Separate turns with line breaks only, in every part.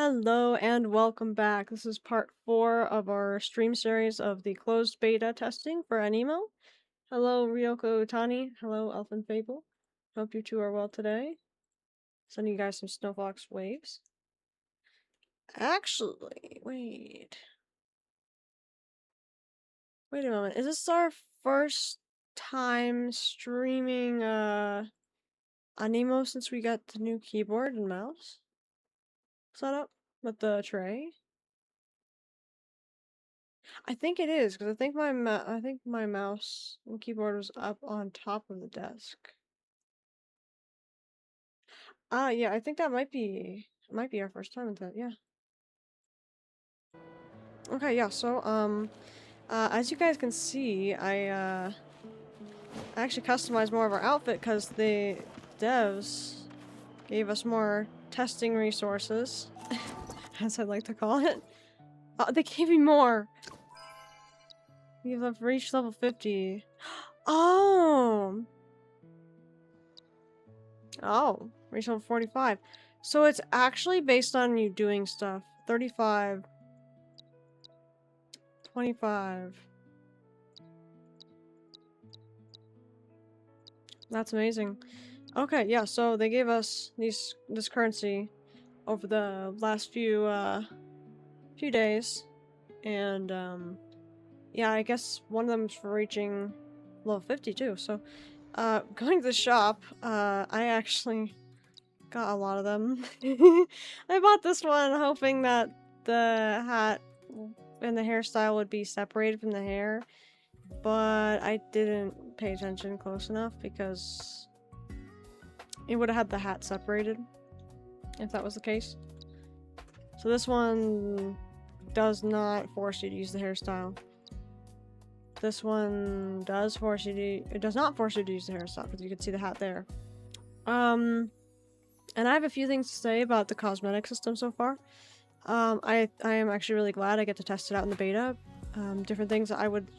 Hello and welcome back. This is part 4 of our stream series of the closed beta testing for Aniimo. Hello Ryoko Utani. Hello Elfin Fable. Hope you two are well today. Sending you guys some Snowfox waves. Actually, wait a moment. Is this our first time streaming Aniimo since we got the new keyboard and mouse setup with the tray? I think it is, because I think my mouse and keyboard was up on top of the desk. Ah, yeah, I think that might be our first time with that, yeah. Okay, yeah, so, as you guys can see, I actually customized more of our outfit because the devs gave us more testing resources, as I like to call it. They gave me more! You've reached level 50. Oh! Oh, reach level 45. So it's actually based on you doing stuff. 35. 25. That's amazing. Okay, yeah, so they gave us this currency over the last few days. And yeah, I guess one of them's for reaching level 50 too. So going to the shop, I actually got a lot of them. I bought this one hoping that the hat and the hairstyle would be separated from the hair, but I didn't pay attention close enough because it would have had the hat separated if that was the case. So this one does not force you to use the hairstyle. This one does force you to... It does not force you to use the hairstyle because you can see the hat there. And I have a few things to say about the cosmetic system so far. I am actually really glad I get to test it out in the beta. Different things that I would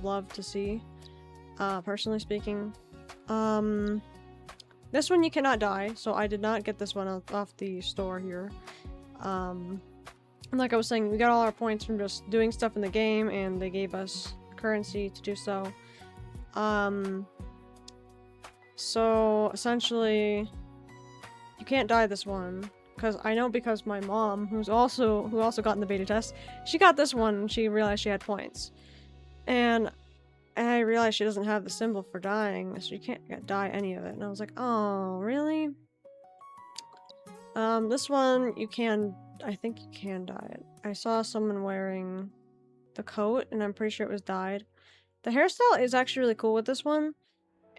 love to see, personally speaking. This one you cannot die, so I did not get this one off the store here. And like I was saying, we got all our points from just doing stuff in the game, and they gave us currency to do so. So essentially, you can't die this one. Because I know, because my mom, who also got in the beta test, she got this one and she realized she had points. And I realized she doesn't have the symbol for dying, so you can't die any of it. And I was like, oh, really? This one, I think you can dye it. I saw someone wearing the coat, and I'm pretty sure it was dyed. The hairstyle is actually really cool with this one.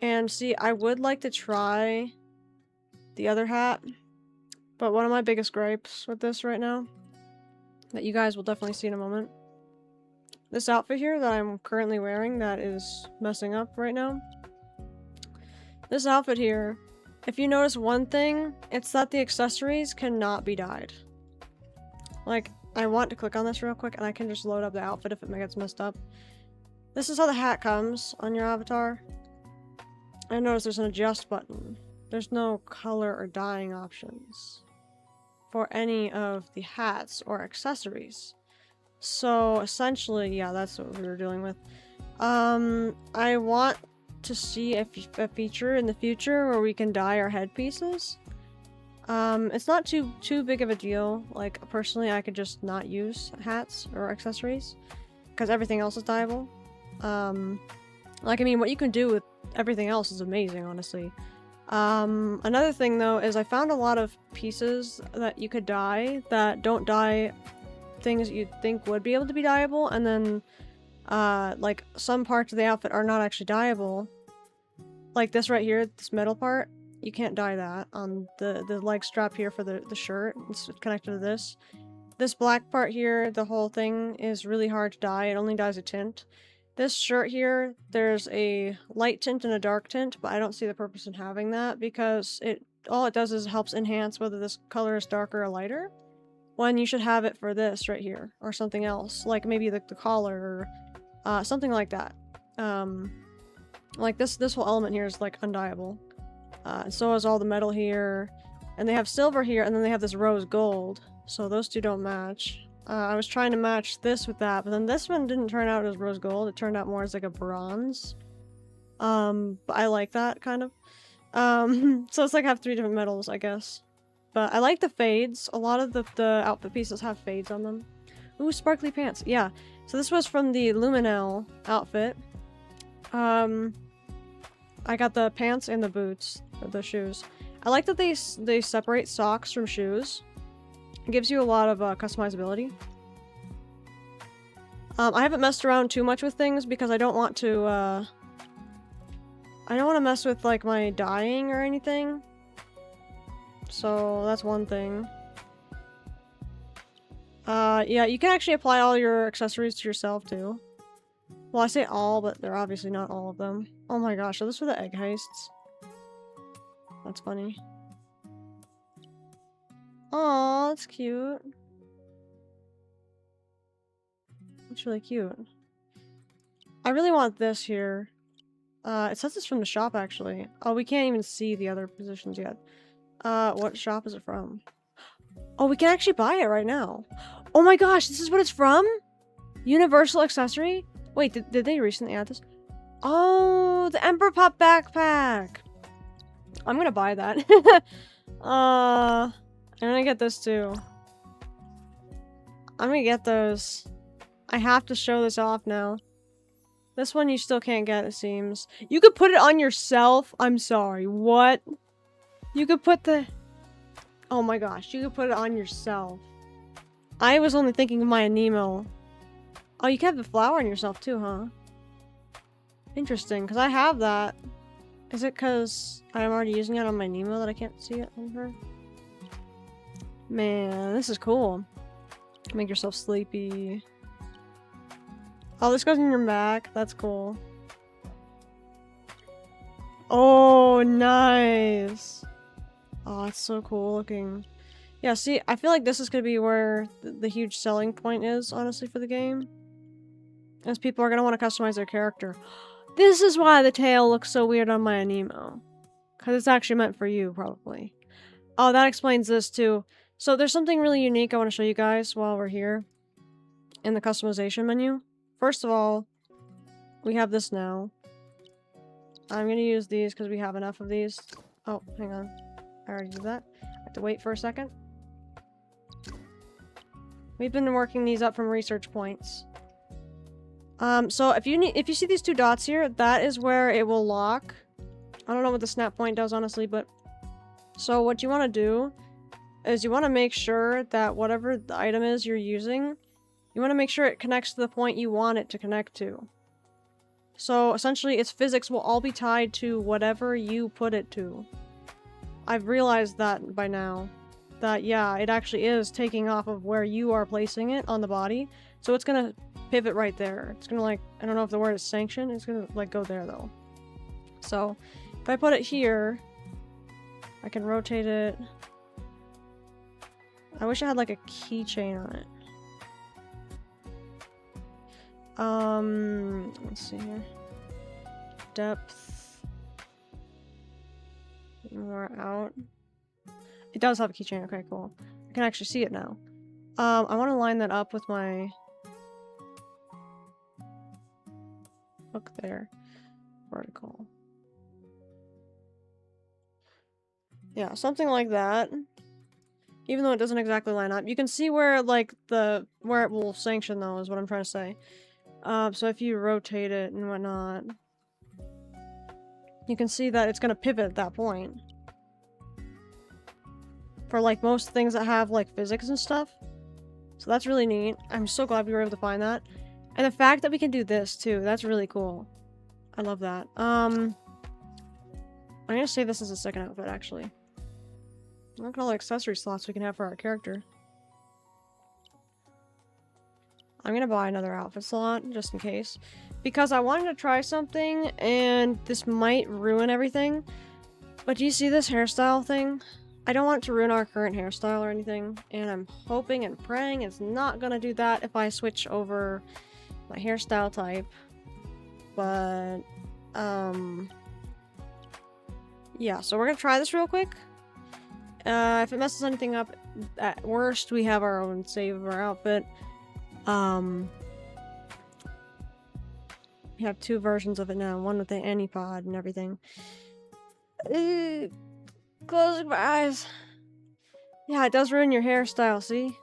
And see, I would like to try the other hat. But one of my biggest gripes with this right now, that you guys will definitely see in a moment, this outfit here that I'm currently wearing that is messing up right now. This outfit here, if you notice one thing, it's that the accessories cannot be dyed. Like, I want to click on this real quick and I can just load up the outfit if it gets messed up. This is how the hat comes on your avatar. I notice there's an adjust button. There's no color or dyeing options for any of the hats or accessories. So essentially, yeah, that's what we were dealing with. I want to see a feature in the future where we can dye our headpieces. It's not too big of a deal. Like, personally, I could just not use hats or accessories because everything else is dyeable. Like, I mean, what you can do with everything else is amazing, honestly. Another thing though is I found a lot of pieces that you could dye that don't dye things that you'd think would be able to be dyeable, and then like some parts of the outfit are not actually dyeable. Like this right here, this metal part, you can't dye that on the leg strap here for the shirt. It's connected to this. This black part here, the whole thing is really hard to dye. It only dyes a tint. This shirt here, there's a light tint and a dark tint, but I don't see the purpose in having that because all it does is helps enhance whether this color is darker or lighter, when you should have it for this right here, or something else, like maybe the collar, or something like that. Like this whole element here is like undyeable. So is all the metal here, and they have silver here, and then they have this rose gold. So those two don't match. I was trying to match this with that, but then this one didn't turn out as rose gold. It turned out more as like a bronze. But I like that kind of. So it's like I have 3 different metals, I guess. But I like the fades. A lot of the outfit pieces have fades on them. Ooh, sparkly pants. Yeah. So this was from the Luminel outfit. I got the pants and the boots, or the shoes. I like that they separate socks from shoes. It gives you a lot of customizability. I haven't messed around too much with things because I don't want to, I don't want to mess with, like, my dyeing or anything. So, that's one thing. Yeah, you can actually apply all your accessories to yourself, too. Well, I say all, but they're obviously not all of them. Oh my gosh, are those for the egg heists? That's funny. Aw, that's cute. That's really cute. I really want this here. It says it's from the shop, actually. Oh, we can't even see the other positions yet. What shop is it from? Oh, we can actually buy it right now. Oh my gosh, this is what it's from? Universal accessory? Wait, did they recently add this? Oh, the Emperor Pop backpack! I'm gonna buy that. I'm gonna get this too. I'm gonna get those. I have to show this off now. This one you still can't get, it seems. You could put it on yourself? I'm sorry, what? You could put the... Oh my gosh, you could put it on yourself. I was only thinking of my Aniimo. Oh, you can have the flower on yourself too, huh? Interesting, because I have that. Is it because I'm already using it on my Aniimo that I can't see it on her? Man, this is cool. Make yourself sleepy. Oh, this goes in your back. That's cool. Oh, nice. Oh, it's so cool looking. Yeah, see, I feel like this is going to be where the huge selling point is, honestly, for the game. As people are going to want to customize their character. This is why the tail looks so weird on my Aniimo. Because it's actually meant for you, probably. Oh, that explains this, too. So there's something really unique I want to show you guys while we're here. In the customization menu. First of all, we have this now. I'm going to use these because we have enough of these. Oh, hang on. I already did that. I have to wait for a second. We've been working these up from research points. So if you see these 2 dots here, that is where it will lock. I don't know what the snap point does, honestly, but... So what you want to do is you want to make sure that whatever the item is you're using, you want to make sure it connects to the point you want it to connect to. So essentially, its physics will all be tied to whatever you put it to. I've realized that by now. That, yeah, it actually is taking off of where you are placing it on the body. So it's gonna pivot right there. It's gonna, like, I don't know if the word is sanction. It's gonna, like, go there, though. So, if I put it here, I can rotate it. I wish I had, like, a keychain on it. Let's see here. Depth. More out. It does have a keychain. Okay, cool. I can actually see it now. I want to line that up with my hook there. Vertical. Yeah, something like that. Even though it doesn't exactly line up. You can see where, like, where it will sanction, though, is what I'm trying to say. So if you rotate it and whatnot, you can see that it's gonna pivot at that point. For, like, most things that have, like, physics and stuff. So that's really neat. I'm so glad we were able to find that. And the fact that we can do this, too, that's really cool. I love that. I'm gonna save this as a second outfit, actually. Look at all the accessory slots we can have for our character. I'm gonna buy another outfit slot, just in case. Because I wanted to try something, and this might ruin everything. But do you see this hairstyle thing? I don't want it to ruin our current hairstyle or anything. And I'm hoping and praying it's not gonna do that if I switch over my hairstyle type. But, yeah, so we're gonna try this real quick. If it messes anything up, at worst, we have our own save of our outfit. We have 2 versions of it now. One with the Anipod and everything. Closing my eyes. Yeah, it does ruin your hairstyle, see?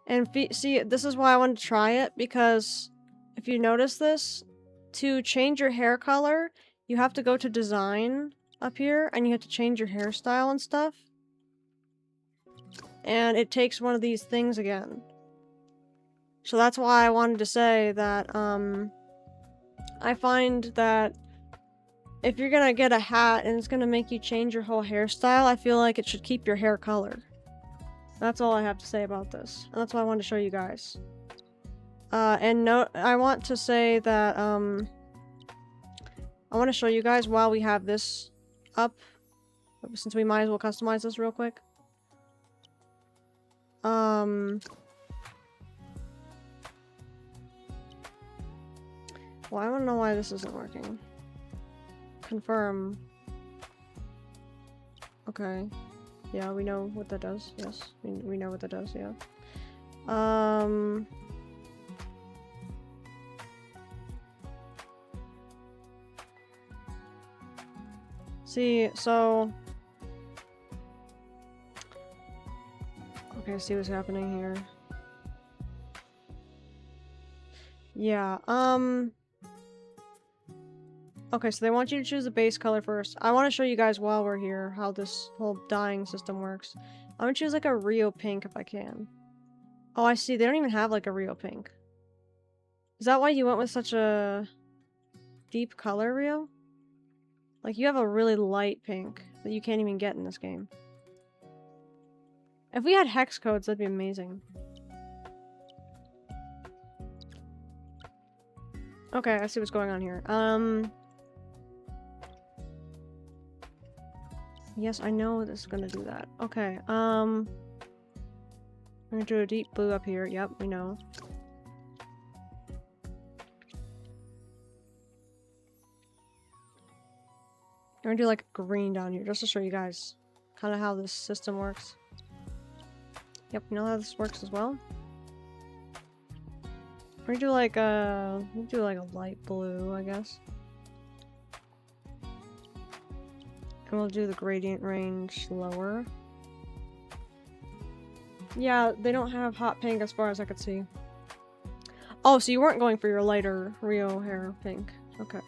And see, this is why I wanted to try it, because if you notice this, to change your hair color, you have to go to design up here, and you have to change your hairstyle and stuff. And it takes one of these things again. So that's why I wanted to say that, I find that if you're gonna get a hat and it's gonna make you change your whole hairstyle, I feel like it should keep your hair color. That's all I have to say about this. And that's why I wanted to show you guys. And no, I want to say that, I want to show you guys while we have this up, since we might as well customize this real quick. Well, I don't know why this isn't working. Confirm. Okay. Yeah, we know what that does. Yes, we know what that does, yeah. See, so... Okay, see what's happening here. Yeah, okay, so they want you to choose the base color first. I want to show you guys while we're here how this whole dyeing system works. I'm gonna choose like a Rio pink if I can. Oh, I see. They don't even have like a Rio pink. Is that why you went with such a deep color, Rio? Like, you have a really light pink that you can't even get in this game. If we had hex codes, that'd be amazing. Okay, I see what's going on here. Yes, I know this is gonna do that. Okay, I'm gonna do a deep blue up here. Yep, we know. I'm gonna do like green down here, just to show you guys kind of how this system works. Yep, you know how this works as well? We're gonna do like a light blue, I guess. And we'll do the gradient range lower. Yeah, they don't have hot pink as far as I could see. Oh, so you weren't going for your lighter Rio hair pink. Okay.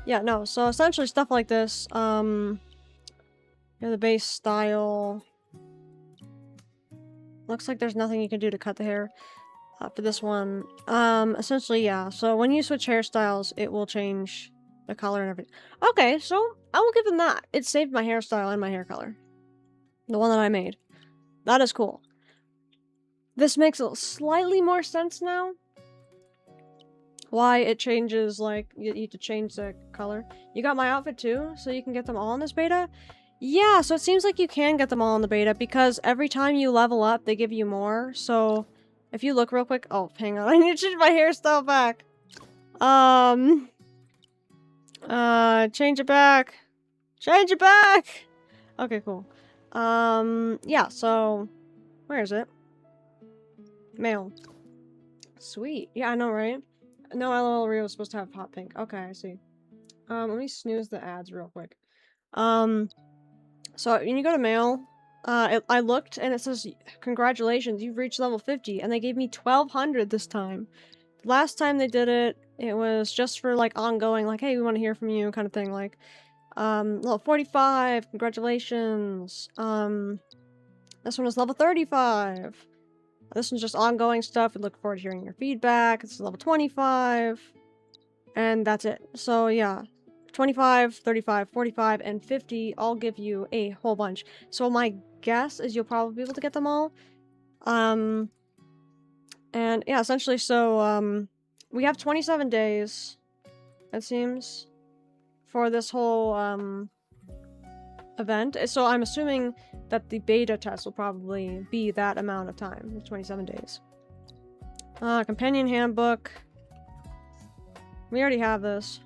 Yeah, no, so essentially stuff like this, the base style. Looks like there's nothing you can do to cut the hair for this one. Essentially, yeah, so when you switch hairstyles, it will change the color and everything. Okay, so I will give them that. It saved my hairstyle and my hair color. The one that I made. That is cool. This makes a slightly more sense now. Why it changes, like, you need to change the color. You got my outfit too, so you can get them all in this beta? Yeah, so it seems like you can get them all in the beta, because every time you level up, they give you more, so... If you look real quick... Oh, hang on, I need to change my hairstyle back! Change it back! Change it back! Okay, cool. Yeah, so... Where is it? Mail. Sweet. Yeah, I know, right? No, LOL Rio is supposed to have hot pink. Okay, I see. Let me snooze the ads real quick. So when you go to mail, I looked and it says, congratulations, you've reached level 50, and they gave me 1200 this time. Last time they did it, it was just for like ongoing, like, hey, we want to hear from you kind of thing, like, level 45, congratulations. This one is level 35. This one's just ongoing stuff. We look forward to hearing your feedback. This is level 25. And that's it. So yeah, 25, 35, 45, and 50 all give you a whole bunch. So my guess is you'll probably be able to get them all. And yeah, essentially, so, we have 27 days, it seems, for this whole, event. So I'm assuming that the beta test will probably be that amount of time, 27 days. Companion handbook. We already have this.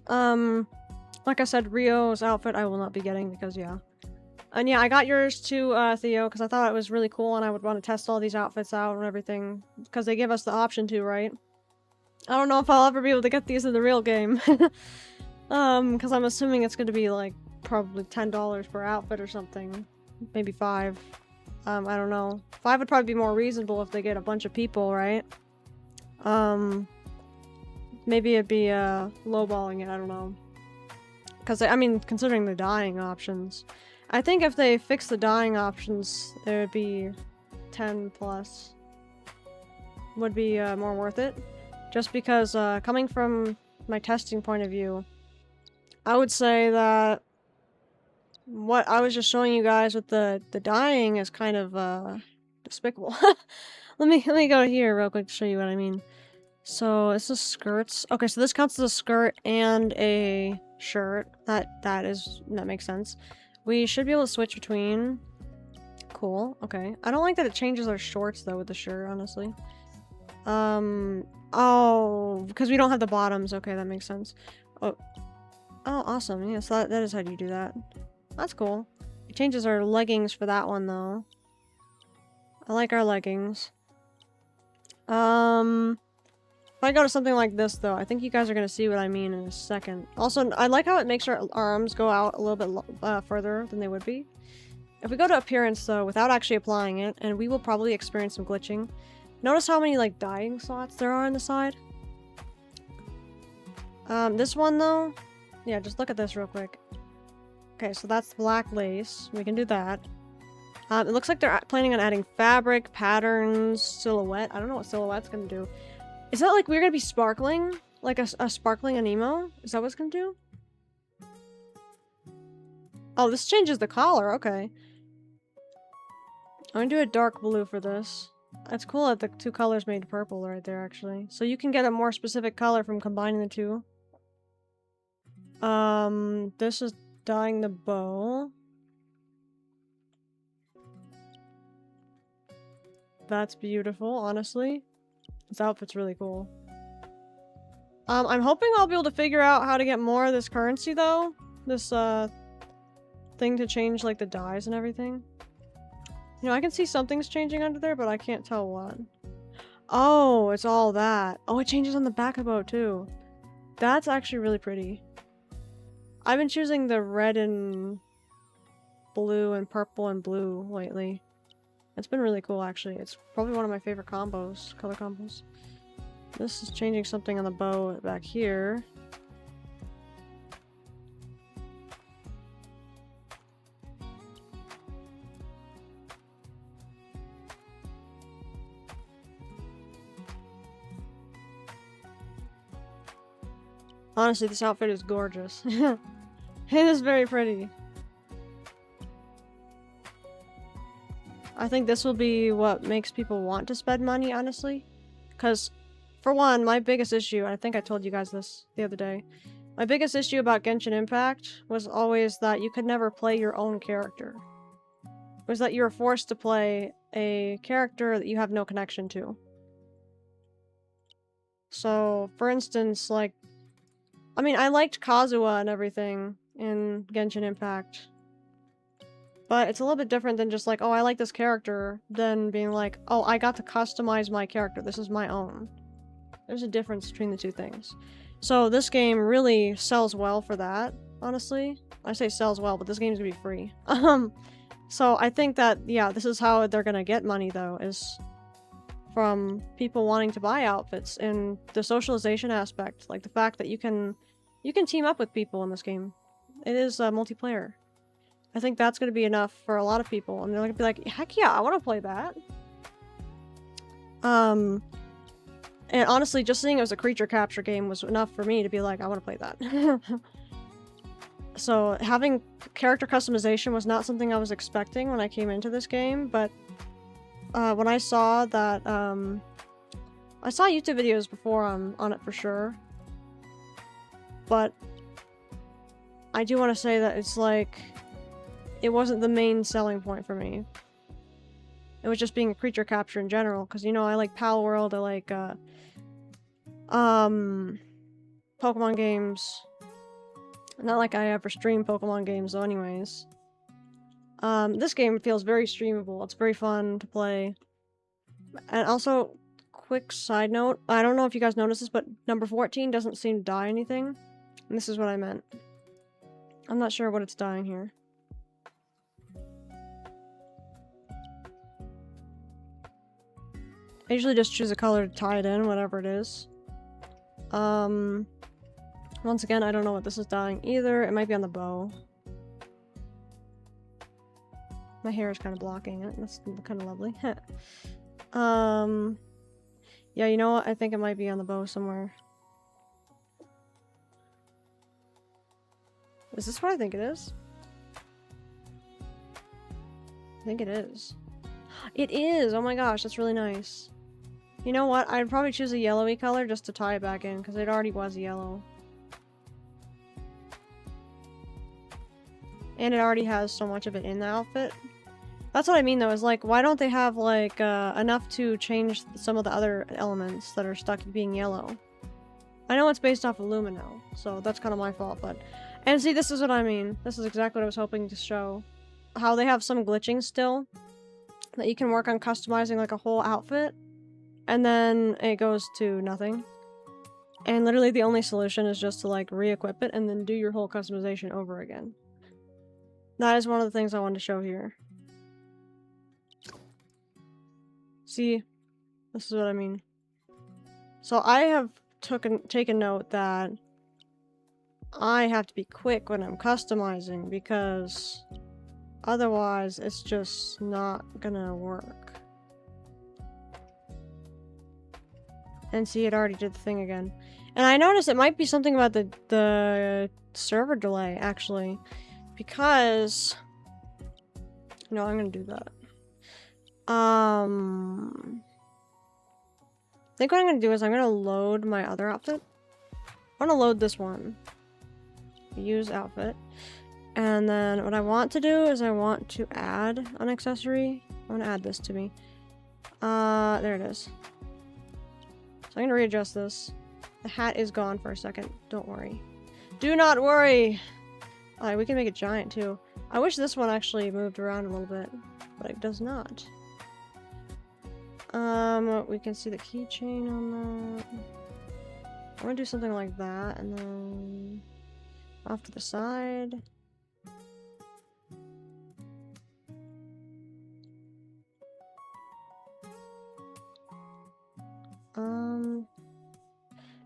Like I said, Rio's outfit I will not be getting because, yeah. And yeah, I got yours too, Theo, because I thought it was really cool and I would want to test all these outfits out and everything. Because they give us the option to, right? I don't know if I'll ever be able to get these in the real game. Because I'm assuming it's going to be, like, probably $10 per outfit or something. Maybe 5. I don't know. 5 would probably be more reasonable if they get a bunch of people, right? Maybe it'd be, lowballing it, I don't know. Because, I mean, considering the dyeing options. I think if they fix the dyeing options, it would be 10 plus. Would be, more worth it. Just because, coming from my testing point of view, I would say that what I was just showing you guys with the dyeing is kind of, despicable. Let me go here real quick to show you what I mean. So, this is skirts. Okay, so this counts as a skirt and a shirt. That makes sense. We should be able to switch between. Cool, okay. I don't like that it changes our shorts, though, with the shirt, honestly. Oh, because we don't have the bottoms. Okay, that makes sense. Oh, awesome. Yeah, so that is how you do that. That's cool. It changes our leggings for that one, though. I like our leggings. If I go to something like this, though, I think you guys are going to see what I mean in a second. Also, I like how it makes our arms go out a little bit further than they would be. If we go to appearance, though, without actually applying it, and we will probably experience some glitching. Notice how many, like, dyeing slots there are on the side? This one, though? Yeah, just look at this real quick. Okay, so that's black lace. We can do that. It looks like they're planning on adding fabric, patterns, silhouette. I don't know what silhouette's gonna do. Is that like we're gonna be sparkling? Like a sparkling Aniimo? Is that what it's gonna do? Oh, this changes the collar. Okay. I'm gonna do a dark blue for this. It's cool that the two colors made purple right there, actually. So you can get a more specific color from combining the two. This is dyeing the bow. That's beautiful, honestly. This outfit's really cool. I'm hoping I'll be able to figure out how to get more of this currency, though. This, thing to change, like, the dyes and everything. You know, I can see something's changing under there, but I can't tell what. Oh, it's all that. Oh, it changes on the back of the boat, too. That's actually really pretty. I've been choosing the red and blue and purple and blue lately. It's been really cool, actually. It's probably one of my favorite combos, color combos. This is changing something on the bow back here. Honestly, this outfit is gorgeous. It is very pretty. I think this will be what makes people want to spend money, honestly. Because, for one, my biggest issue, and I think I told you guys this the other day, my biggest issue about Genshin Impact was always that you could never play your own character. It was that you were forced to play a character that you have no connection to. So, for instance, like, I mean, I liked Kazuha and everything in Genshin Impact. But it's a little bit different than just like, oh, I like this character, than being like, oh, I got to customize my character. This is my own. There's a difference between the two things. So this game really sells well for that, honestly. I say sells well, but this game's gonna be free. So I think that, yeah, this is how they're gonna get money, though, is from people wanting to buy outfits, and the socialization aspect, like the fact that you can team up with people in this game. It is multiplayer. I think that's going to be enough for a lot of people, and they're going to be like, heck yeah, I want to play that. And honestly, just seeing it was a creature capture game was enough for me to be like, I want to play that. So having character customization was not something I was expecting when I came into this game, but when I saw that, I saw YouTube videos before on it for sure, but I do want to say that it's like, it wasn't the main selling point for me. It was just being a creature capture in general, because, you know, I like Pal World, I like, Pokemon games, Not like I ever stream Pokemon games, though, anyways. This game feels very streamable. It's very fun to play. And also, quick side note, I don't know if you guys noticed this, but number 14 doesn't seem to die anything. And this is what I meant. I'm not sure what it's dying here. I usually just choose a color to tie it in, whatever it is. Once again, I don't know what this is dying either. It might be on the bow. My hair is kind of blocking it. That's kind of lovely. Yeah, you know what? I think it might be on the bow somewhere. Is this what I think it is? I think it is. It is! Oh my gosh, that's really nice. You know what? I'd probably choose a yellowy color just to tie it back in, because it already was yellow. And it already has so much of it in the outfit. That's what I mean, though, is like, why don't they have, like, enough to change some of the other elements that are stuck being yellow? I know it's based off of Lumino, so that's kind of my fault, but... And see, this is what I mean. This is exactly what I was hoping to show. How they have some glitching still. That you can work on customizing, like, a whole outfit. And then it goes to nothing. And literally the only solution is just to, like, re-equip it and then do your whole customization over again. That is one of the things I wanted to show here. See? This is what I mean. So I have taken note that I have to be quick when I'm customizing because otherwise it's just not gonna work. And see, it already did the thing again. And I noticed it might be something about the server delay, actually. Because... No, I'm gonna do that. I think what I'm gonna do is I'm gonna load my other outfit. I wanna load this one. Use outfit. And then what I want to do is I want to add an accessory. I want to add this to me. There it is. So I'm gonna readjust this. The hat is gone for a second. Don't worry. Do not worry! Alright, we can make it giant too. I wish this one actually moved around a little bit, but it does not. We can see the keychain on that. I'm gonna do something like that, and then off to the side.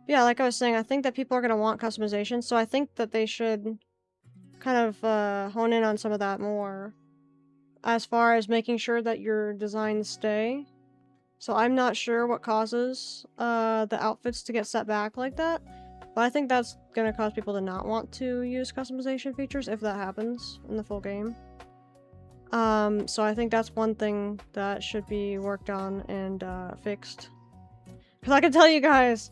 Yeah, like I was saying, I think that people are gonna want customization, so I think that they should kind of hone in on some of that more as far as making sure that your designs stay. So I'm not sure what causes the outfits to get set back like that, but I think that's gonna cause people to not want to use customization features if that happens in the full game. So I think that's one thing that should be worked on and fixed. Because I can tell you guys,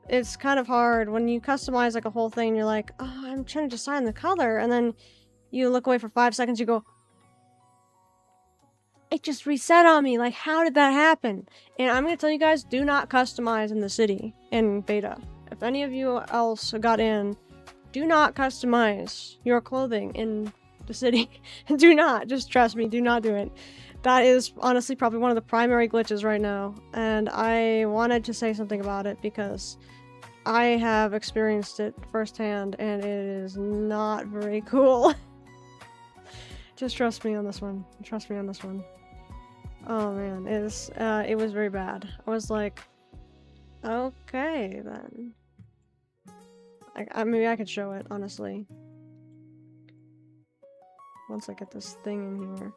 it's kind of hard when you customize like a whole thing. You're like, oh, I'm trying to decide on the color, and then you look away for 5 seconds. You go, it just reset on me. Like, how did that happen? And I'm gonna tell you guys, do not customize in the city in beta. If any of you else got in, do not customize your clothing in the city. Do not. Just trust me. Do not do it. That is honestly probably one of the primary glitches right now, and I wanted to say something about it because I have experienced it firsthand, and it is not very cool. Just trust me on this one. Trust me on this one. Oh man, it was very bad. I was like, okay then. Maybe I could show it, honestly. Once I get this thing in here.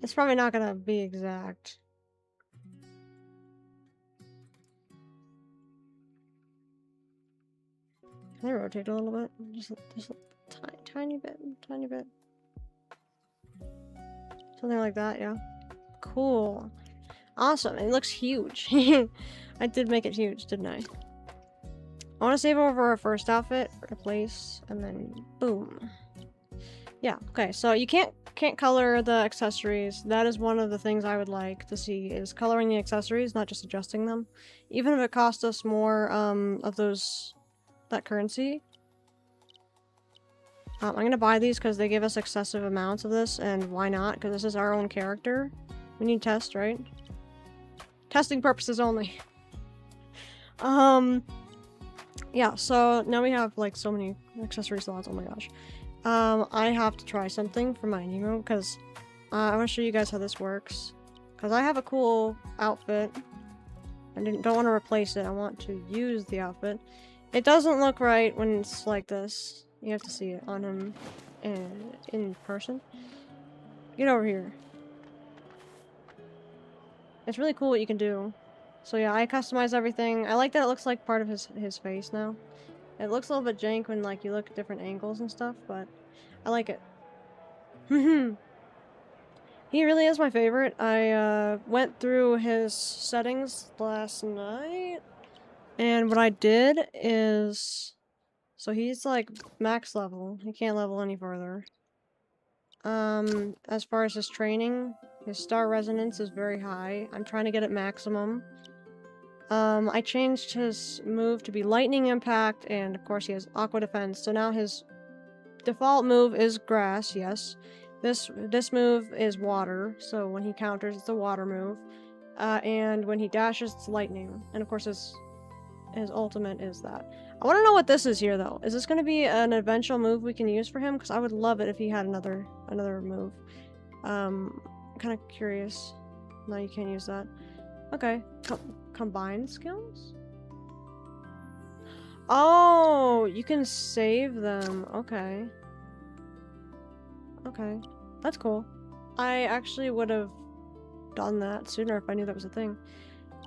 It's probably not gonna be exact. Can I rotate a little bit? Just a tiny bit. Something like that, yeah. Cool. Awesome. It looks huge. I did make it huge, didn't I? I want to save over our first outfit, replace, and then boom. Yeah, okay, so you can't color the accessories. That is one of the things I would like to see, is coloring the accessories, not just adjusting them. Even if it costs us more, of that currency. I'm gonna buy these because they give us excessive amounts of this, and why not? Because this is our own character. We need test, right? Testing purposes only. Yeah, so now we have, like, so many accessory slots, oh my gosh. I have to try something for my Aniimo, because I want to show you guys how this works. Because I have a cool outfit. I don't want to replace it, I want to use the outfit. It doesn't look right when it's like this. You have to see it on him in person. Get over here. It's really cool what you can do. So yeah, I customize everything. I like that it looks like part of his face now. It looks a little bit jank when, like, you look at different angles and stuff, but I like it. He really is my favorite. I went through his settings last night, and what I did is... So he's, like, max level. He can't level any further. As far as his training, his star resonance is very high. I'm trying to get it maximum. I changed his move to be lightning impact, and of course he has aqua defense, so now his default move is grass, yes. This move is water, so when he counters, it's a water move. And when he dashes, it's lightning. And of course his ultimate is that. I want to know what this is here, though. Is this going to be an eventual move we can use for him? Because I would love it if he had another move. I'm kind of curious. No, you can't use that. Okay. Combine skills? Oh, you can save them. Okay. Okay. That's cool. I actually would have done that sooner if I knew that was a thing.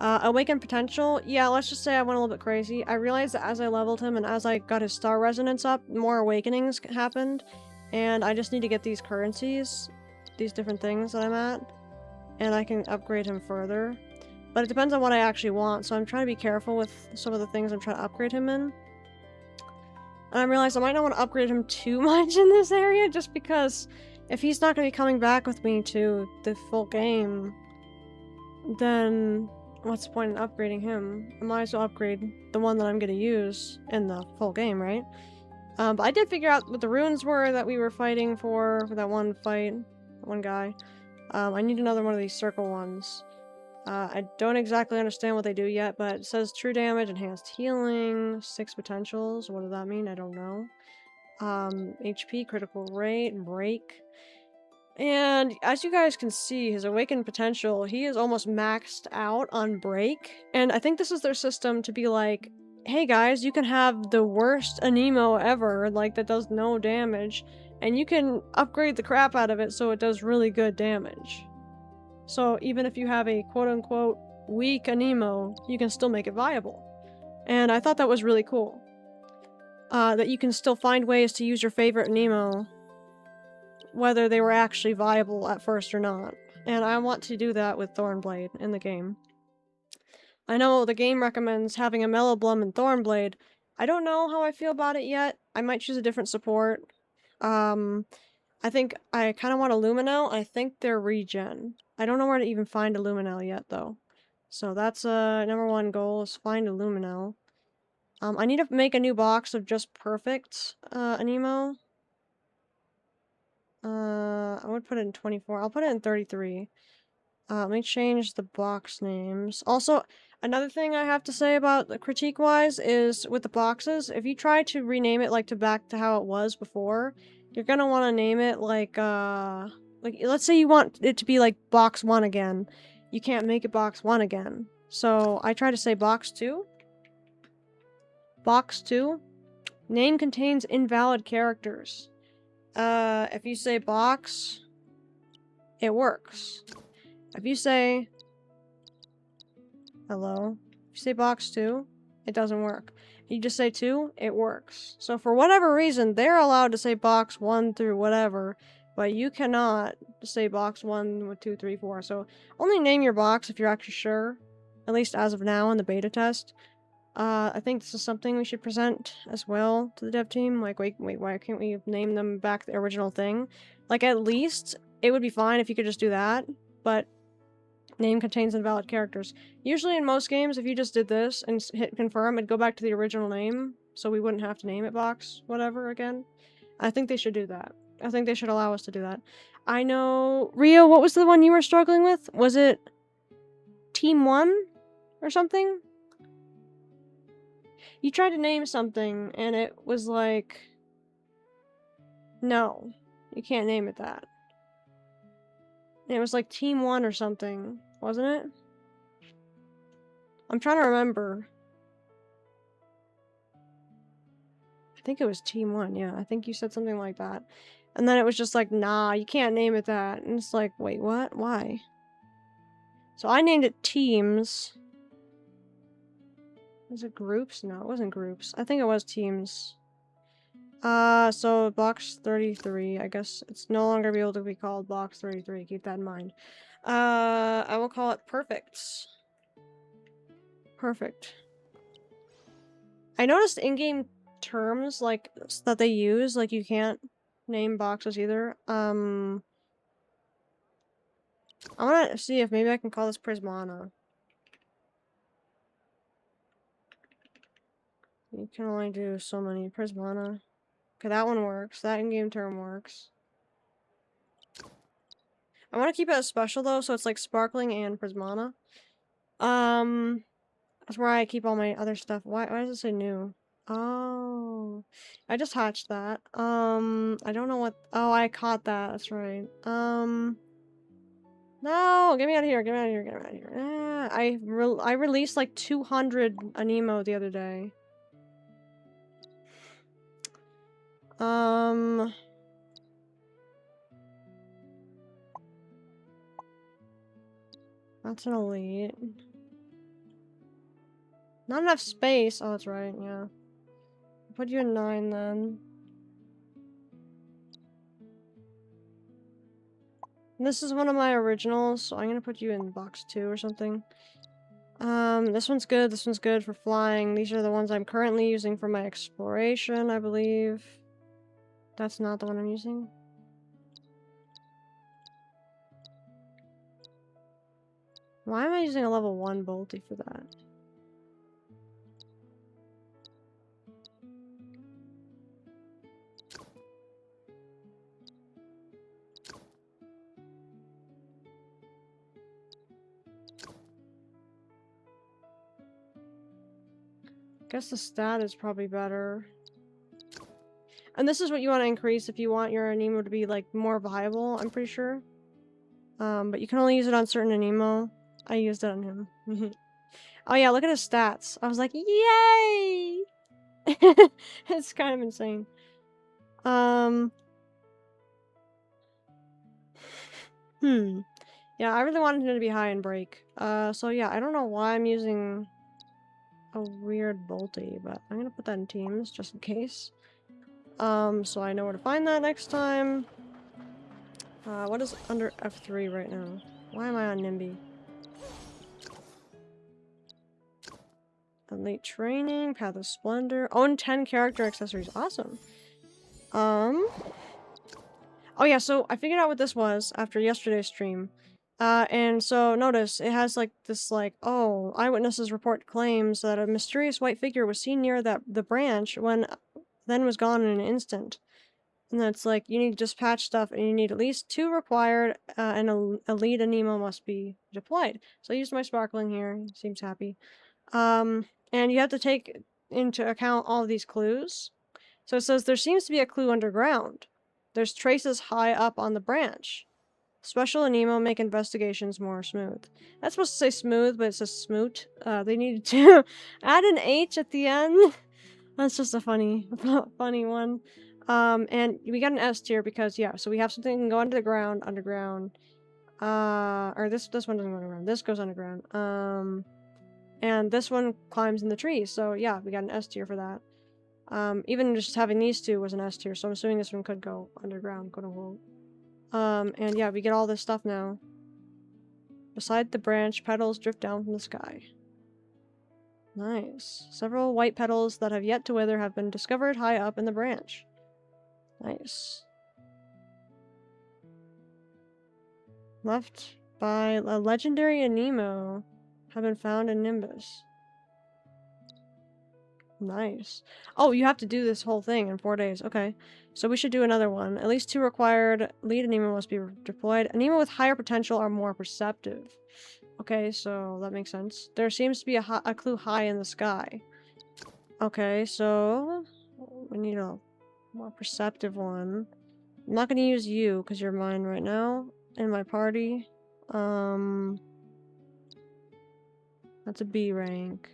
Awaken potential. Yeah, let's just say I went a little bit crazy. I realized that as I leveled him and as I got his star resonance up, more awakenings happened. And I just need to get these currencies, these different things that I'm at, and I can upgrade him further. But it depends on what I actually want, so I'm trying to be careful with some of the things I'm trying to upgrade him in. And I realized I might not want to upgrade him too much in this area, just because if he's not going to be coming back with me to the full game, then what's the point in upgrading him? I might as well upgrade the one that I'm going to use in the full game, right? But I did figure out what the runes were that we were fighting for that one fight, that one guy. I need another one of these circle ones. I don't exactly understand what they do yet, but it says true damage, enhanced healing, 6 potentials. What does that mean? I don't know. HP, critical rate, break. And as you guys can see, his awakened potential, he is almost maxed out on break. And I think this is their system to be like, hey guys, you can have the worst Aniimo ever, like, that does no damage, and you can upgrade the crap out of it so it does really good damage. So even if you have a quote-unquote weak Aniimo, you can still make it viable. And I thought that was really cool. That you can still find ways to use your favorite Aniimo, whether they were actually viable at first or not. And I want to do that with Thornblade in the game. I know the game recommends having a Mellowblum and Thornblade. I don't know how I feel about it yet. I might choose a different support. I think I kind of want a Luminel. I think they're regen. I don't know where to even find a Luminel yet, though. So that's number one goal, is find a Luminel. I need to make a new box of just perfect Aniimo. I would put it in 24. I'll put it in 33. Let me change the box names. Also, another thing I have to say about the critique-wise is with the boxes, if you try to rename it like back to how it was before, you're gonna want to name it like let's say you want it to be like box 1 again. You can't make it box 1 again. So I try to say box 2. Box 2. Name contains invalid characters. If you say box, it works. If you say hello, if you say box 2, it doesn't work. You just say 2, it works. So for whatever reason, they're allowed to say box 1 through whatever, but you cannot say box 1 with 2, 3, 4. So only name your box if you're actually sure, at least as of now in the beta test. I think this is something we should present as well to the dev team. Like, wait, why can't we name them back the original thing? Like, at least it would be fine if you could just do that, but name contains invalid characters. Usually in most games, if you just did this and hit confirm, it'd go back to the original name, so we wouldn't have to name it box whatever again. I think they should do that. I think they should allow us to do that. I know... Rio, what was the one you were struggling with? Was it Team 1 or something? You tried to name something, and it was like... No. You can't name it that. And it was like Team 1 or something, wasn't it? I'm trying to remember. I think it was Team 1, yeah. I think you said something like that. And then it was just like, nah, you can't name it that. And it's like, wait, what? Why? So I named it Teams. Was it Groups? No, it wasn't Groups. I think it was Teams. So box 33. I guess it's no longer be able to be called box 33. Keep that in mind. I will call it Perfects. Perfect. I noticed in-game terms, like, that they use, like, you can't name boxes either. I wanna see if maybe I can call this Prismana. You can only do so many. Prismana. Okay, that one works. That in-game term works. I want to keep it as special, though, so it's, like, Sparkling and Prismana. That's where I keep all my other stuff. Why does it say new? Oh. I just hatched that. I don't know what... Oh, I caught that. That's right. No! Get me out of here, get me out of here, get me out of here. I released like 200 Aniimo the other day. That's an elite. Not enough space. Oh, that's right, yeah. I'll put you in 9 then. This is one of my originals, so I'm gonna put you in box 2 or something. This one's good for flying. These are the ones I'm currently using for my exploration, I believe. That's not the one I'm using. Why am I using a level 1 bolty for that? Guess the stat is probably better. And this is what you want to increase if you want your Aniimo to be, like, more viable, I'm pretty sure. But you can only use it on certain Aniimo. I used it on him. Oh yeah, look at his stats. I was like, yay! It's kind of insane. Yeah, I really wanted him to be high in break. So yeah, I don't know why I'm using a weird bolty, but I'm gonna put that in teams just in case. So I know where to find that next time. What is under F3 right now? Why am I on NIMBY? Elite Training, Path of Splendor. Own 10 character accessories. Awesome. Oh yeah, so I figured out what this was after yesterday's stream. And so notice, it has like this like, oh, eyewitnesses report claims that a mysterious white figure was seen near the branch when then was gone in an instant. And that's like, you need to dispatch stuff and you need at least 2 required, and a lead Aniimo must be deployed. So I used my sparkling here, he seems happy. And you have to take into account all of these clues. So it says, there seems to be a clue underground. There's traces high up on the branch. Special Aniimo make investigations more smooth. That's supposed to say smooth, but it says smoot. They needed to add an H at the end. That's just a funny one. And we got an S tier because, yeah, so we have something that can go under the ground, underground. Or this one doesn't go underground. This goes underground. And this one climbs in the trees. So, yeah, we got an S tier for that. Even just having these 2 was an S tier, so I'm assuming this one could go underground, quote unquote. And yeah, we get all this stuff now. Beside the branch, petals drift down from the sky. Nice. Several white petals that have yet to wither have been discovered high up in the branch. Nice. Left by a legendary Aniimo have been found in Nimbus. Nice. Oh, you have to do this whole thing in 4 days. Okay. So we should do another one. At least 2 required. Lead Aniimo must be deployed. Aniimo with higher potential are more perceptive. Okay, so that makes sense. There seems to be a clue high in the sky. Okay, so we need a more perceptive one. I'm not gonna use you because you're mine right now in my party. That's a B rank.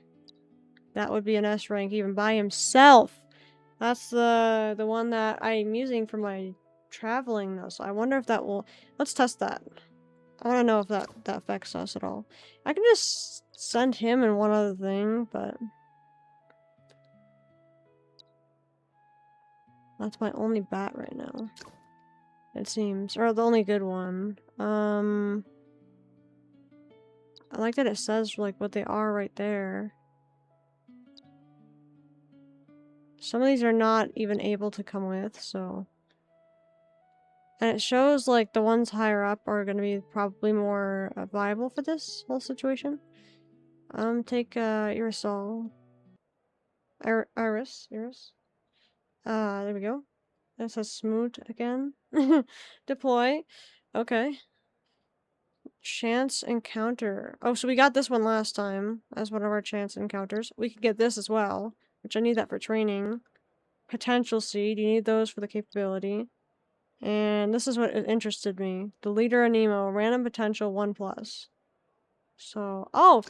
That would be an S rank even by himself. That's the one that I'm using for my traveling though. So I wonder if that will. Let's test that. I want to know if that affects us at all. I can just send him in one other thing, but that's my only bat right now. It seems, or the only good one. I like that it says like what they are right there. Some of these are not even able to come with, so. And it shows like the ones higher up are going to be probably more viable for this whole situation. Take Irisol. Iris. There we go. It says smooth again. Deploy. Okay. Chance encounter. Oh, so we got this one last time as one of our chance encounters. We could get this as well, which I need that for training. Potential seed. You need those for the capability. And this is what interested me. The leader Aniimo, random potential 1+. So, oh,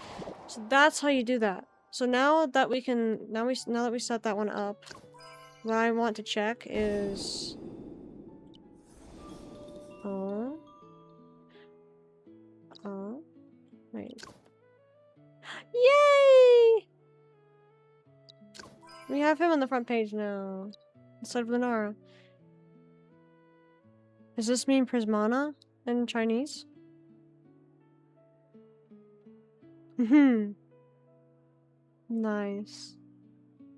so that's how you do that. So now that we can, now that we set that one up, what I want to check is, wait. Yay! We have him on the front page now, instead of Lunara. Does this mean Prismana in Chinese? Nice.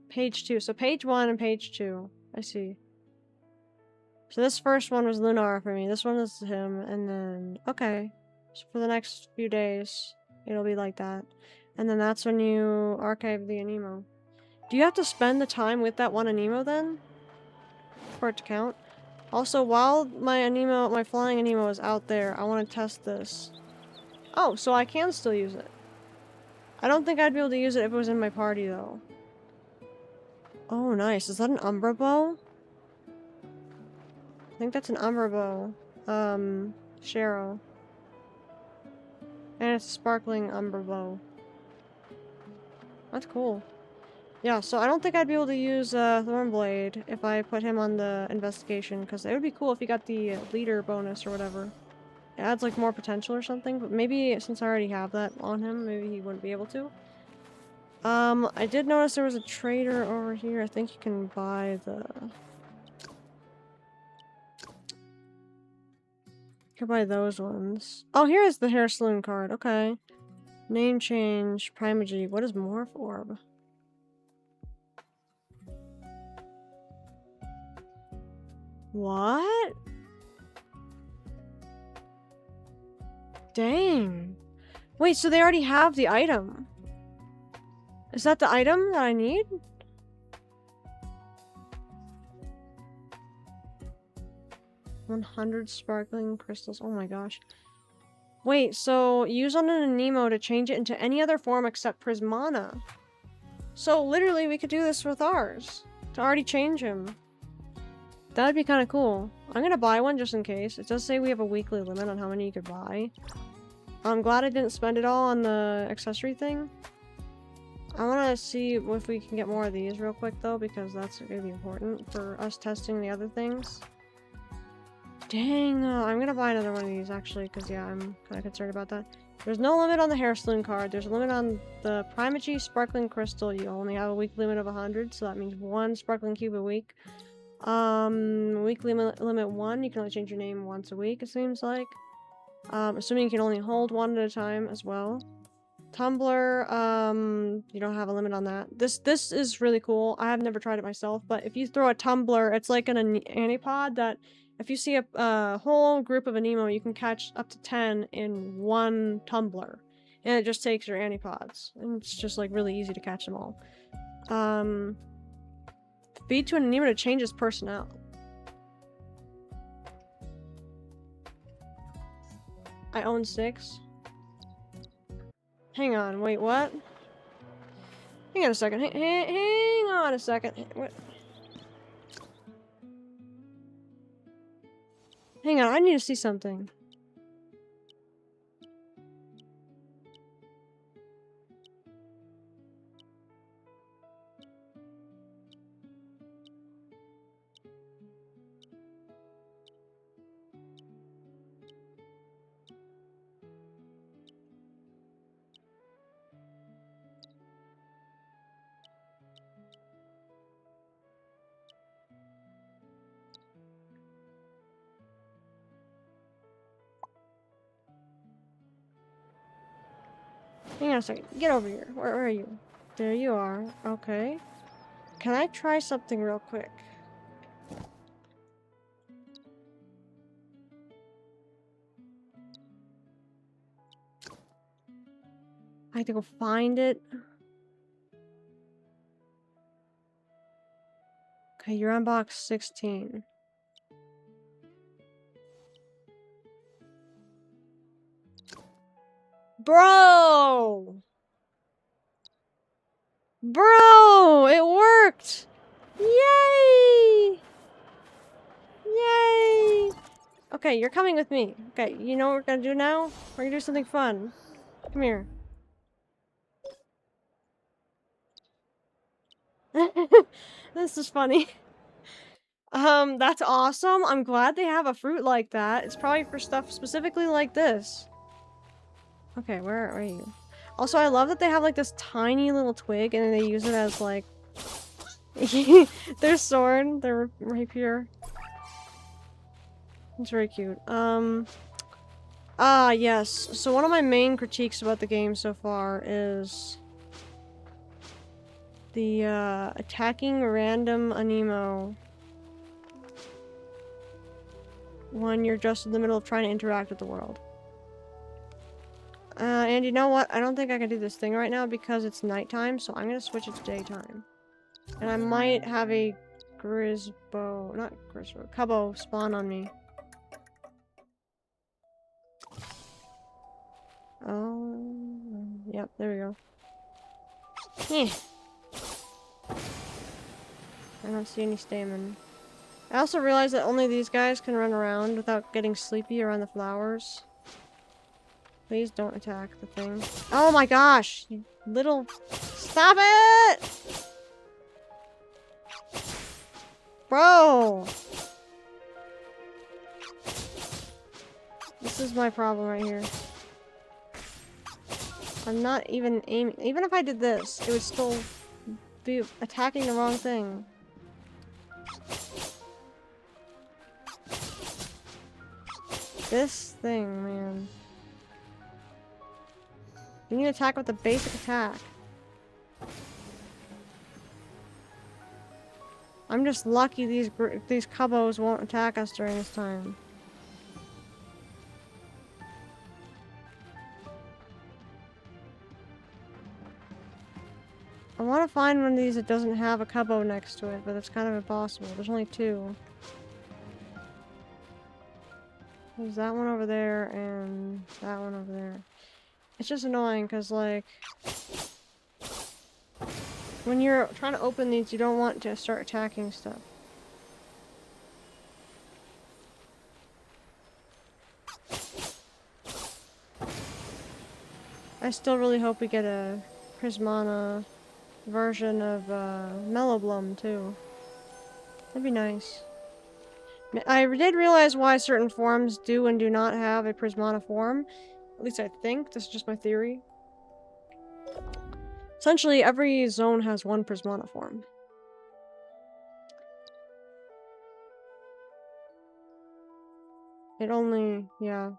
Page 2. So page 1 and page 2. I see. So this first one was Lunar for me. This one is him. And then, okay. So for the next few days, it'll be like that. And then that's when you archive the Aniimo. Do you have to spend the time with that one Aniimo then? For it to count? Also, while my Aniimo, my flying Aniimo is out there, I want to test this. Oh, so I can still use it. I don't think I'd be able to use it if it was in my party, though. Oh, nice. Is that an Umbra bow? I think that's an Umbra bow. Shero. And it's a sparkling Umbra bow. That's cool. Yeah, so I don't think I'd be able to use Thornblade if I put him on the investigation, because it would be cool if he got the leader bonus or whatever. It adds like more potential or something, but maybe since I already have that on him, maybe he wouldn't be able to. I did notice there was a trader over here. I think you can buy the... You can buy those ones. Oh, here is the hair saloon card. Okay. Name change, Primagy. What is Morph Orb? What? Dang. Wait, so they already have the item. Is that the item that I need? $100 sparkling crystals. Oh my gosh. Wait, so use on an Aniimo to change it into any other form except Prismana. So literally we could do this with ours. To already change him. That would be kind of cool. I'm gonna buy one just in case. It does say we have a weekly limit on how many you could buy. I'm glad I didn't spend it all on the accessory thing. I want to see if we can get more of these real quick though, because that's gonna be important for us testing the other things. Dang, I'm gonna buy another one of these actually, because yeah, I'm kind of concerned about that. There's no limit on the hair saloon card. There's a limit on the Primagy sparkling crystal. You only have a weekly limit of 100, so that means 1 sparkling cube a week. Weekly limit 1, you can only change your name once a week, it seems like. Assuming you can only hold 1 at a time as well. Tumbler, you don't have a limit on that. This is really cool. I have never tried it myself, but if you throw a tumbler, it's like an Anipod that if you see a whole group of Aniimo, you can catch up to 10 in one tumbler. And it just takes your Anipods. And it's just like really easy to catch them all. Feed to an Aniimo to change its personnel. I own 6. Hang on, wait, what? Hang on a second. Hang on a second. What? Hang on, I need to see something. Hang on a second. Get over here. Where are you? There you are. Okay. Can I try something real quick? I have to go find it. Okay, you're on box 16. Bro! Bro! It worked! Yay! Yay! Okay, you're coming with me. Okay, you know what we're gonna do now? We're gonna do something fun. Come here. This is funny. That's awesome. I'm glad they have a fruit like that. It's probably for stuff specifically like this. Okay, where are you? Also, I love that they have like this tiny little twig and they use it as like their sword, their rapier. It's very cute. Yes. So one of my main critiques about the game so far is the attacking random Aniimo when you're just in the middle of trying to interact with the world. And you know what? I don't think I can do this thing right now because it's nighttime, so I'm gonna switch it to daytime. And I might have a Cubbo spawn on me. Oh, yep, there we go. Yeah. I don't see any stamina. I also realized that only these guys can run around without getting sleepy around the flowers. Please don't attack the thing. Oh my gosh! You little... Stop it! Bro! This is my problem right here. I'm not even aiming. Even if I did this, it would still be attacking the wrong thing. This thing, man. You need to attack with a basic attack. I'm just lucky these Cubbos won't attack us during this time. I want to find one of these that doesn't have a Cubbo next to it, but it's kind of impossible. There's only 2. There's that one over there and that one over there. It's just annoying because, like, when you're trying to open these, you don't want to start attacking stuff. I still really hope we get a Prismana version of Mellowblum too. That'd be nice. I did realize why certain forms do and do not have a Prismana form. At least I think. This is just my theory. Essentially, every zone has one Prismana form. It only, yeah.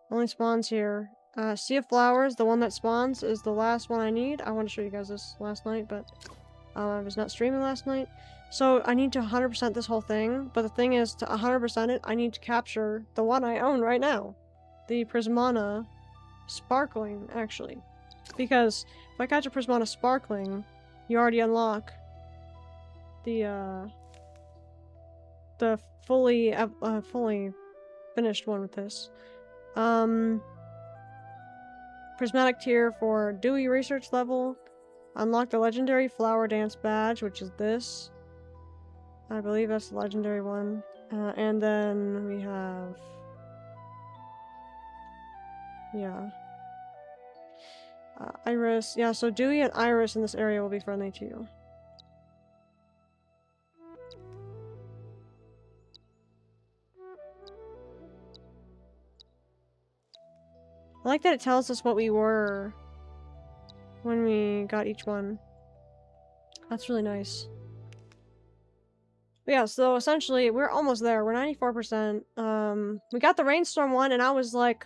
Only spawns here. Sea of Flowers, the one that spawns, is the last one I need. I want to show you guys this last night, but I was not streaming last night. So I need to 100% this whole thing, but the thing is, to 100% it, I need to capture the one I own right now. The Prismana Sparkling, actually. Because if I catch a Prismana Sparkling, you already unlock the fully finished one with this. Prismatic tier for Dewey research level. Unlock the legendary flower dance badge, which is this. I believe that's the legendary one. And then we have... yeah. Iris. Yeah, so Dewey and Iris in this area will be friendly to you. I like that it tells us what we were when we got each one. That's really nice. But yeah, so essentially, we're almost there. We're 94%. We got the rainstorm one, and I was like,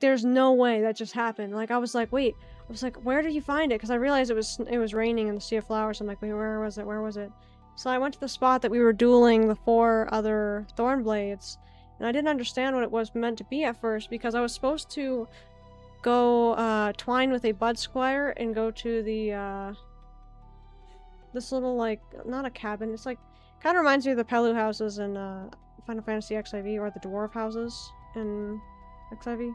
there's no way that just happened. Like, I was like, wait. I was like, where did you find it? Because I realized it was raining in the Sea of Flowers. I'm like, wait, where was it? Where was it? So I went to the spot that we were dueling the 4 other Thornblades. And I didn't understand what it was meant to be at first, because I was supposed to go twine with a Bud Squire and go to the this little, like, not a cabin, it's like, kind of reminds me of the Pelu houses in Final Fantasy XIV, or the dwarf houses in XIV.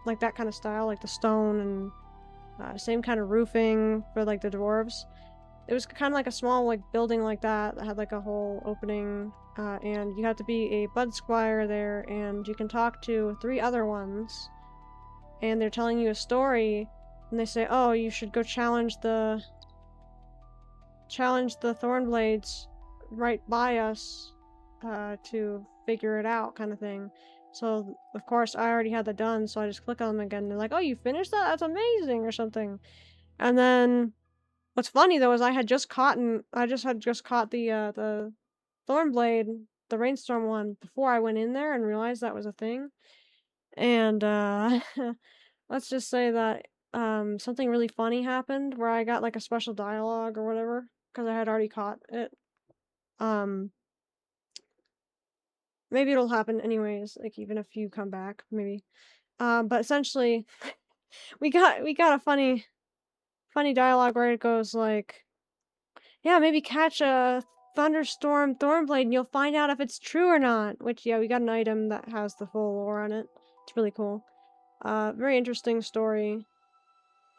Like that kind of style, like the stone and same kind of roofing for like the dwarves. It was kind of like a small like building like that had like a whole opening, and you have to be a Bud Squire there, and you can talk to 3 other ones, and they're telling you a story, and they say, oh, you should go challenge the Thornblades right by us to figure it out, kind of thing. So of course I already had that done, so I just click on them again, and they're like, oh, you finished that? That's amazing, or something. And then what's funny though is I had just caught the Thornblade, the rainstorm one, before I went in there and realized that was a thing. And let's just say that something really funny happened where I got like a special dialogue or whatever, because I had already caught it. Maybe it'll happen anyways, like even if you come back, maybe. But essentially, we got a funny dialogue where it goes like, yeah, maybe catch a thunderstorm Thornblade and you'll find out if it's true or not. Which, yeah, we got an item that has the full lore on it. It's really cool. Very interesting story.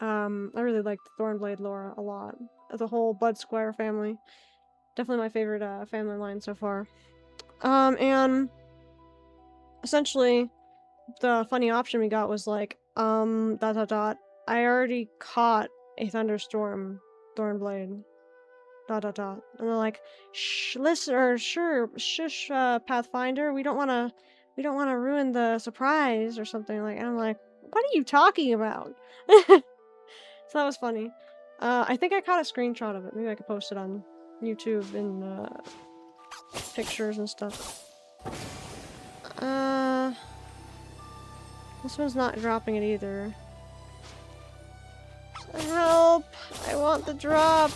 I really like the Thornblade lore a lot. The whole Bud Squire family. Definitely my favorite family line so far. And essentially, the funny option we got was like, I already caught a thunderstorm Thornblade. ... And they're like, shh, listen, or sure, shush, Pathfinder, we don't wanna ruin the surprise or something like, and I'm like, what are you talking about? So that was funny. I think I caught a screenshot of it. Maybe I could post it on YouTube in, pictures and stuff. This one's not dropping it either. Help! I want the drop!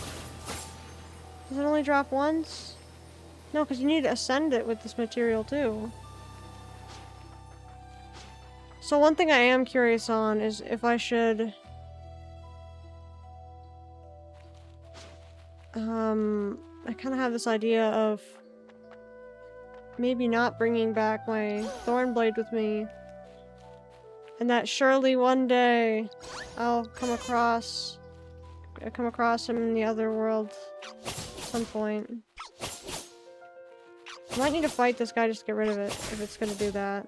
Does it only drop once? No, because you need to ascend it with this material too. So one thing I am curious on is if I should... I kind of have this idea of maybe not bringing back my Thornblade with me. And that surely one day I'll come across him in the other world at some point. I might need to fight this guy just to get rid of it, if it's gonna do that.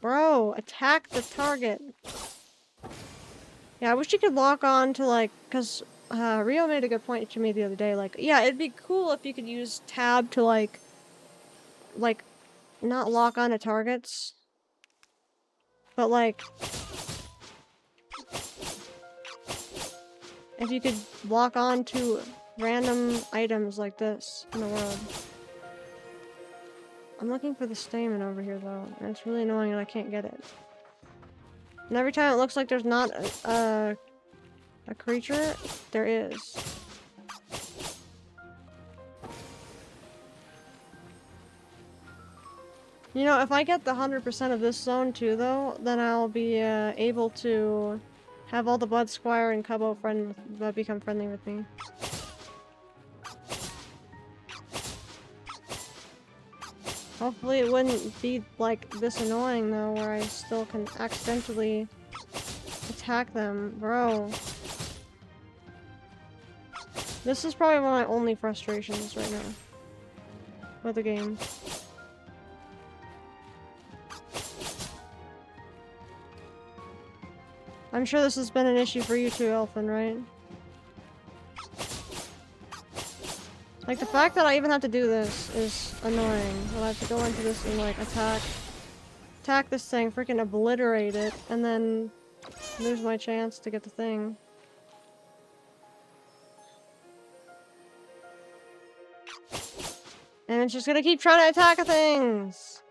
Bro, attack the target. Yeah, I wish you could lock on to, like, because Rio made a good point to me the other day. Like, yeah, it'd be cool if you could use tab to, like, like, not lock onto targets, but like, if you could lock on to random items like this in the world. I'm looking for the stamen over here though, and it's really annoying and I can't get it. And every time it looks like there's not a creature, there is. You know, if I get the 100% of this zone too though, then I'll be able to have all the Blood Squire and Cubbo become friendly with me. Hopefully it wouldn't be like this annoying though, where I still can accidentally attack them. Bro. This is probably one of my only frustrations right now with the game. I'm sure this has been an issue for you too, Elfin, right? Like, the fact that I even have to do this is annoying. I'll have to go into this and, like, attack this thing, freaking obliterate it, and then lose my chance to get the thing. And it's just gonna keep trying to attack things!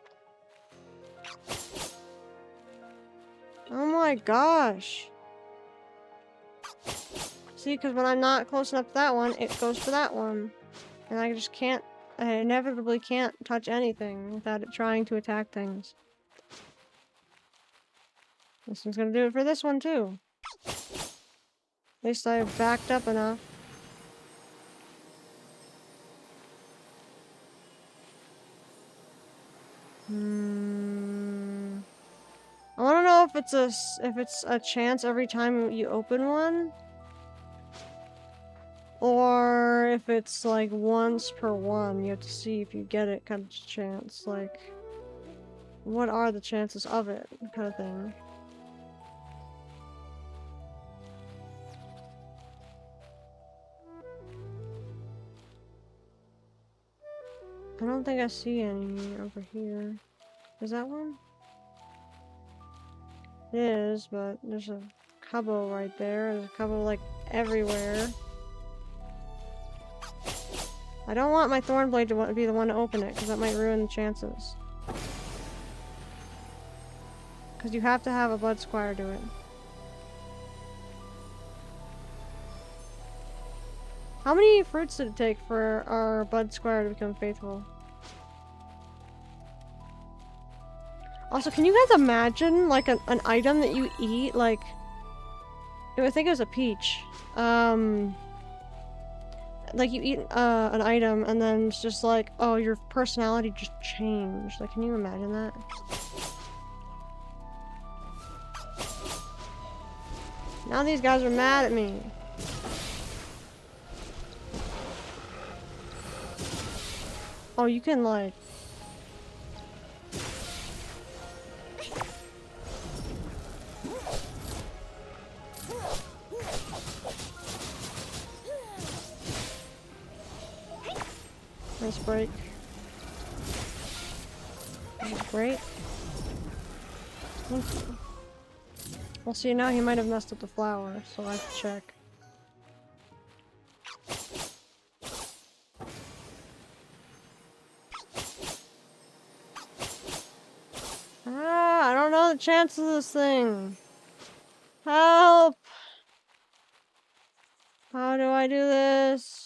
Oh my gosh! See, because when I'm not close enough to that one, it goes for that one. And I just can't, I inevitably can't touch anything without it trying to attack things. This one's gonna do it for this one too. At least I've backed up enough. I want to know if it's a chance every time you open one, or if it's like once per one. You have to see if you get it, kind of chance. Like, what are the chances of it, kind of thing. I don't think I see any over here. Is that one? It is, but there's a Cubbo right there. There's a Cubbo like everywhere. I don't want my Thornblade to be the one to open it, because that might ruin the chances. Because you have to have a Blood Squire do it. How many fruits did it take for our Blood Squire to become faithful? Also, can you guys imagine, like, an item that you eat, like... I think it was a peach. Like, you eat an item, and then it's just like, oh, your personality just changed. Like, can you imagine that? Now these guys are mad at me. Oh, you can, like... Nice break. Nice break. Well, see, now he might have messed up the flower, so I have to check. Ah, I don't know the chances of this thing. Help! How do I do this?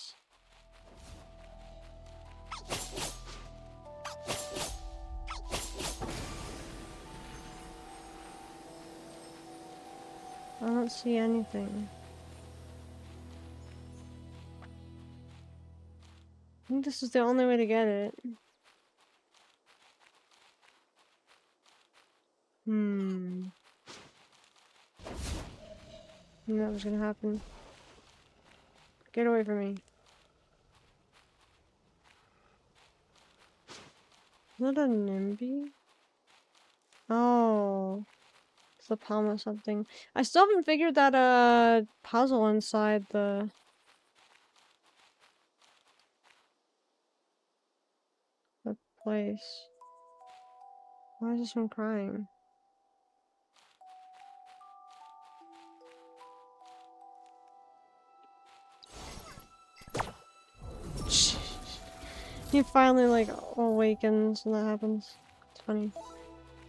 I don't see anything. I think this is the only way to get it. I knew that was gonna happen. Get away from me. Is that a NIMBY? Oh. It's the palm of something. I still haven't figured that puzzle inside the place. Why is this one crying? He finally, like, awakens when that happens. It's funny.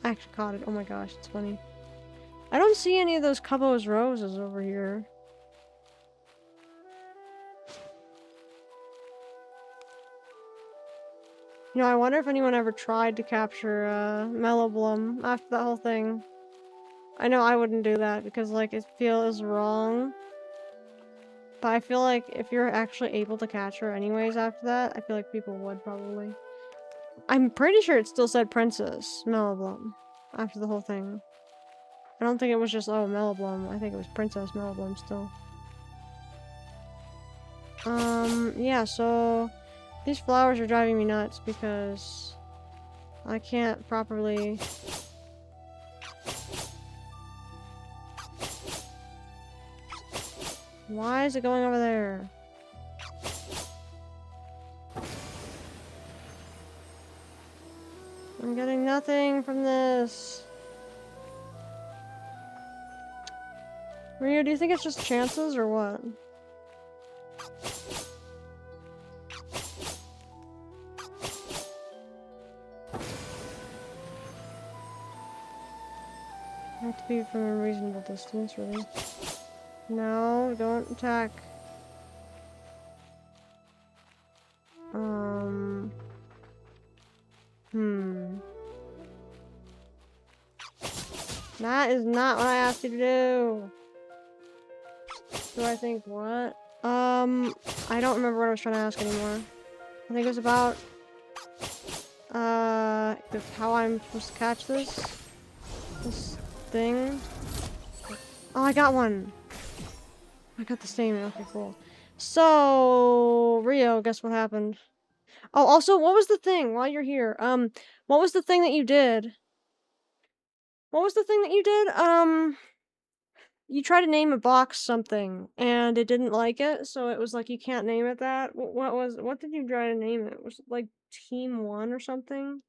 I actually caught it. Oh my gosh, it's funny. I don't see any of those Cubbo's roses over here. You know, I wonder if anyone ever tried to capture, Mellowblum after that whole thing. I know I wouldn't do that because, like, it feels wrong. But I feel like if you're actually able to catch her anyways after that, I feel like people would probably. I'm pretty sure it still said Princess Mellowblum after the whole thing. I don't think it was just, oh, Mellowblum. I think it was Princess Mellowblum still. Yeah, so these flowers are driving me nuts because I can't properly... Why is it going over there? I'm getting nothing from this. Rio, do you think it's just chances or what? I have to be from a reasonable distance, really. No, don't attack. That is not what I asked you to do. Do I think what? I don't remember what I was trying to ask anymore. I think it was about, how I'm supposed to catch this thing. Oh, I got one! I got the same. Okay, cool. So, Rio, guess what happened? Oh, also, what was the thing while you're here? What was the thing that you did? What was the thing that you did? You tried to name a box something, and it didn't like it, so it was like, you can't name it that? What did you try to name it? Was it, like, Team 1 or something?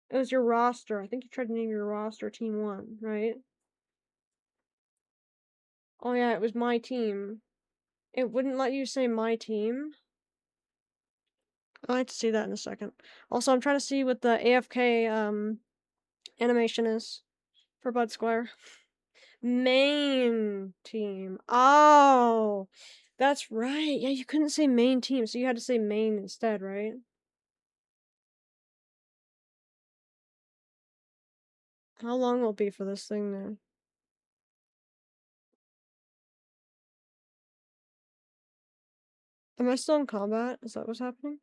It was your roster. I think you tried to name your roster Team 1, right? Oh yeah, it was my team. It wouldn't let you say my team? I'd like to see that in a second. Also, I'm trying to see what the AFK, animation is for Bud Square. Main team. Oh, that's right. Yeah, you couldn't say main team, so you had to say main instead, right? How long will it be for this thing there? Am I still in combat? Is that what's happening?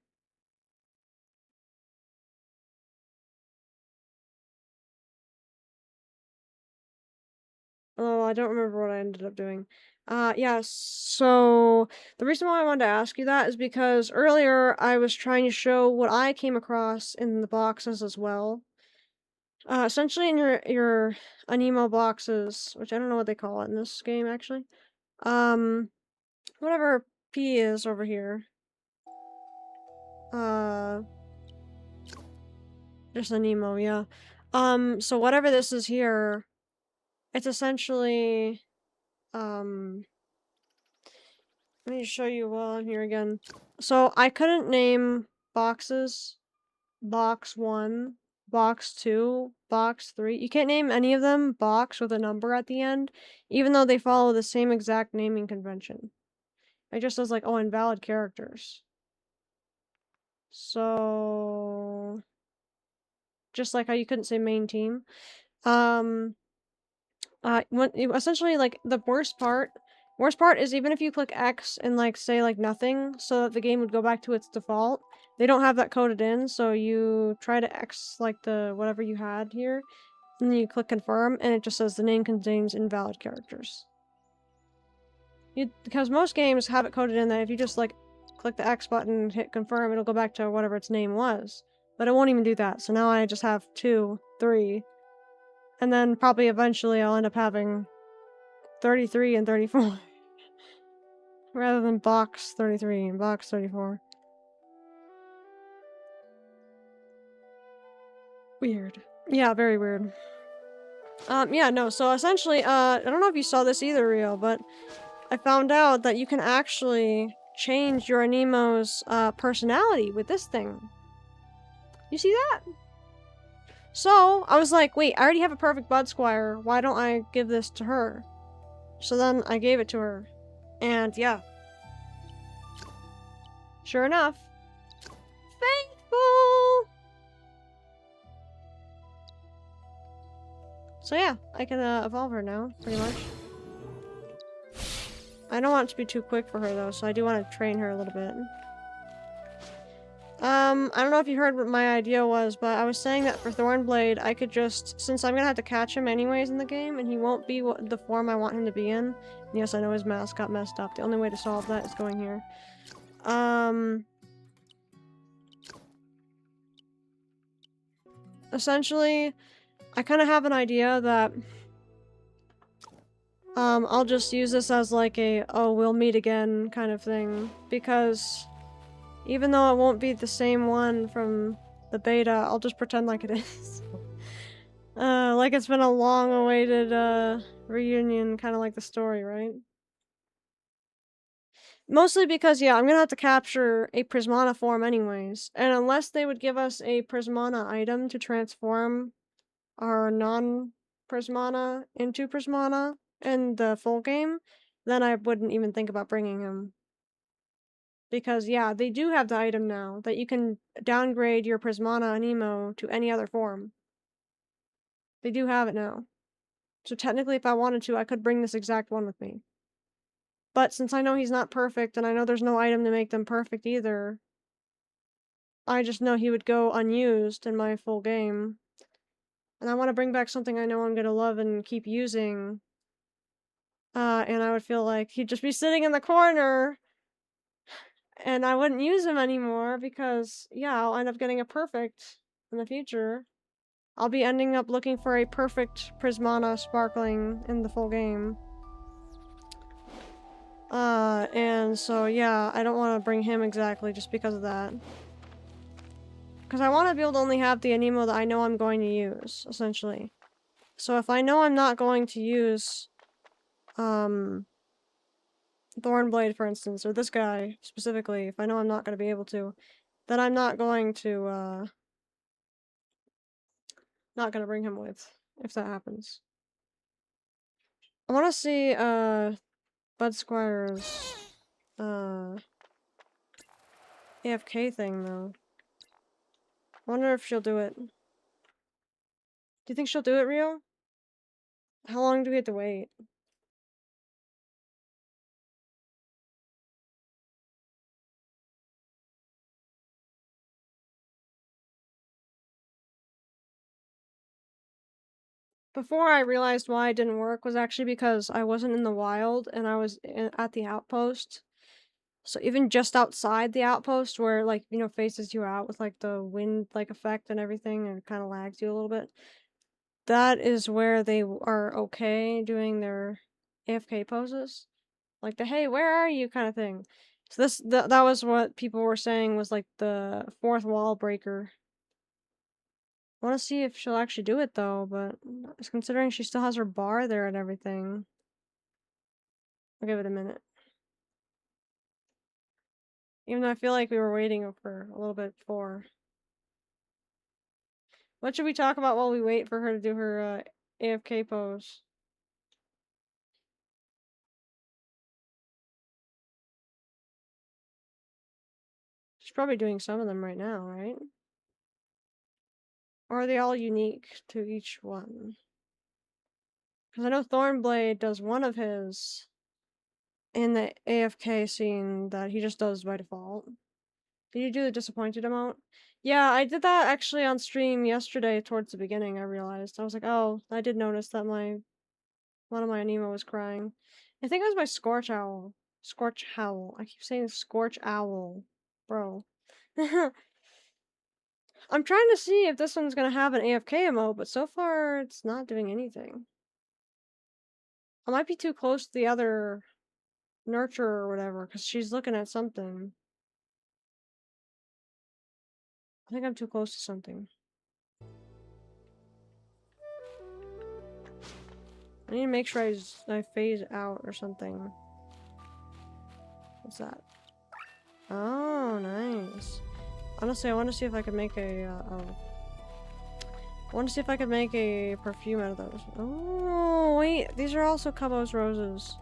Oh, I don't remember what I ended up doing. Yeah, so the reason why I wanted to ask you that is because earlier I was trying to show what I came across in the boxes as well. Essentially in your Aniimo boxes, which I don't know what they call it in this game actually. Whatever P is over here. Just Aniimo, yeah. So whatever this is here, it's essentially, let me show you while I'm here again. So I couldn't name boxes. Box 1, box 2, box 3. You can't name any of them box with a number at the end, even though they follow the same exact naming convention. It just says like, oh, invalid characters. So, just like how you couldn't say main team. Essentially, like, the worst part is even if you click X and, like, say, like, nothing, so that the game would go back to its default, they don't have that coded in, so you try to X, like, the whatever you had here, and then you click confirm, and it just says the name contains invalid characters. Because most games have it coded in that if you just, like, click the X button and hit confirm, it'll go back to whatever its name was. But it won't even do that, so now I just have 2, 3, and then probably eventually I'll end up having 33 and 34. Rather than box 33 and box 34. Weird. Yeah, very weird. Yeah, no, so essentially, I don't know if you saw this either, Rio, but I found out that you can actually change your Aniimo's, personality with this thing. You see that? So, I was like, wait, I already have a perfect Bud Squire, why don't I give this to her? So then I gave it to her. And yeah. Sure enough. Faithful! So yeah, I can evolve her now, pretty much. I don't want it to be too quick for her though, so I do want to train her a little bit. I don't know if you heard what my idea was, but I was saying that for Thornblade, I could just, since I'm gonna have to catch him anyways in the game, and he won't be the form I want him to be in. Yes, I know his mask got messed up. The only way to solve that is going here. Essentially, I kind of have an idea that, I'll just use this as like a, oh, we'll meet again kind of thing, because even though it won't be the same one from the beta, I'll just pretend like it is. Like it's been a long-awaited, reunion, kind of like the story, right? Mostly because, yeah, I'm gonna have to capture a Prismana form anyways, and unless they would give us a Prismana item to transform our non-Prismana into Prismana in the full game, then I wouldn't even think about bringing him. Because, yeah, they do have the item now, that you can downgrade your Prismana Aniimo to any other form. They do have it now. So technically, if I wanted to, I could bring this exact one with me. But since I know he's not perfect, and I know there's no item to make them perfect either, I just know he would go unused in my full game. And I want to bring back something I know I'm gonna love and keep using. And I would feel like he'd just be sitting in the corner, and I wouldn't use him anymore because, yeah, I'll end up getting a perfect in the future. I'll be ending up looking for a perfect Prismana sparkling in the full game. And so, yeah, I don't want to bring him exactly just because of that. Because I want to be able to only have the Aniimo that I know I'm going to use, essentially. So if I know I'm not going to use, Thornblade, for instance, or this guy, specifically, if I know I'm not going to be able to, then I'm not going to, not going to bring him with, if that happens. I want to see, Bud Squire's, AFK thing, though. I wonder if she'll do it. Do you think she'll do it, Rio? How long do we have to wait? Before I realized why it didn't work was actually because I wasn't in the wild and I was at the outpost. So even just outside the outpost where, like, you know, faces you out with, like, the wind, like, effect and everything and kind of lags you a little bit. That is where they are okay doing their AFK poses. Like the, hey, where are you kind of thing. So that was what people were saying was, like, the fourth wall breaker. I want to see if she'll actually do it, though, but considering she still has her bar there and everything, I'll give it a minute. Even though I feel like we were waiting for a little bit before. What should we talk about while we wait for her to do her AFK pose? She's probably doing some of them right now, right? Or are they all unique to each one? Because I know Thornblade does one of his in the AFK scene that he just does by default. Did you do the disappointed emote? Yeah, I did that actually on stream yesterday towards the beginning, I realized. I was like, oh, I did notice that one of my Aniimo was crying. I think it was my Scorch Owl. Scorch Howl. I keep saying Scorch Owl. Bro. I'm trying to see if this one's gonna have an AFK emote, but so far it's not doing anything. I might be too close to the other nurturer or whatever, because she's looking at something. I think I'm too close to something. I need to make sure I phase out or something. What's that? Oh, nice. Honestly, I want to see if I could make a, I want to see if I could make a perfume out of those. Oh, wait. These are also Cubbo's roses.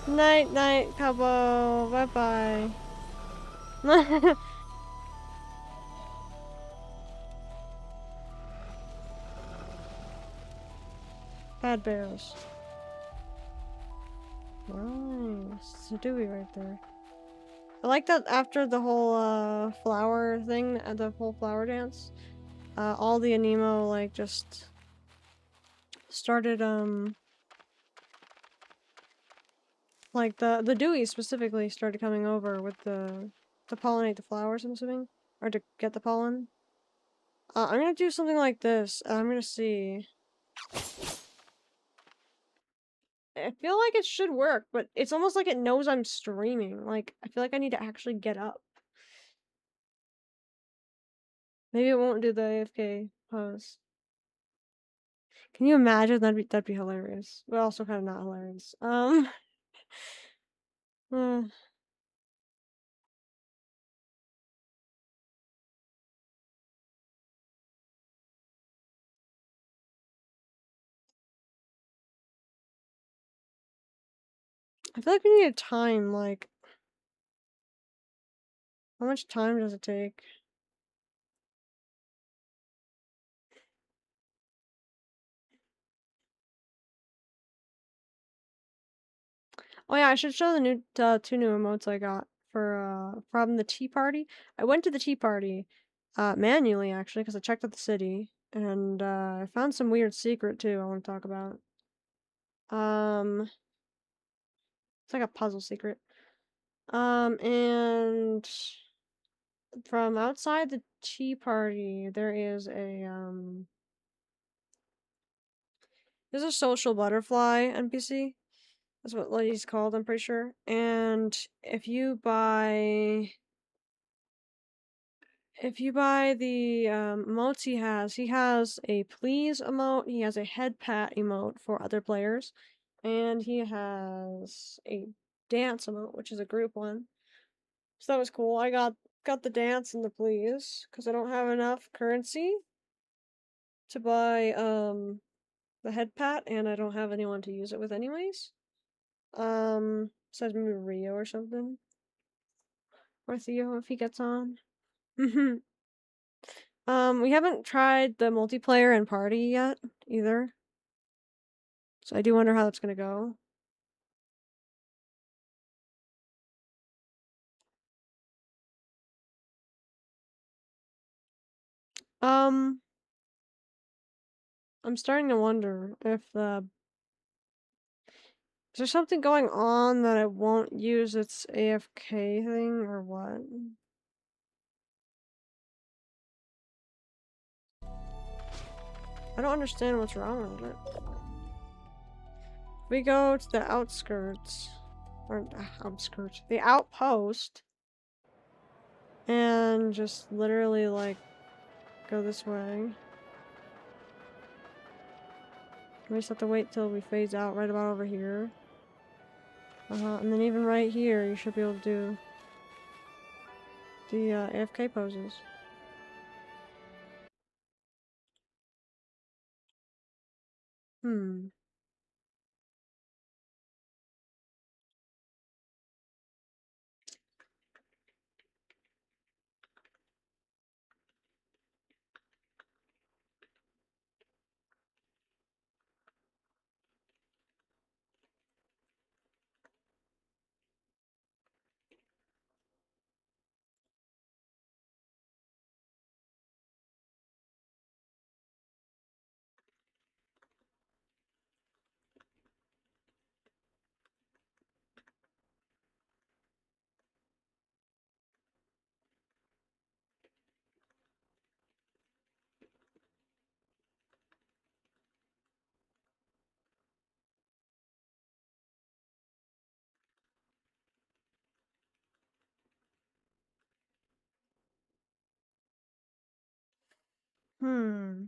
Night, night, Cubbo. Bye-bye. Bad bears. Nice. It's a Dewey right there. I like that after the whole flower thing, the whole flower dance, all the Aniimo like just started like the Dewey specifically started coming over with the to pollinate the flowers, I'm assuming, or to get the pollen. I'm gonna do something like this. I'm gonna see. I feel like it should work, but it's almost like it knows I'm streaming. Like, I feel like I need to actually get up. Maybe it won't do the AFK pose. Can you imagine? That'd be hilarious. But also kind of not hilarious. uh, I feel like we need a time, like, how much time does it take? Oh yeah, I should show the new two new emotes I got for from the tea party. I went to the tea party manually actually because I checked out the city and I found some weird secret too I want to talk about. It's like a puzzle secret. And from outside the tea party there is a there's a social butterfly NPC. That's what he's called, I'm pretty sure. And if you buy the emotes he has a please emote, he has a head pat emote for other players, and he has a dance emote, which is a group one. So that was cool. I got the dance and the please because I don't have enough currency to buy the head pat, and I don't have anyone to use it with anyways. Besides maybe Rio or something. Or Theo if he gets on. We haven't tried the multiplayer and party yet either. So I do wonder how that's gonna go. Um, I'm starting to wonder if is there something going on that it won't use its AFK thing or what? I don't understand what's wrong with it. If we go to the outskirts, or outskirts, the outpost, and just literally like go this way. We just have to wait till we phase out right about over here. And then even right here, you should be able to do the AFK poses. Hmm. Hmm.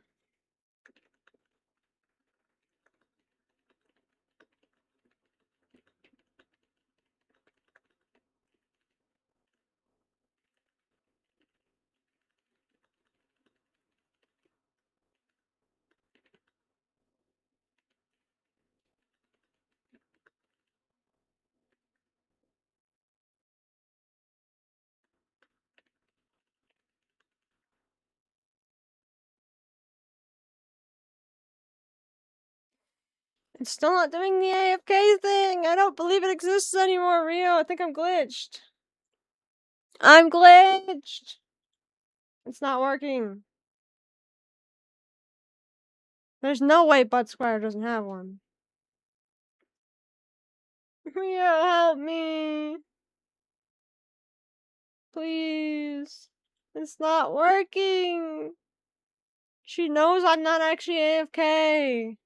It's still not doing the AFK thing! I don't believe it exists anymore, Rio! I think I'm glitched! I'm glitched! It's not working. There's no way Bud Squire doesn't have one. Rio, help me! Please! It's not working! She knows I'm not actually AFK!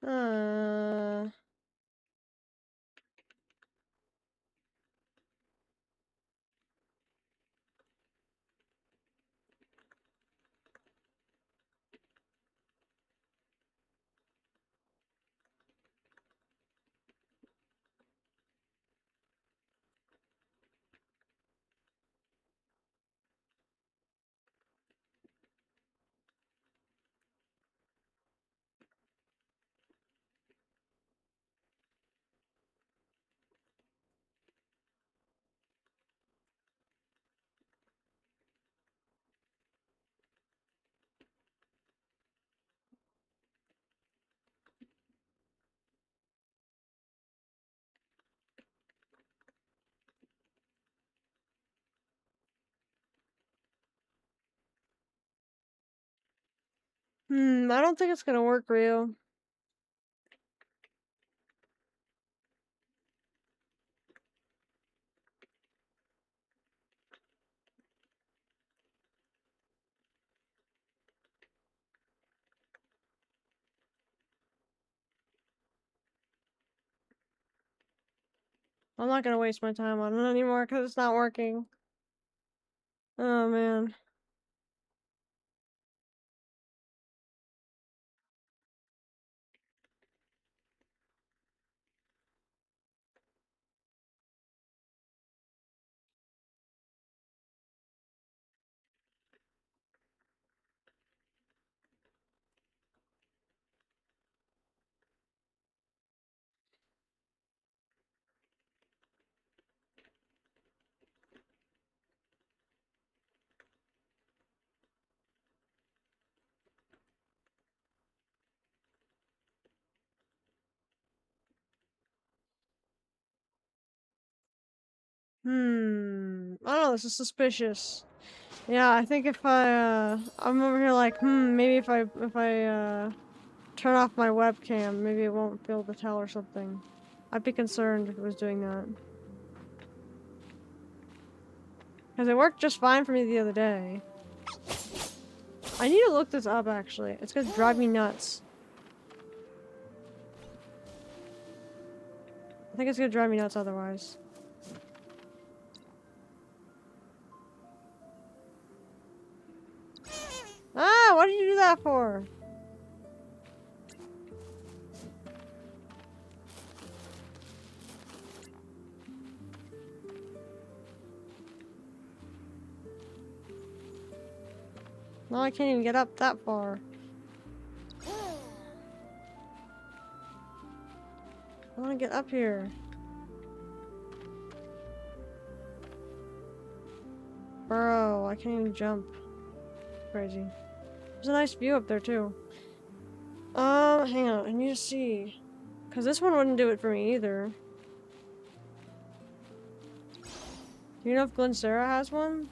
uh... I don't think it's gonna work, Rio. I'm not gonna waste my time on it anymore because it's not working. Oh man. I don't know, this is suspicious. Yeah, I think if I'm over here like, maybe if I turn off my webcam, maybe it won't be able to tell or something. I'd be concerned if it was doing that. Because it worked just fine for me the other day. I need to look this up, actually. It's gonna drive me nuts. I think it's gonna drive me nuts otherwise. Ah, what did you do that for? No, I can't even get up that far. I wanna get up here. Bro, I can't even jump. Crazy. There's a nice view up there, too. Hang on, I need to see. Because this one wouldn't do it for me either. Do you know if Glyncera has one?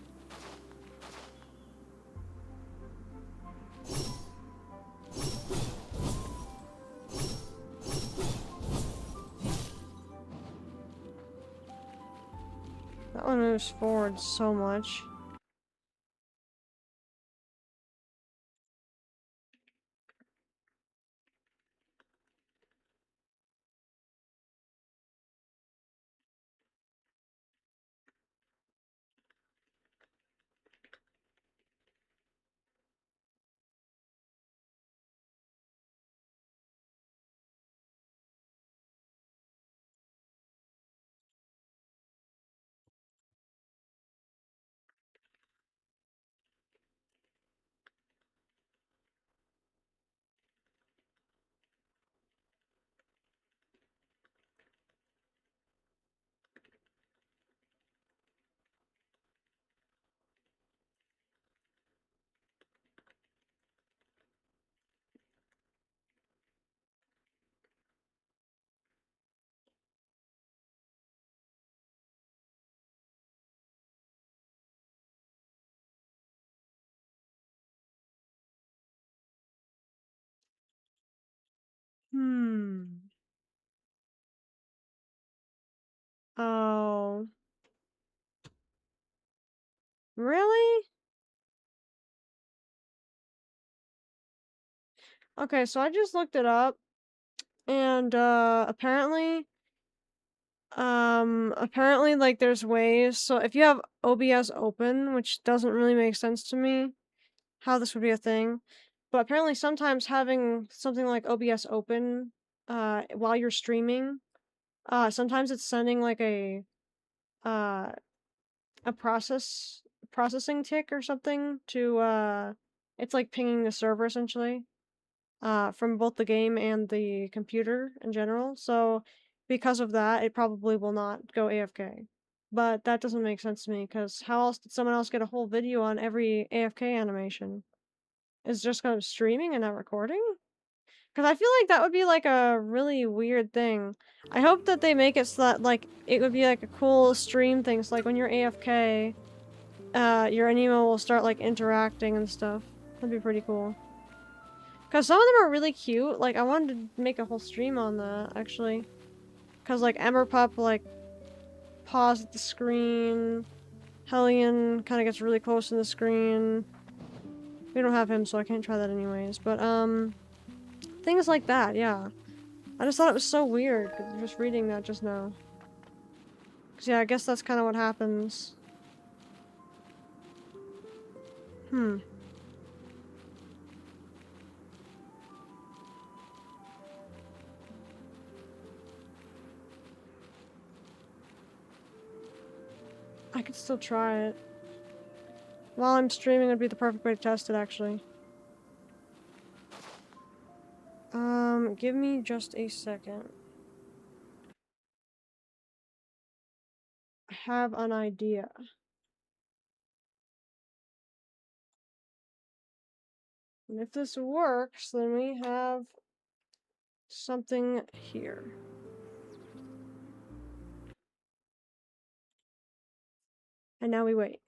That one moves forward so much. Hmm. Oh. Really? Okay, so I just looked it up, and apparently like there's ways. So if you have OBS open, which doesn't really make sense to me how this would be a thing, but apparently sometimes having something like OBS open while you're streaming, sometimes it's sending like uh a processing tick or something to it's like pinging the server essentially from both the game and the computer in general. So because of that, it probably will not go AFK. But that doesn't make sense to me because how else did someone else get a whole video on every AFK animation? Is it just kind of streaming and not recording? Because I feel like that would be like a really weird thing. I hope that they make it so that like it would be like a cool stream thing. So like when you're AFK, your Aniimo will start like interacting and stuff. That'd be pretty cool. Cause some of them are really cute. Like I wanted to make a whole stream on that actually. Cause like Emberpup like paws at the screen. Hellion kind of gets really close to the screen. We don't have him, so I can't try that anyways. But things like that, yeah. I just thought it was so weird just reading that just now. Cause yeah, I guess that's kind of what happens. Hmm. I could still try it. While I'm streaming would be the perfect way to test it, actually. Give me just a second. I have an idea. And if this works, then we have something here. And now we wait.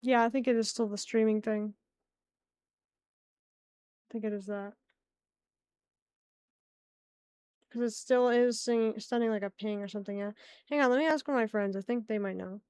Yeah, I think it is still the streaming thing. I think it is that. Because it still is sending like a ping or something, yeah. Hang on, let me ask one of my friends. I think they might know.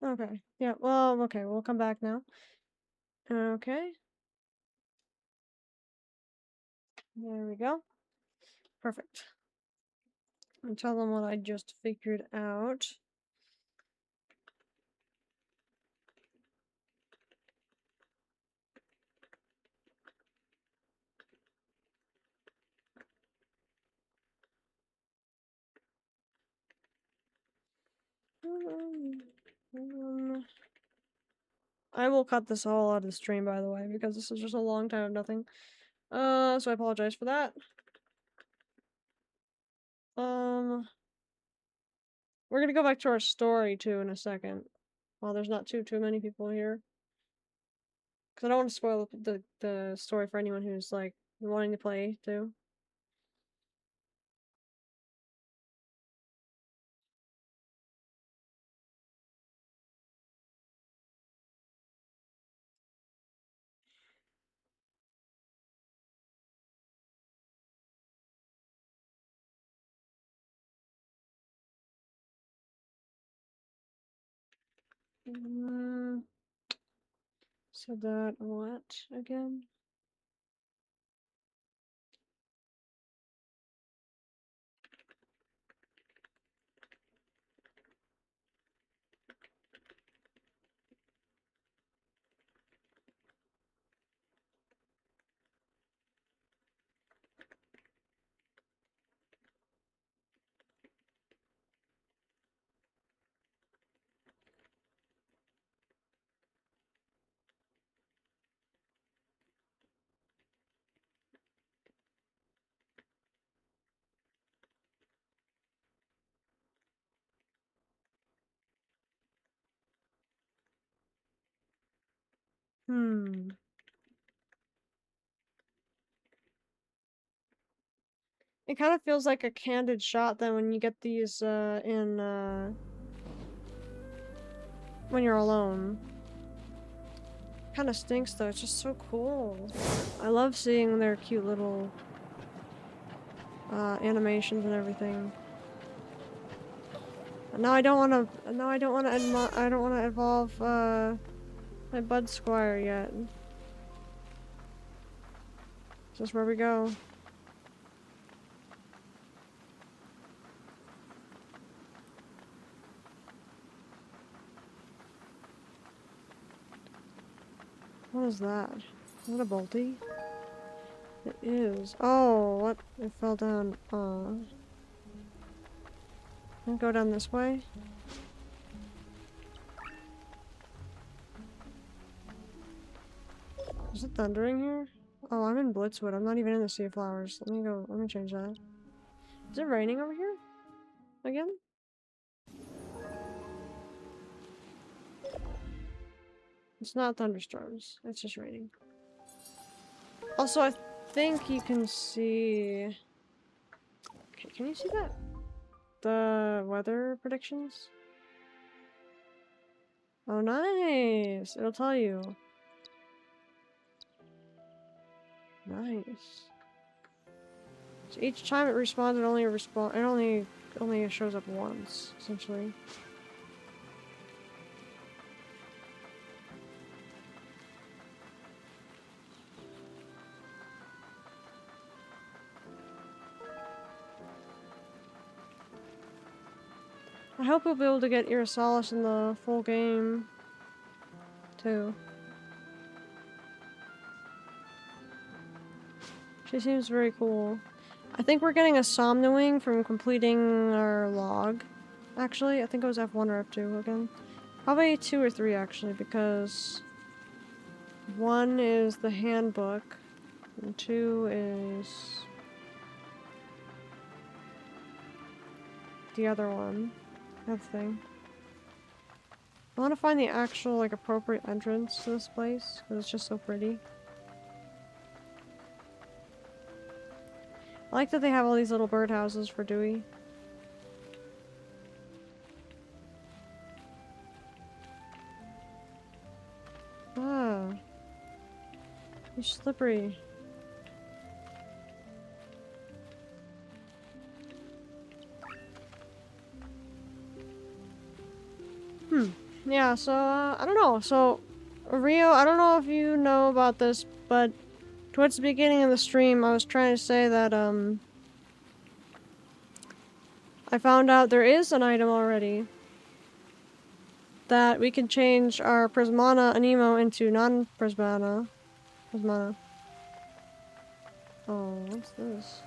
Okay. Yeah, well, okay, we'll come back now. Okay. There we go. Perfect. And tell them what I just figured out. I will cut this all out of the stream, by the way, because this is just a long time of nothing. So I apologize for that. We're gonna go back to our story, too, in a second. While there's not too many people here. Because I don't want to spoil the story for anyone who's, like, wanting to play, too. So that what again? It kind of feels like a candid shot then when you get these when you're alone. Kind of stinks though, it's just so cool. I love seeing their cute little animations and everything. No, I don't want to. No, I don't want to. I don't want to evolve my Bud Squire yet. Is this where we go? What is that? Is that a bolty? It is. Oh, what? It fell down. Can I go down this way? Is it thundering here? Oh, I'm in Blitzwood. I'm not even in the Sea of Flowers. Let me go. Let me change that. Is it raining over here? Again? It's not thunderstorms. It's just raining. Also, I think you can see... Okay, can you see that? The weather predictions? Oh, nice! It'll tell you. Nice. So each time it respawns, it only shows up once, essentially. I hope we'll be able to get Irisalis in the full game, too. She seems very cool. I think we're getting a Somnowing from completing our log. Actually, I think it was F1 or F2 again. Probably 2 or 3 actually, because 1 is the handbook, and 2 is the other one. That thing. I want to find the actual, like, appropriate entrance to this place, because it's just so pretty. I like that they have all these little birdhouses for Dewey. Ah. You're slippery. yeah, so, I don't know. So, Rio, I don't know if you know about this, but towards the beginning of the stream, I was trying to say that, I found out there is an item already that we can change our Prismana Aniimo into non-Prismana. Prismana. Oh, what's this?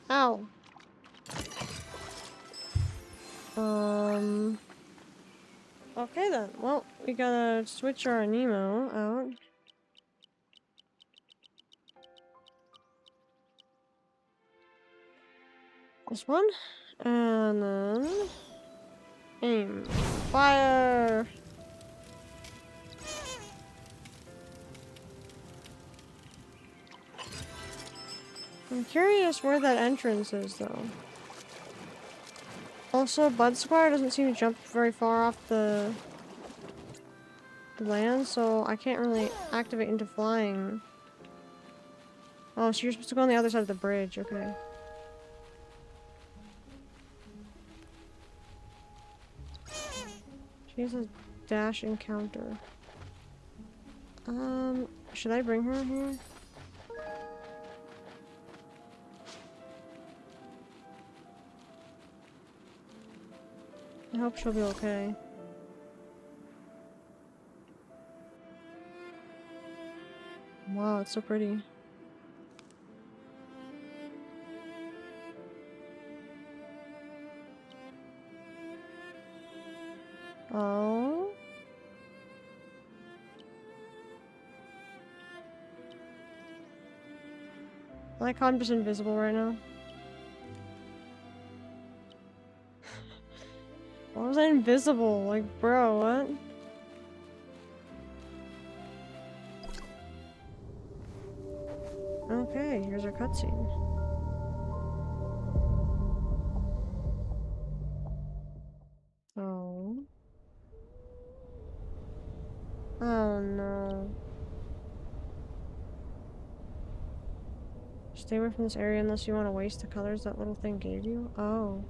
Ow. Okay then. Well, we gotta switch our Aniimo out. This one. And then... aim. Fire! I'm curious where that entrance is, though. Also, Bud Squire doesn't seem to jump very far off the land, so I can't really activate into flying. Oh, so you're supposed to go on the other side of the bridge, okay. She's a dash encounter. Should I bring her here? I hope she'll be okay. Wow, it's so pretty. Oh. I like how I'm just invisible right now. Why was I invisible? Like, bro, what? Okay, here's our cutscene. Oh. Oh no. Stay away from this area unless you want to waste the colors that little thing gave you? Oh.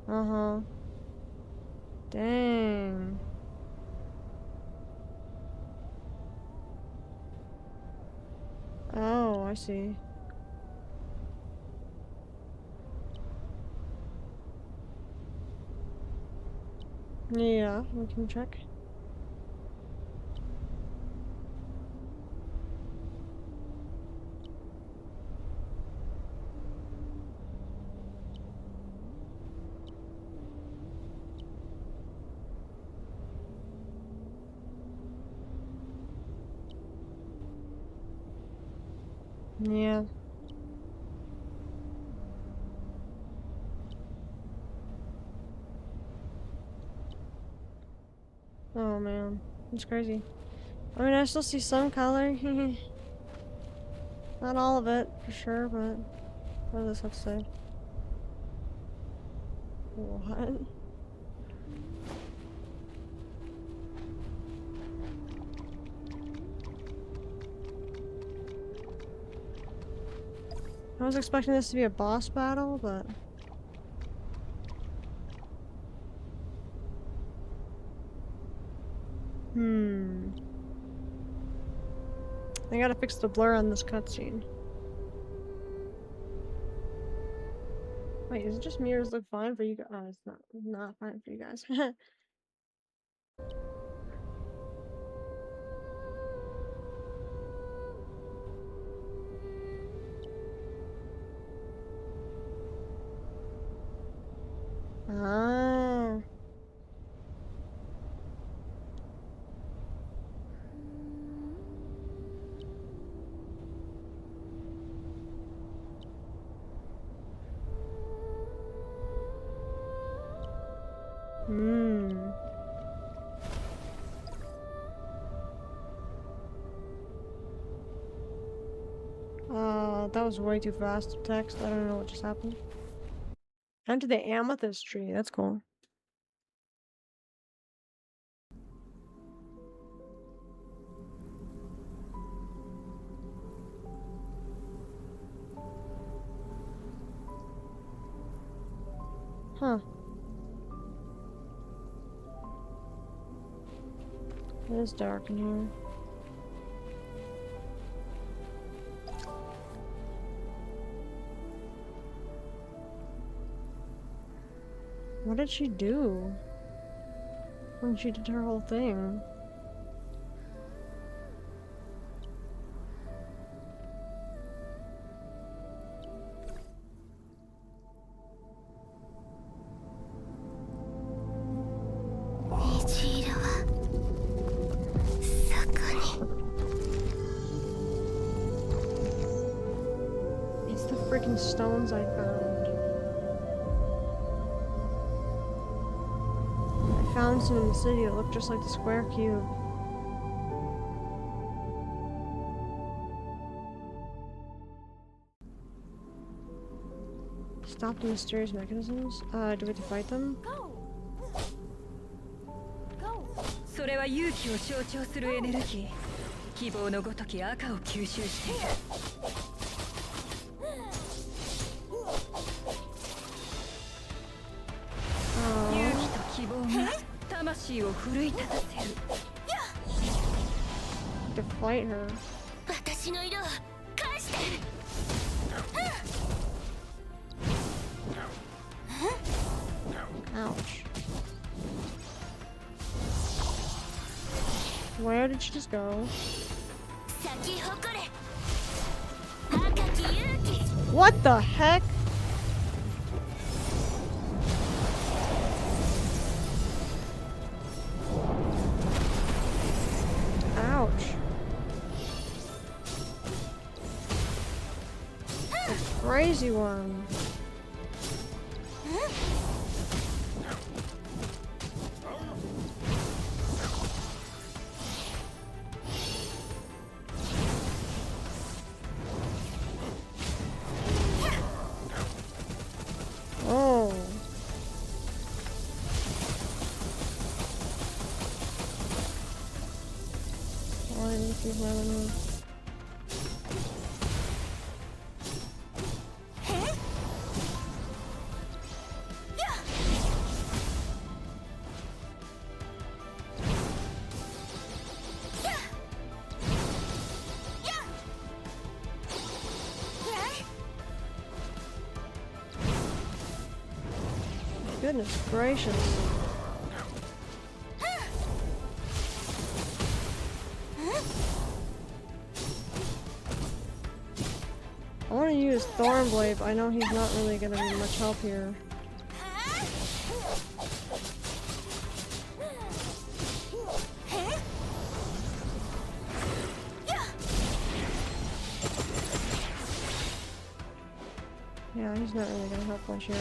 Uh-huh. Dang. Oh, I see. Yeah, we can check. Yeah. Oh man. It's crazy. I mean, I still see some color. Not all of it, for sure, but... what does this have to say? What? I was expecting this to be a boss battle, but... I gotta fix the blur on this cutscene. Wait, is it just mirrors look fine for you guys? Oh, it's not fine for you guys. Ah. Hmm. That was way too fast to text. I don't know what just happened. Enter the amethyst tree. That's cool. Huh. It is dark in here. What did she do when she did her whole thing? It's the freaking stones I found. I found some in the city that looked just like the square cube. Stop the mysterious mechanisms? Do we have to fight them?
Go! それは勇気を象徴するエネルギー。希望のごとき赤を吸収している。勇気と希望が魂を奮い立たせる。
To fight her.
私の色を返して。
Ouch. Where did she just go? What the heck? Ouch. The crazy one. Oh. Why didn't you let me? Goodness gracious. I want to use Thornblade, but I know he's not really going to be much help here. Yeah, he's not really going to help much here.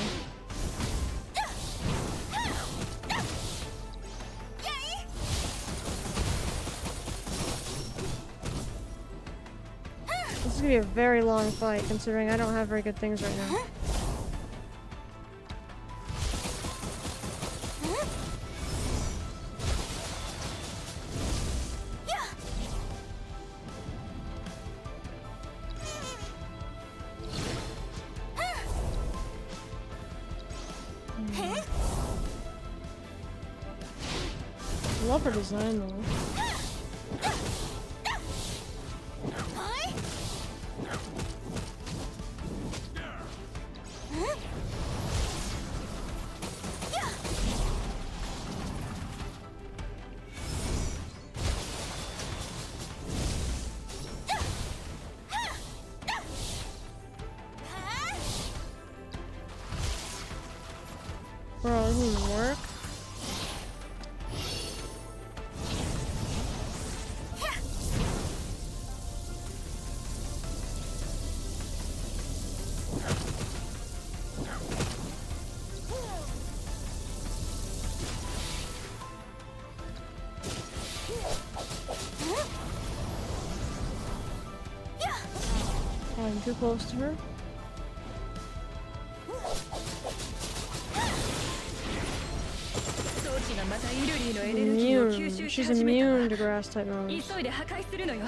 This is gonna be a very long fight, considering I don't have very good things right now. I love her design though. Bro, it doesn't even work. I'm too close to her. Immune. She's immune to grass type moves.
急いで破壊するのよ。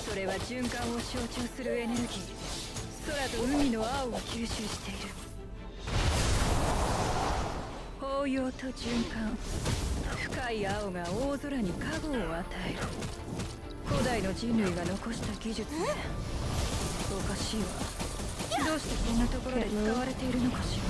それは循環を象徴するエネルギー。空と海の青を吸収している。紅葉と循環深い青が大空に加護を与える古代の人類が残した技術ねおかしいわどうしてこんなところで使われているのかしら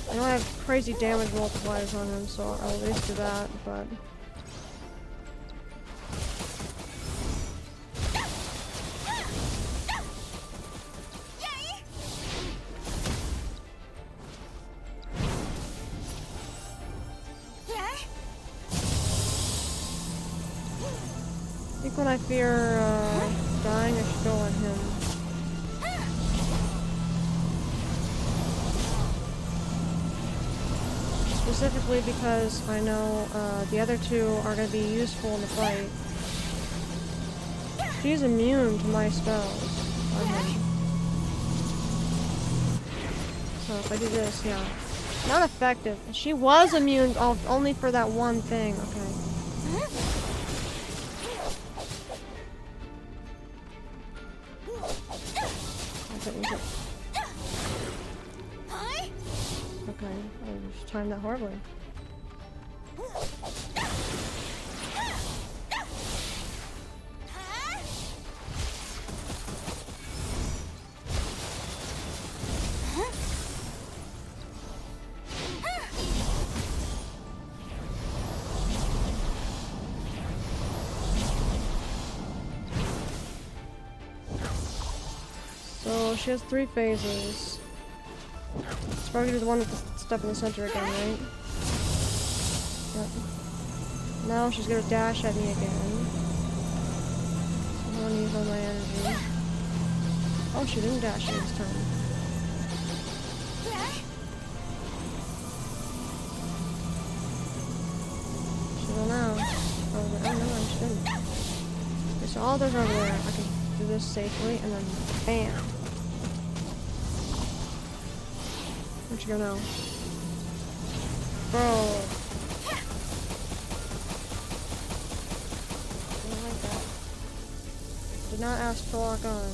I don't have crazy damage multipliers on him, so I'll at least do that, but... I think when I fear dying, I should go on him. Specifically because I know the other two are going to be useful in the fight. She's immune to my spells on him. So if I do this, yeah. Not effective. She was immune only for that one thing, okay. Okay, I just timed that horribly. So she has 3 phases. It's probably gonna be the one with the step in the center again, right? Yep. Now she's gonna dash at me again. I don't use all my energy. Oh, she didn't dash at me this time. She don't know. Oh no, she didn't. Okay, so all those are over there. I can do this safely, and then bam. Where'd you go now? Bro. Didn't like that. Did not ask to lock on.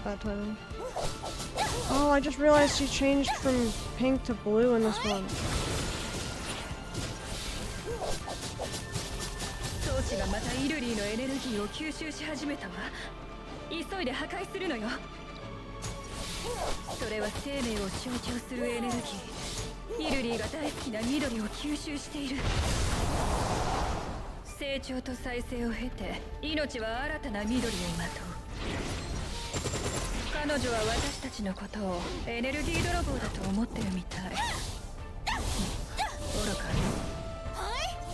Bad timing. Oh, I just realized she changed from pink to blue in this one.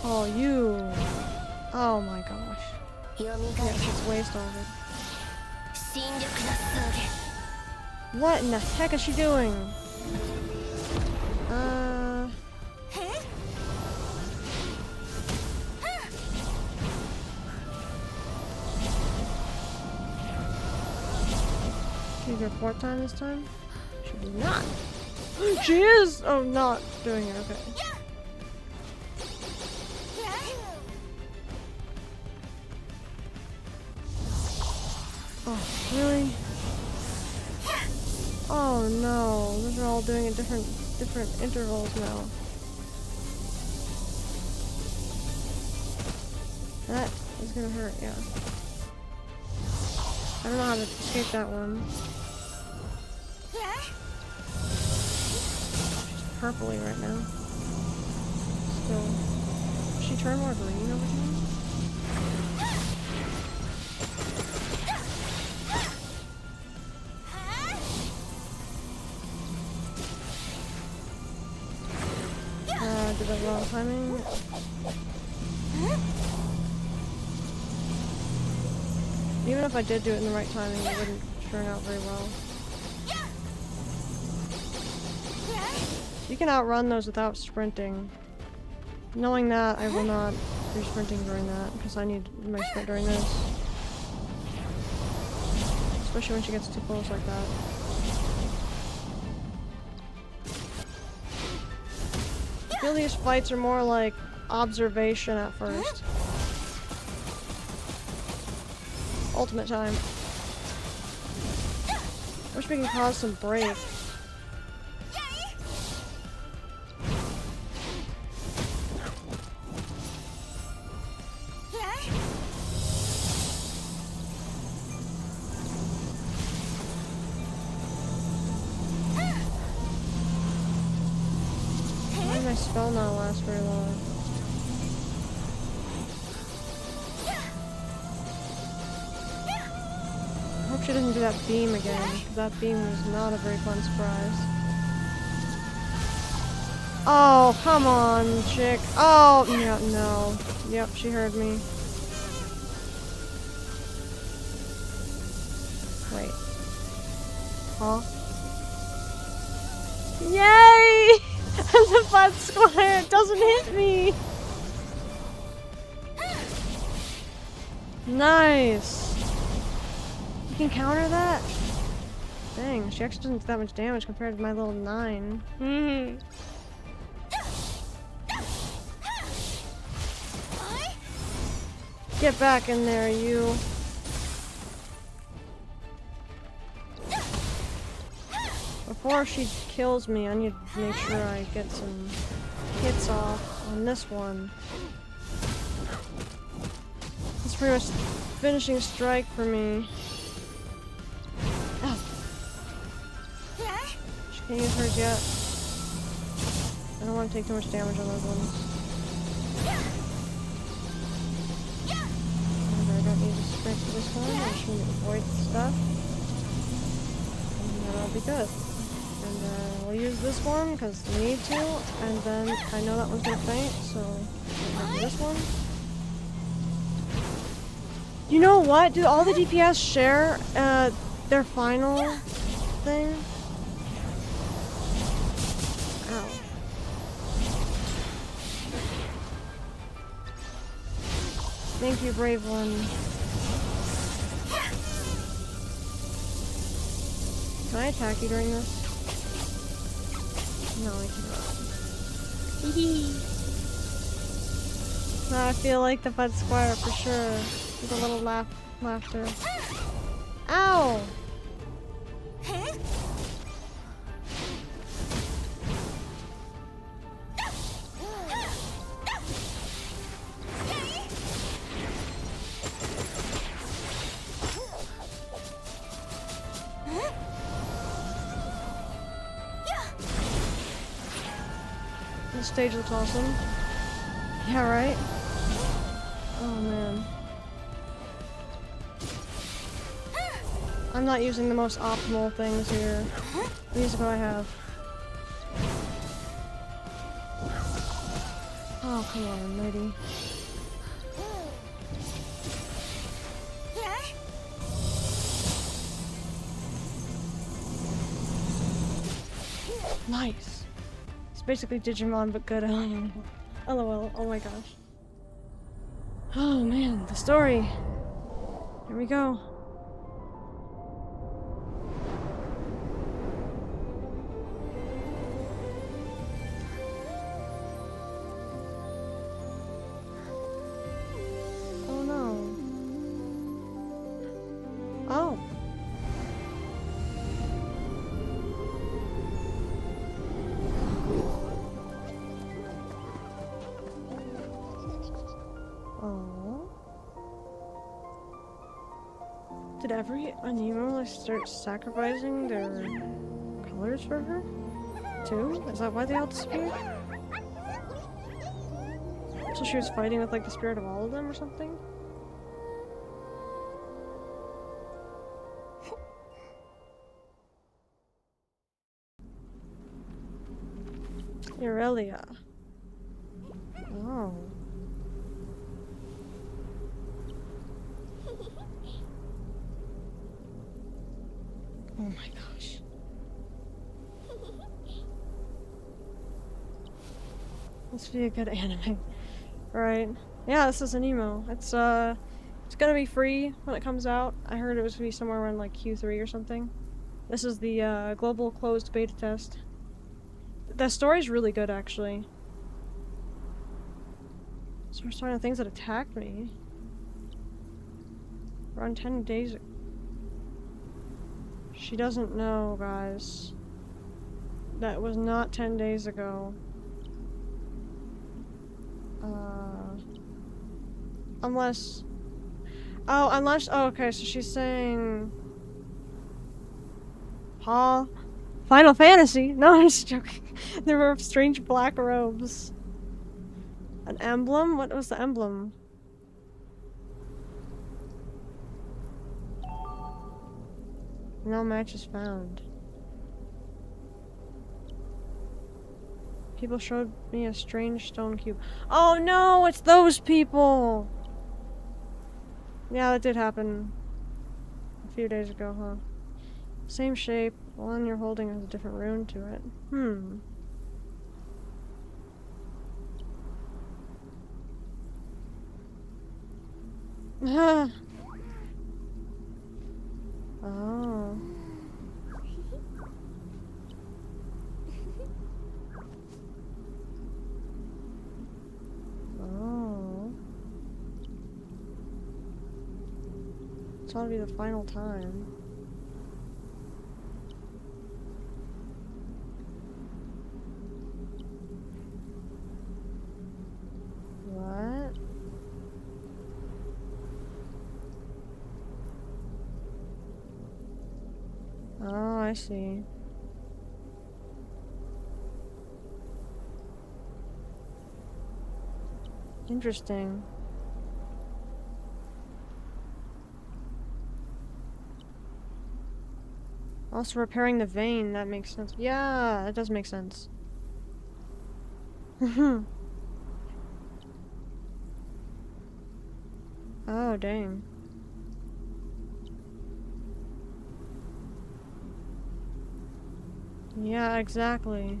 Oh, you. Oh my gosh. Yeah, she's way started. What in the heck is she doing? She's her 4th time this time? She did not. She is! Oh, not doing it, okay. Oh, really? Oh no, those are all doing a different different intervals now. That is gonna hurt, yeah. I don't know how to escape that one. She's purpley right now. Still. Does she turn more green over time? Did that wrong timing? Even if I did do it in the right timing, it wouldn't turn out very well. You can outrun those without sprinting. Knowing that, I will not do sprinting during that, because I need my sprint during this. Especially when she gets too close like that. I feel these fights are more like observation at first. Ultimate time. Wish we could cause some break. Why did my spell not last very long? I hope she doesn't do that beam again, because that beam was not a very fun surprise. Oh, come on, chick. Oh, yeah, no. Yep, she heard me. Wait. Huh? Yay! The flat square doesn't hit me! Nice! You can counter that? Dang, she actually doesn't do that much damage compared to my little 9. Get back in there, you. Before she kills me, I need to make sure I get some hits off on this one. It's pretty much finishing strike for me. Ow. She can't use hers yet. I don't want to take too much damage on those ones. I don't need to sprint to this one. I just need to avoid stuff. And that'll be good. And we'll use this one because we need to. And then I know that one's gonna faint, so I'll do this one. You know what? Do all the DPS share their final thing? Ow. Thank you, brave one. Can I attack you during this? No, I cannot. I feel like the Fud Squire for sure. With a little laughter. Ow! This stage looks awesome. Yeah, right? Oh man. I'm not using the most optimal things here. These are what I have. Oh, come on, lady. Nice. It's basically Digimon, but good. LOL. Oh my gosh. Oh man, the story. Here we go. Oh no. Oh. Did every Aniimo like start sacrificing their colors for her? Too? Is that why they all disappeared? So she was fighting with like the spirit of all of them or something? Iralia. Oh. Oh my gosh. This would be a good anime. Right. Yeah, this is Aniimo. It's gonna be free when it comes out. I heard it was gonna be somewhere around like Q3 or something. This is the global closed beta test. The story's really good actually. So we're starting the things that attacked me. Around 10 days. She doesn't know, guys. That was not 10 days ago. Unless... Oh, unless... Oh, okay, so she's saying... Huh? Final Fantasy? No, I'm just joking. There were strange black robes. An emblem? What was the emblem? No matches found. People showed me a strange stone cube. Oh no, it's those people! Yeah, that did happen a few days ago, huh? Same shape, one you're holding has a different rune to it. Hmm. Oh. Oh. It's ought to be the final time. What? Oh, I see. Interesting. Also repairing the vein, that makes sense. Yeah, that does make sense. Oh, dang. Yeah, exactly.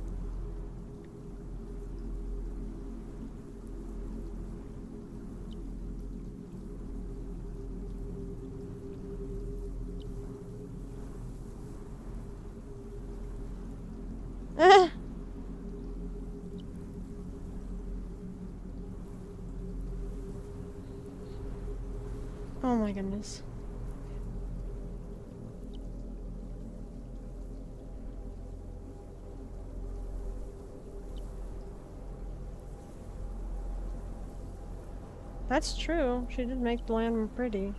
Eh! Oh my goodness. That's true. She did make the land pretty.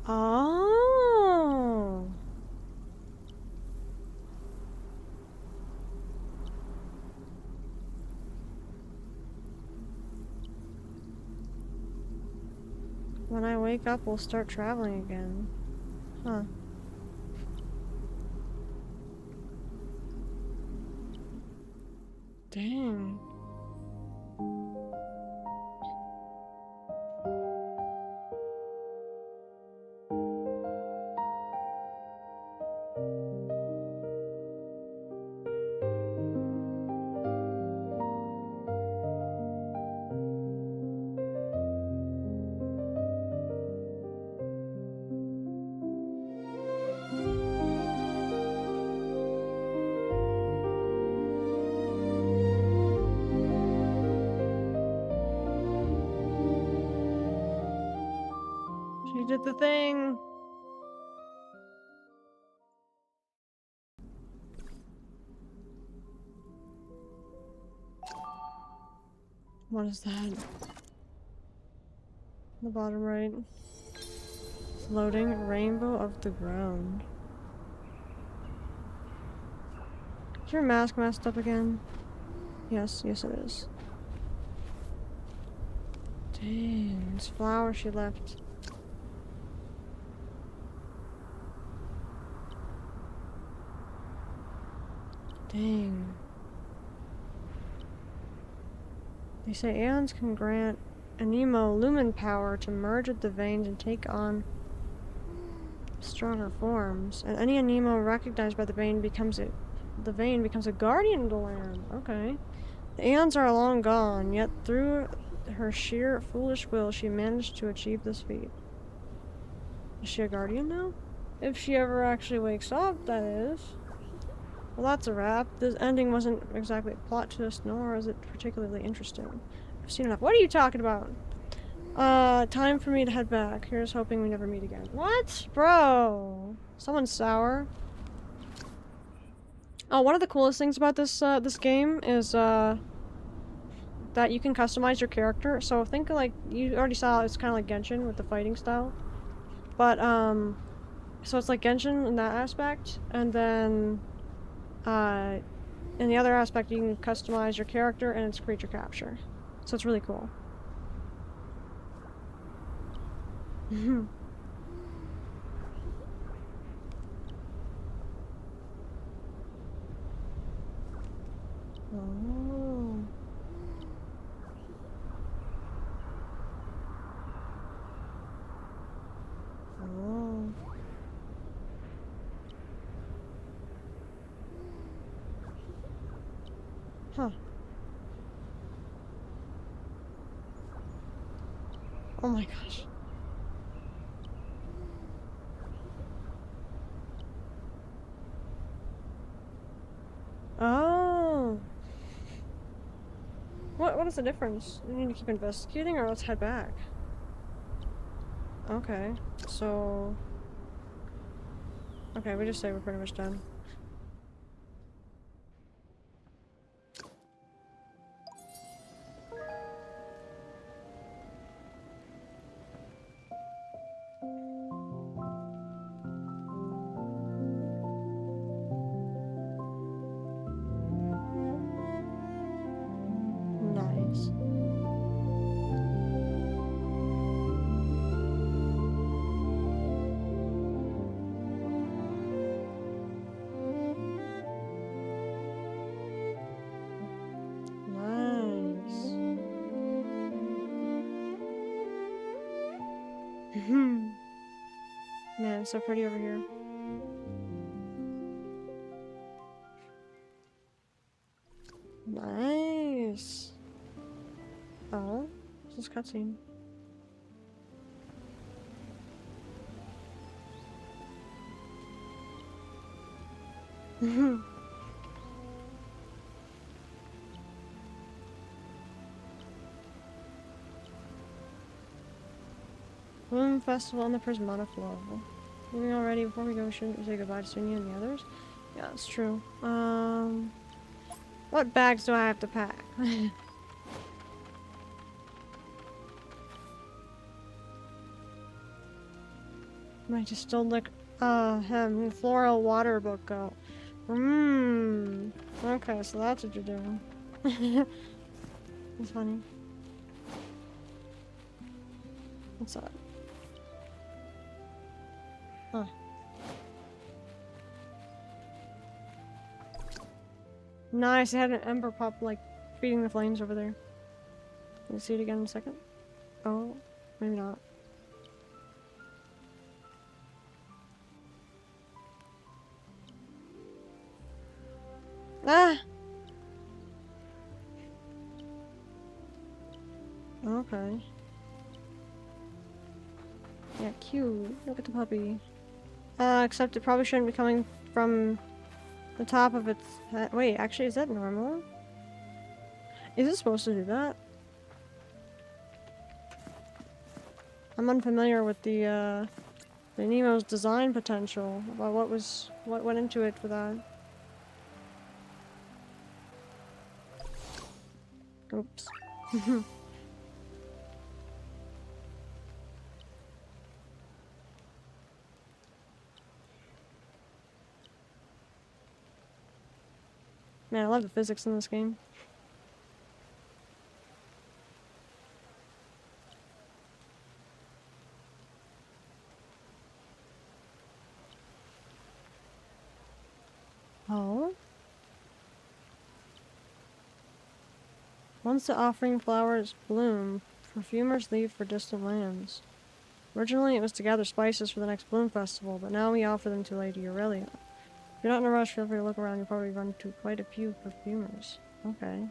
Oh. When I wake up, we'll start traveling again. Huh. Dang. She did the thing. What is that? The bottom right. Floating rainbow of the ground. Is your mask messed up again? Yes, yes it is. Dang, this flower she left. Dang. They say Aeons can grant Aniimo lumen power to merge with the veins and take on stronger forms. And any Aniimo recognized by the vein becomes a guardian of the land. Okay. The Aeons are long gone, yet through her sheer foolish will she managed to achieve this feat. Is she a guardian now? If she ever actually wakes up, that is. Well, that's a wrap. This ending wasn't exactly a plot twist, nor is it particularly interesting. I've seen enough. What are you talking about? Time for me to head back. Here's hoping we never meet again. What? Bro! Someone's sour. Oh, one of the coolest things about this game is, that you can customize your character. So think of, like, you already saw it's kind of like Genshin with the fighting style. But, so it's like Genshin in that aspect, and then, in the other aspect, you can customize your character and it's creature capture. So it's really cool. Oh. Oh. Huh. Oh my gosh. Oh. What is the difference? We need to keep investigating or let's head back. Okay. So okay, we just say we're pretty much done. Nice. Nice. Man, it's so pretty over here. Nice. Oh, this is cutscene. Bloom Festival on the Prismata floor. Leaving already before we go, shouldn't we say goodbye to Sunya and the others? Yeah, that's true. What bags do I have to pack? Might just still look, floral water book out. Okay, so that's what you're doing. That's funny. What's that? Huh. Nice, I had an ember pop, like, feeding the flames over there. Can you see it again in a second? Oh, maybe not. Ah! Okay. Yeah, cute. Look at the puppy. Except it probably shouldn't be coming from the top of its head. Wait, actually, is that normal? Is it supposed to do that? I'm unfamiliar with the Nemo's design potential. About what went into it for that. Oops. Man, I love the physics in this game. Oh? Once the offering flowers bloom, perfumers leave for distant lands. Originally, it was to gather spices for the next bloom festival, but now we offer them to Lady Iralia. If you're not in a rush, feel free to look around. You'll probably run into quite a few perfumers. Okay.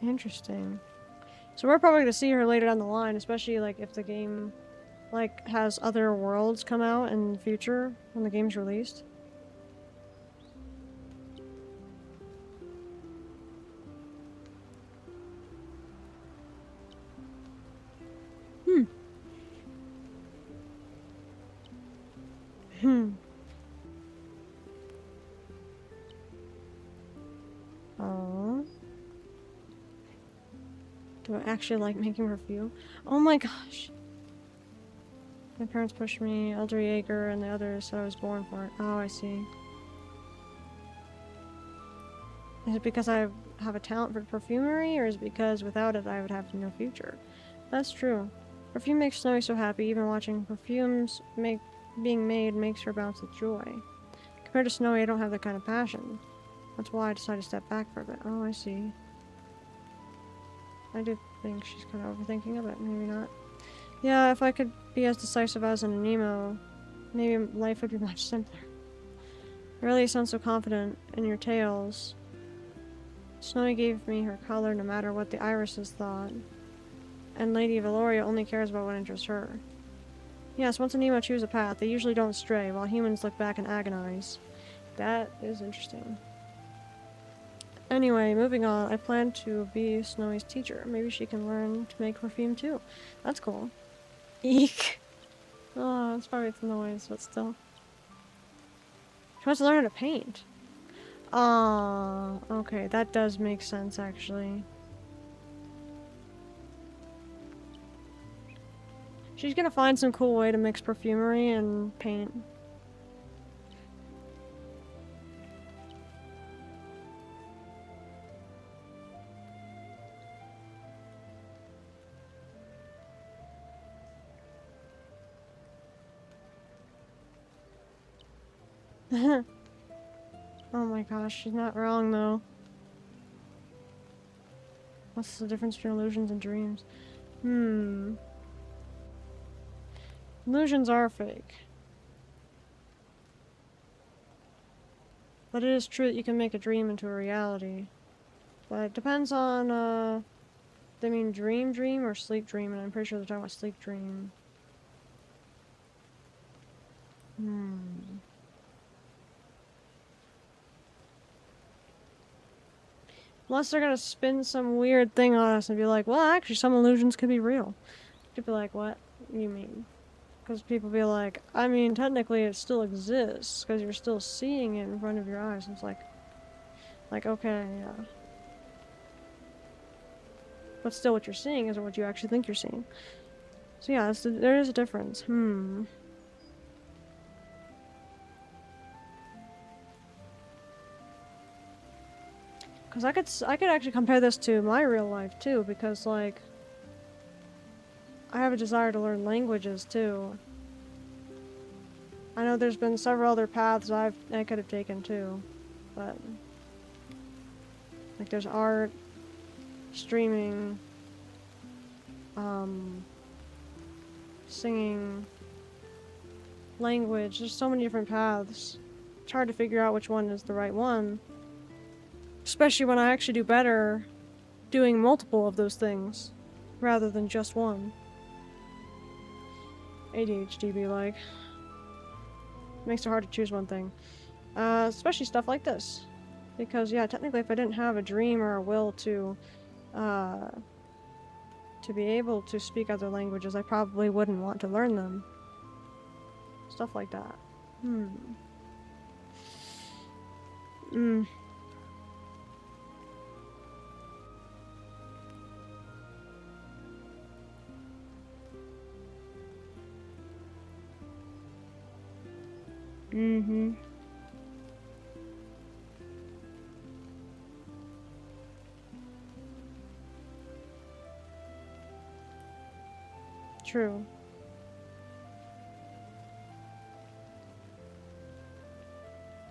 Interesting. So we're probably gonna see her later down the line, especially like if the game like has other worlds come out in the future when the game's released. Hmm. Hmm. Oh. Do I actually like making perfume? Oh my gosh. My parents pushed me, Elder Jaeger, and the others said I was born for it. Oh, I see. Is it because I have a talent for perfumery, or is it because without it I would have no future? That's true. Perfume makes Snowy so happy, even watching perfumes being made makes her bounce with joy. Compared to Snowy, I don't have that kind of passion. That's why I decided to step back for a bit. Oh, I see. I do think she's kind of overthinking of it. Maybe not. Yeah, if I could be as decisive as an Aniimo, maybe life would be much simpler. Really, you sound so confident in your tales. Snowy gave me her color no matter what the irises thought. And Lady Velouria only cares about what interests her. Yes, once Aniimo choose a path, they usually don't stray, while humans look back and agonize. That is interesting. Anyway, moving on, I plan to be Snowy's teacher. Maybe she can learn to make perfume too. That's cool. Eek. Oh, it's probably the noise, but still. She wants to learn how to paint. Ah, okay, that does make sense actually. She's gonna find some cool way to mix perfumery and paint. Oh my gosh, she's not wrong though. What's the difference between illusions and dreams? Illusions are fake. But it is true that you can make a dream into a reality. But it depends on, they mean dream or sleep dream, and I'm pretty sure they're talking about sleep dream. Unless they're gonna spin some weird thing on us and be like, well, actually, some illusions could be real. You'd be like, what? You mean? Because people be like, I mean, technically it still exists, because you're still seeing it in front of your eyes. And it's like, okay, yeah. But still what you're seeing isn't what you actually think you're seeing. So yeah, there is a difference. Because I could actually compare this to my real life too, because like, I have a desire to learn languages too. I know there's been several other paths I could have taken too, but like there's art, streaming, singing, language. There's so many different paths. It's hard to figure out which one is the right one, especially when I actually do better doing multiple of those things rather than just one. ADHD be like. Makes it hard to choose one thing. Especially stuff like this. Because, yeah, technically if I didn't have a dream or a will to be able to speak other languages, I probably wouldn't want to learn them. Stuff like that. Mm-hmm. True.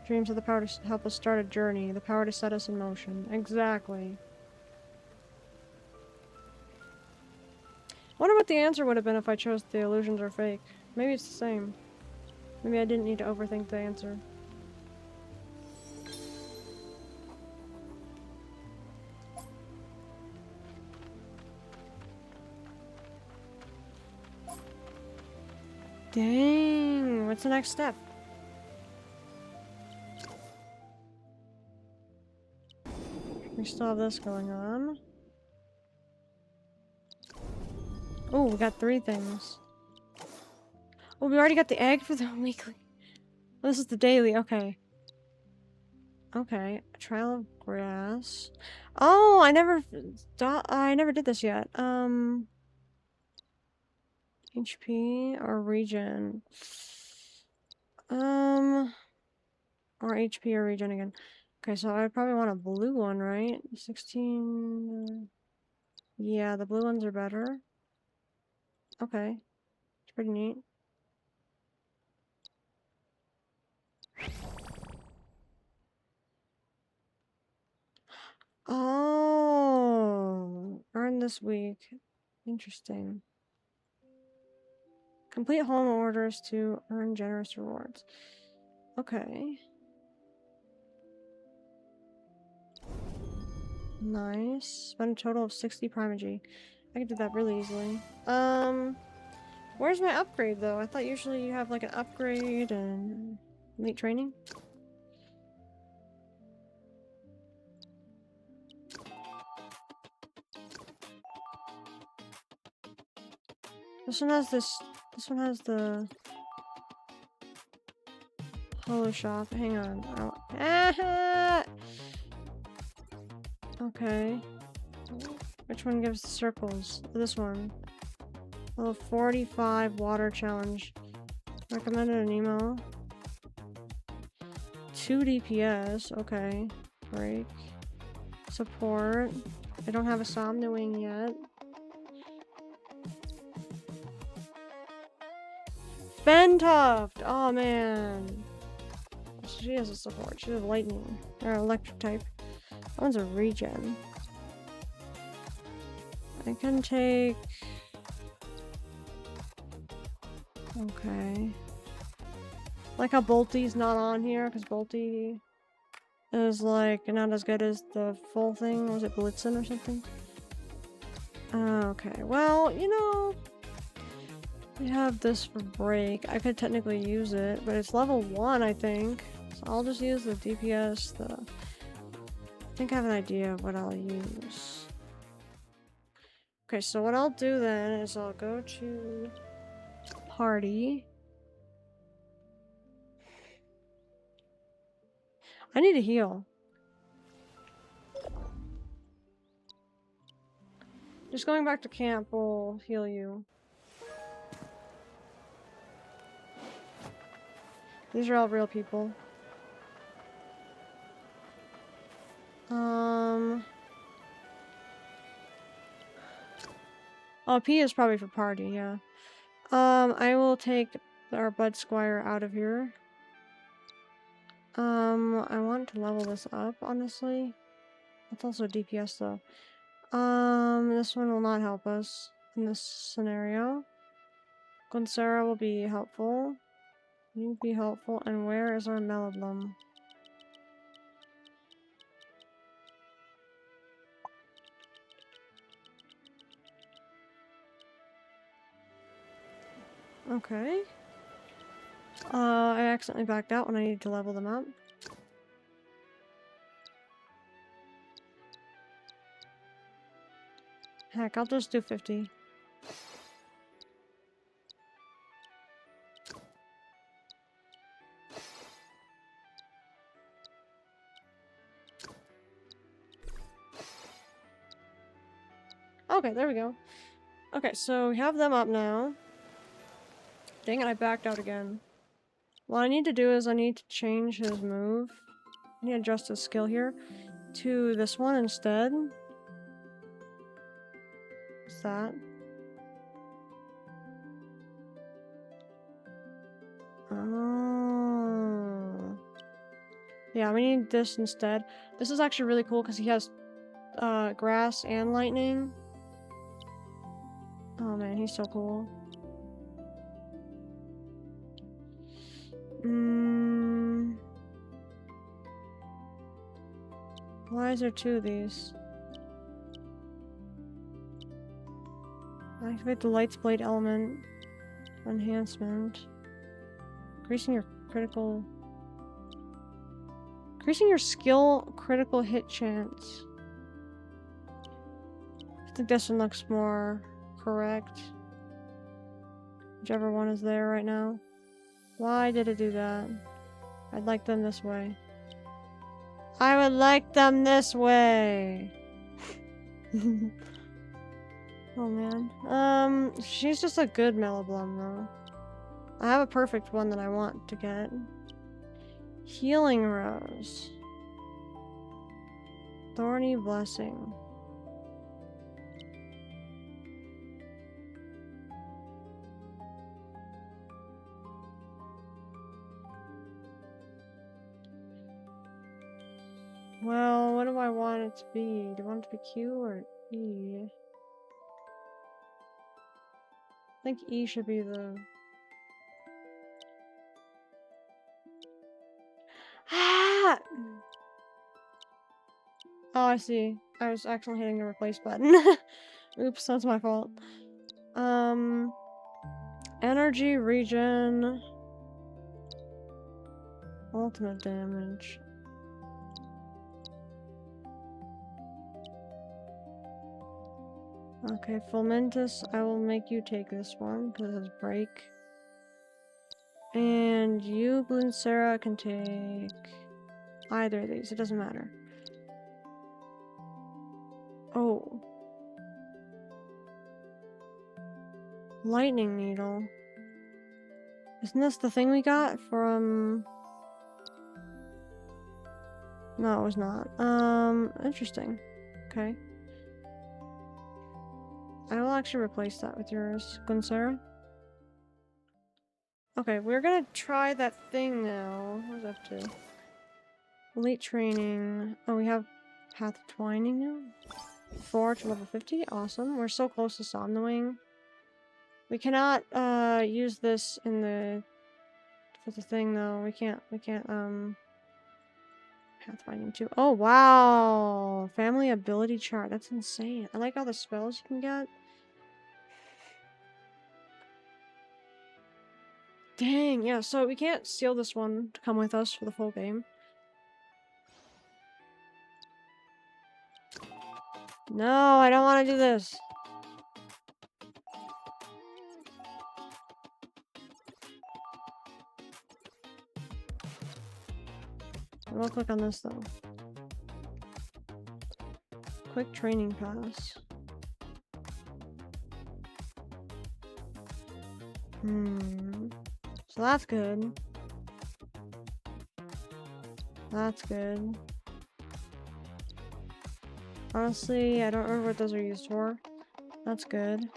Dreams have the power to help us start a journey, the power to set us in motion. Exactly. Wonder what the answer would have been if I chose the illusions are fake. Maybe it's the same. Maybe I didn't need to overthink the answer. Dang, what's the next step? We still have this going on. Oh, we got 3 things. Oh, we already got the egg for the weekly. Oh, this is the daily, okay. Okay, trial of grass. Oh, I never did this yet. HP or region. Or HP or region again. Okay, so I probably want a blue one, right? 16. Yeah, the blue ones are better. Okay, it's pretty neat. Oh, earn this week. Interesting. Complete home orders to earn generous rewards. Okay. Nice. Spend a total of 60 Primogy. I can do that really easily. Where's my upgrade though? I thought usually you have like an upgrade and elite training. This one has this one has the holo shop. Hang on. Ah! Okay. Which one gives the circles? This one. Level 45 water challenge. Recommended Aniimo. 2 DPS. Okay. Break. Support. I don't have a Somni Wing yet. Bentuft! Oh man. She has a support. She has lightning. Or electric type. That one's a regen. I can take... Okay. Like how Bolty's not on here, because Bolty is like not as good as the full thing. Was it Blitzen or something? Okay, well, you know, we have this for break. I could technically use it, but it's level 1, I think. So I'll just use the DPS, I think I have an idea of what I'll use. Okay, so what I'll do then is I'll go to party. I need to heal. Just going back to camp will heal you. These are all real people. Oh, P is probably for party, yeah. I will take our Bud Squire out of here. I want to level this up, honestly. That's also DPS though. This one will not help us in this scenario. Gonsera will be helpful. You'd be helpful. And where is our Melodlum? Okay. I accidentally backed out when I needed to level them up. Heck, I'll just do 50. Okay, there we go. Okay, so we have them up now. Dang it, I backed out again. What I need to do is I need to change his move. I need to adjust his skill here to this one instead. What's that? Oh. Yeah, we need this instead. This is actually really cool because he has grass and lightning. Oh man, he's so cool. Why is there two of these? Activate the Light's Blade element. Enhancement. Increasing your critical... Increasing your skill critical hit chance. I think this one looks more correct. Whichever one is there right now. Why did it do that? I'd like them this way. I would like them this way! Oh man. She's just a good Melloblum though. I have a perfect one that I want to get. Healing Rose. Thorny Blessing. Well, what do I want it to be? Do I want it to be Q or E? I think E should be the... Ah! Oh, I see. I was actually hitting the replace button. Oops, that's my fault. Energy regen. Ultimate damage. Okay, Fulmentus, I will make you take this one because it has break. And you, Gloonsera, can take either of these. It doesn't matter. Oh. Lightning Needle. Isn't this the thing we got from... No, it was not. Interesting. Okay. I will actually replace that with yours, Gloonsera. Okay, we're gonna try that thing now. What was up to? Elite training. Oh, we have Path of Twining now? 4 to level 50. Awesome. We're so close to Somnowing. We cannot use this in the for the thing though. We can't Pathfinding 2. Oh wow! Family ability chart. That's insane. I like all the spells you can get. Dang, yeah, so we can't steal this one to come with us for the full game. No, I don't want to do this. I will click on this though. Quick training pass. So that's good. That's good. Honestly, I don't remember what those are used for. That's good.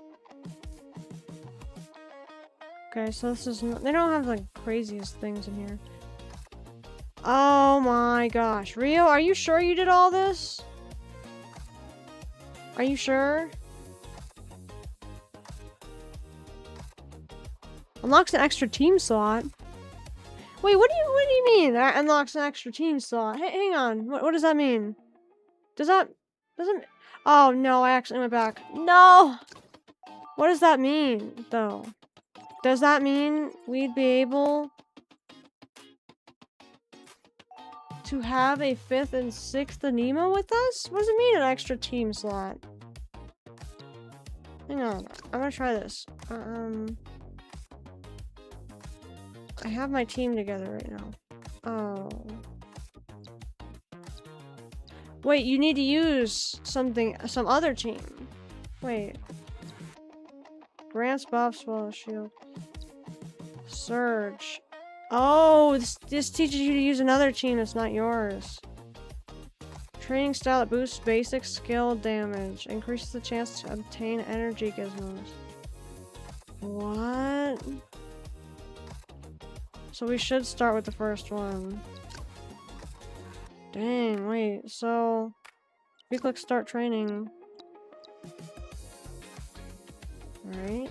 Okay, so this is... They don't have, like, craziest things in here. Oh my gosh. Rio, are you sure you did all this? Are you sure? Unlocks an extra team slot. Wait, what do you mean? That unlocks an extra team slot. Hey, hang on. What does that mean? Doesn't... Oh no, I actually went back. No! What does that mean, though? Does that mean we'd be able to have a 5th and 6th Aniimo with us? What does it mean, an extra team slot? Hang on. I'm gonna try this. I have my team together right now. Oh. Wait, you need to use some other team. Wait. Grants buffs while shield. Surge. Oh, this teaches you to use another team that's not yours. Training style that boosts basic skill damage. Increases the chance to obtain energy gizmos. What? So we should start with the first one. Dang, wait, so... If we click start training... Alright.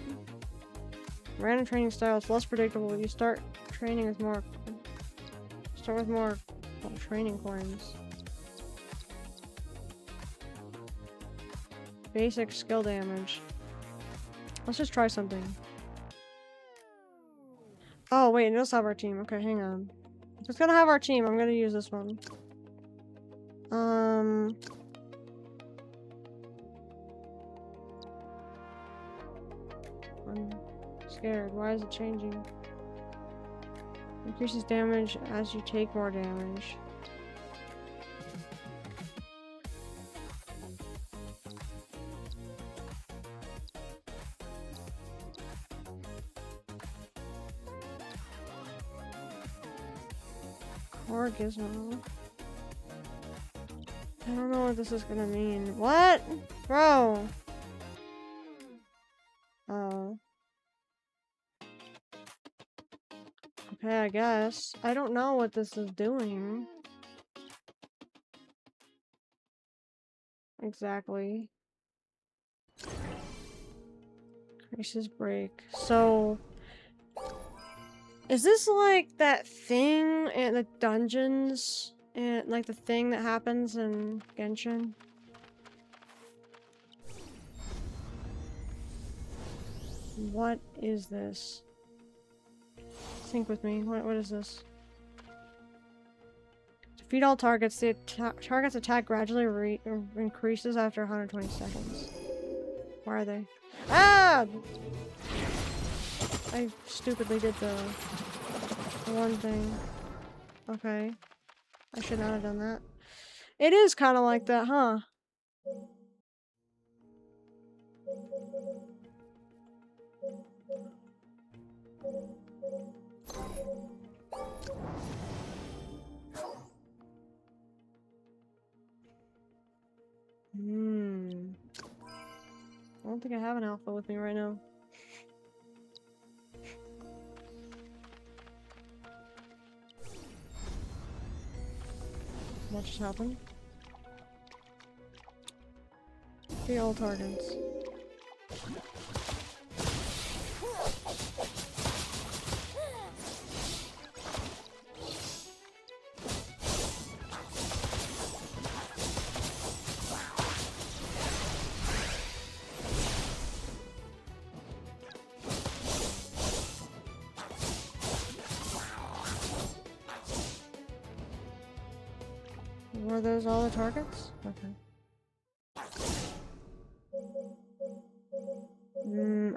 Random training style is less predictable. You start training with more... Start with more training coins. Basic skill damage. Let's just try something. Oh, wait, it does have our team. Okay, hang on. If it's gonna have our team, I'm gonna use this one. I'm scared. Why is it changing? Increases damage as you take more damage. Core gizmo. I don't know what this is gonna mean. What? Bro! Oh. Okay, I guess. I don't know what this is doing. Exactly. Increases break. So... Is this like that thing in the dungeons? And like the thing that happens in Genshin? What is this? Think with me. What is this? Defeat all targets. The target's attack gradually increases after 120 seconds. Where are they? Ah! I stupidly did the one thing. Okay. I should not have done that. It is kind of like that, huh? I don't think I have an alpha with me right now. What just happened? The old targets. Were those all the targets? Okay.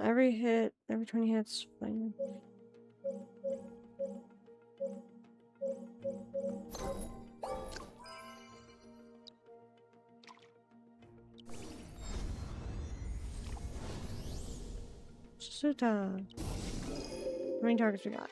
Every hit, every 20 hits, fine. Suta. How many targets we got?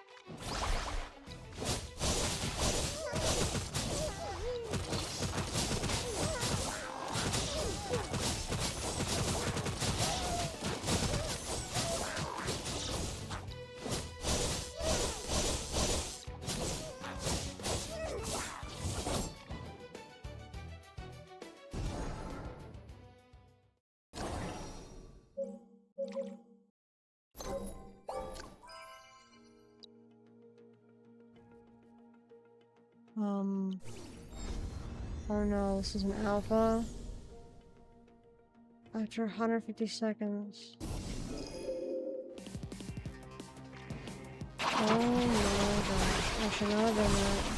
Oh no, this is an alpha. After 150 seconds. Oh my gosh, I should not have done that.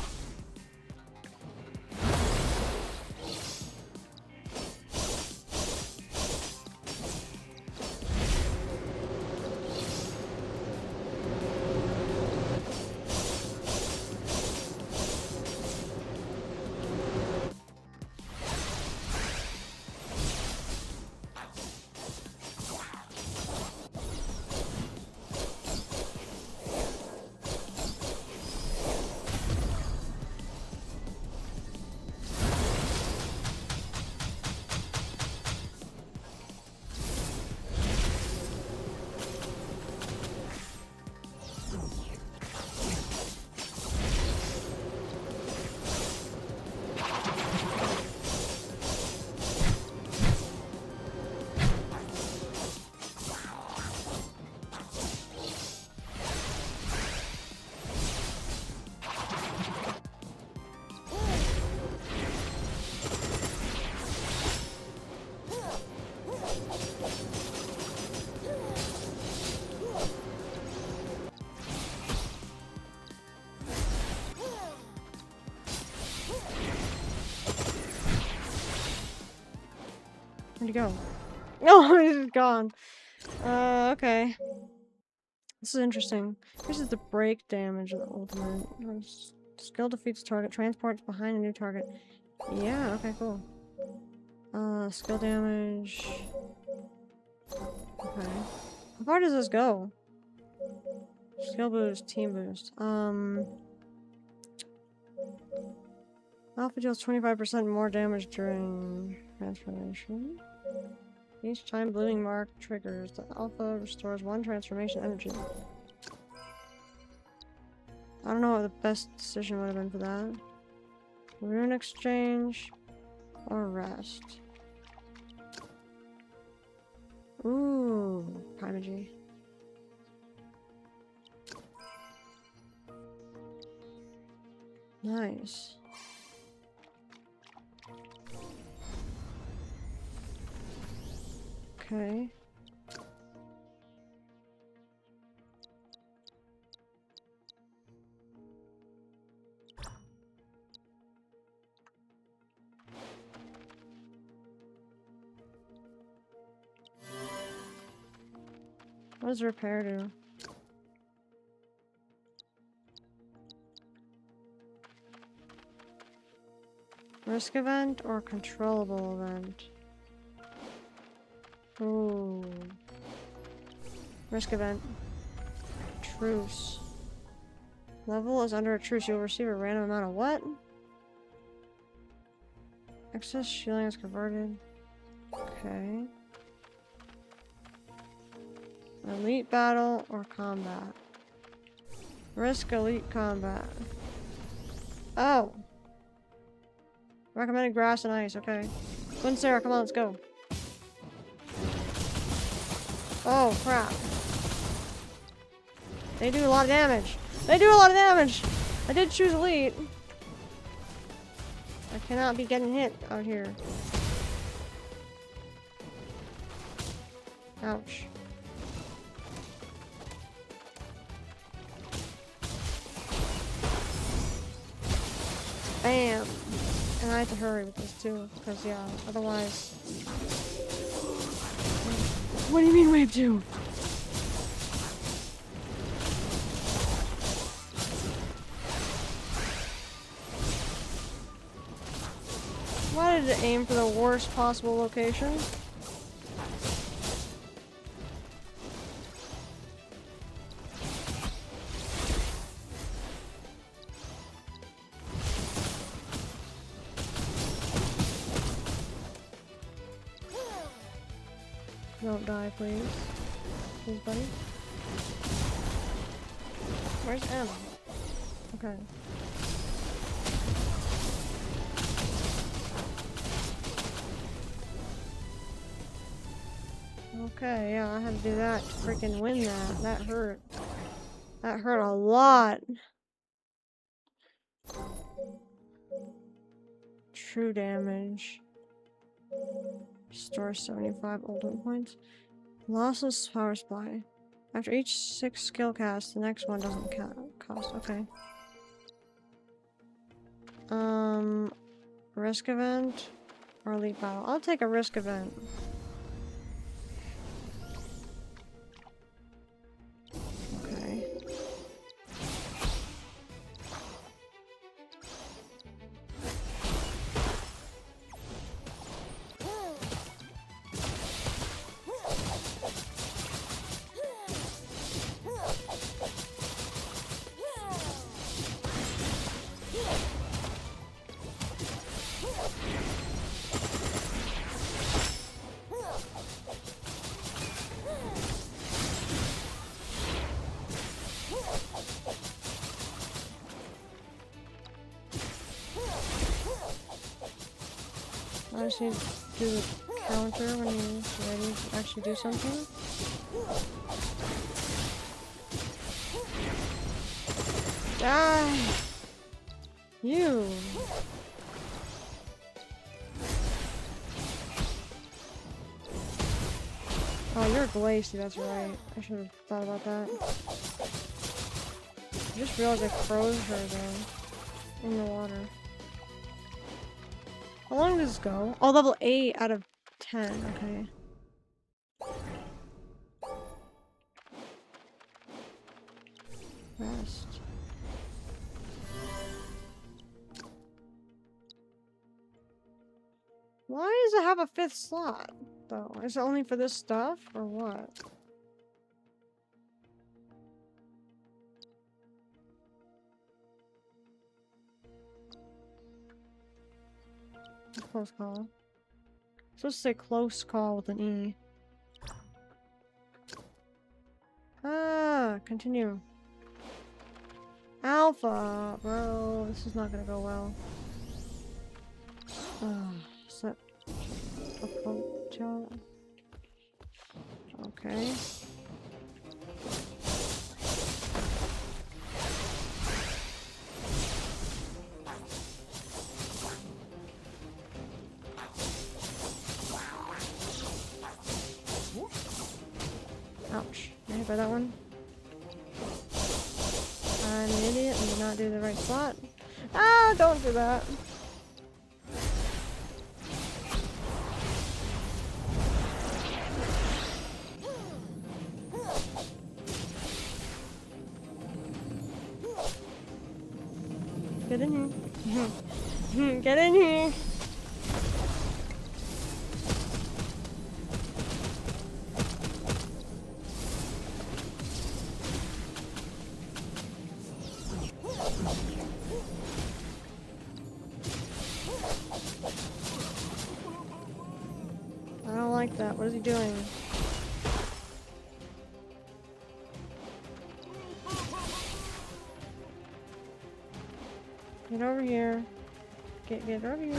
he go? Oh, he's just gone. Okay. This is interesting. This is the break damage of the ultimate. Skill defeats target, transports behind a new target. Yeah, okay, cool. Skill damage. Okay. How far does this go? Skill boost, team boost. Alpha deals 25% more damage during transformation. Each time blooming mark triggers, the alpha restores 1 transformation energy. I don't know what the best decision would have been for that. Rune exchange or rest. Ooh, Primagy. Nice. Okay. What does repair do? Risk event or controllable event? Ooh. Risk event. Truce. Level is under a truce. You'll receive a random amount of what? Excess shielding is converted. Okay. Elite battle or combat? Risk elite combat. Oh! Recommended grass and ice, okay. Gwen Sarah, come on, let's go. Oh, crap. They do a lot of damage. They do a lot of damage! I did choose elite. I cannot be getting hit out here. Ouch. Bam! And I have to hurry with this too, because yeah, otherwise... What do you mean wave 2? Why did it aim for the worst possible location? Don't die, please. Please, buddy. Where's M? Okay. Okay, yeah, I had to do that to freaking win that. That hurt. That hurt a lot. True damage. Restore 75 ultimate points. Lossless power supply. After each 6 skill cast, the next one doesn't cost. Okay. Risk event or elite battle. I'll take a risk event. Okay. I just need to do the counter when he's ready to actually do something. Die! You! Oh, you're glacy, that's right. I should have thought about that. I just realized I froze her though. In the water. How long does this go? Oh, level 8 out of 10, okay. Rest. Why does it have a 5th slot, though? Is it only for this stuff, or what? Close call. It's supposed to say close call with an E. Ah, continue. Alpha, bro, this is not gonna go well. Set a hotel. Okay. Ouch. Am I hit by that one? I'm an idiot and did not do the right slot. Ah, don't do that. Get in here. Get in here. I don't like that. What is he doing? Get over here. Get over here.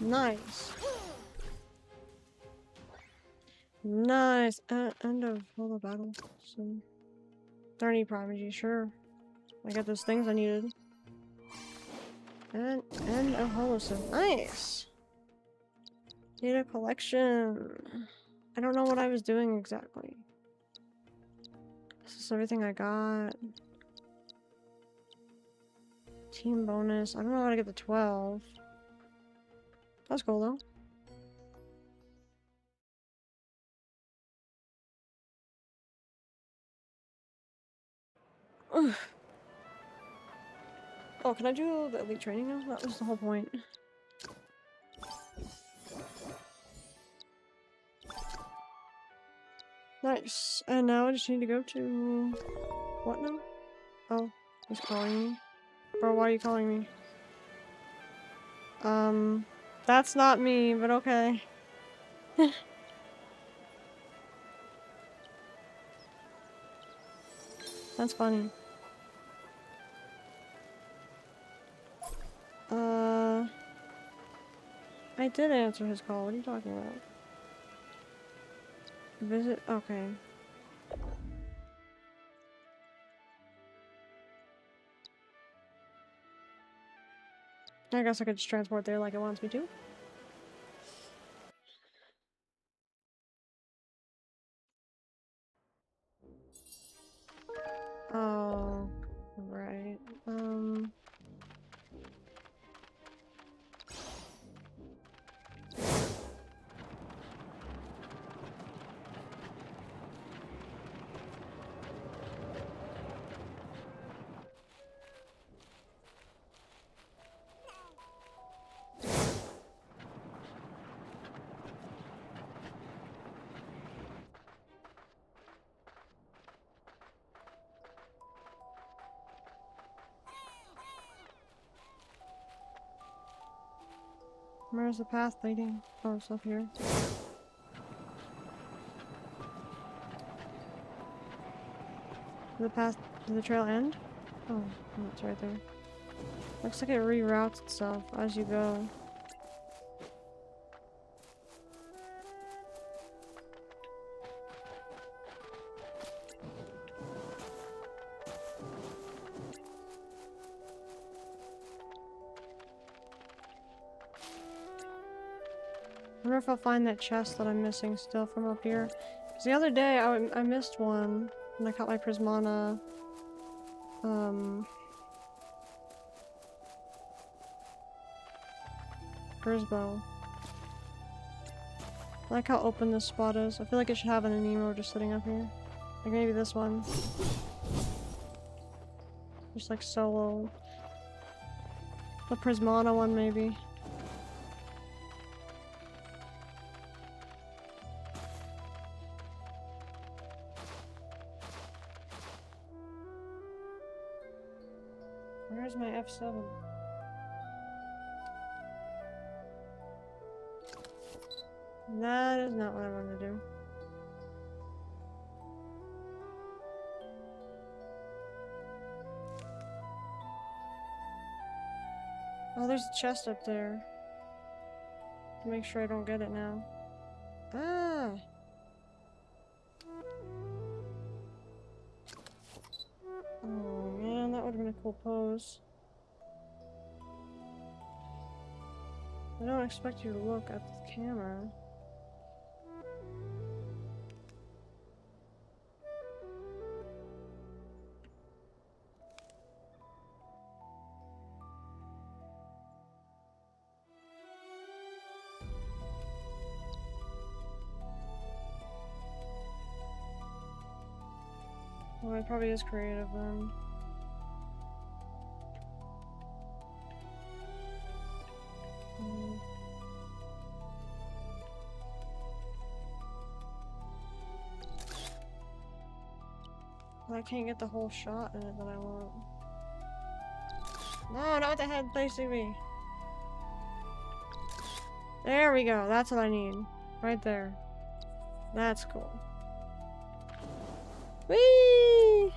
Nice. Nice. End of holo battle. So 30 prodigy, sure. I got those things I needed. And end of holo sim. Nice. Data collection. I don't know what I was doing exactly. This is everything I got. Team bonus. I don't know how to get the 12. That's cool though. Ugh. Oh, can I do the elite training now? That was the whole point. Nice. And now I just need to go to... What now? Oh, he's calling me. Bro, why are you calling me? That's not me, but okay. That's funny. I did answer his call. What are you talking about? Visit? Okay. I guess I could just transport there like it wants me to. Oh, right. Where's the path leading? Oh, it's up here. The path to the trail end? Oh, it's right there. Looks like it reroutes itself as you go. wonder if I'll find that chest that I'm missing still from up here. Because the other day I missed one and I caught my Prismana. Grisbo. I like how open this spot is. I feel like it should have an Aniimo just sitting up here. Like maybe this one. Just like solo. The Prismana one maybe. Where's my F7? That is not what I wanted to do. Oh, there's a chest up there. To make sure I don't get it now. Ah! Oh man, that would have been a cool pose. I don't expect you to look at the camera. Well, it probably is creative then. Well, I can't get the whole shot in it that I want. No, not the head facing me. There we go. That's what I need. Right there. That's cool. Whee!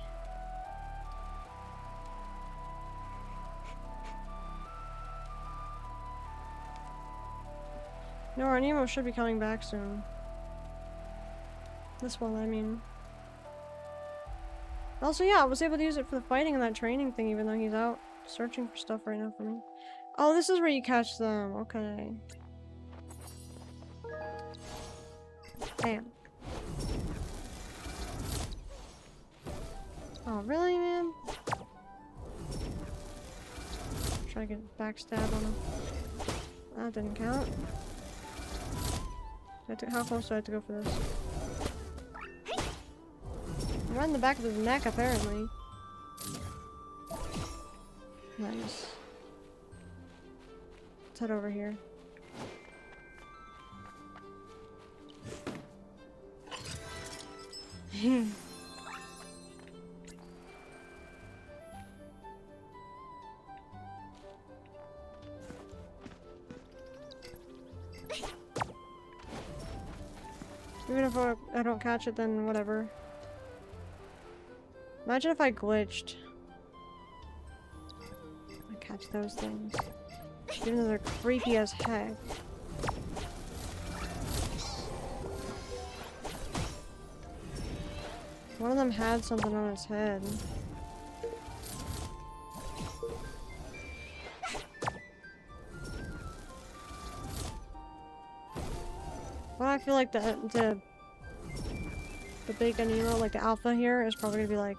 No, our Aniimo should be coming back soon. This one, I mean. Also, yeah, I was able to use it for the fighting and that training thing, even though he's out searching for stuff right now for me. Oh, this is where you catch them. Okay. Damn. Oh, really, man? Try to get backstab on him. That didn't count. How close do I have to go for this? Right in the back of his neck, apparently. Nice. Let's head over here. Even if I don't catch it, then whatever. Imagine if I glitched. I catch those things. Even though they're creepy as heck. One of them had something on its head. Well, I feel like the big Aniimo, like the alpha here, is probably gonna be like,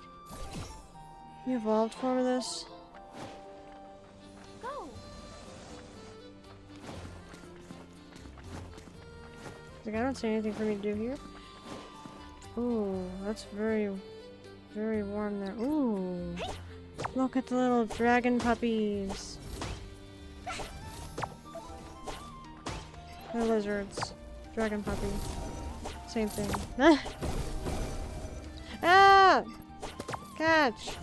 you evolved for this?
Go.
Like, I don't see anything for me to do here. Ooh, that's very, very warm there. Ooh, look at the little dragon puppies. They're lizards. Dragon puppy. Same thing. Ah! Catch!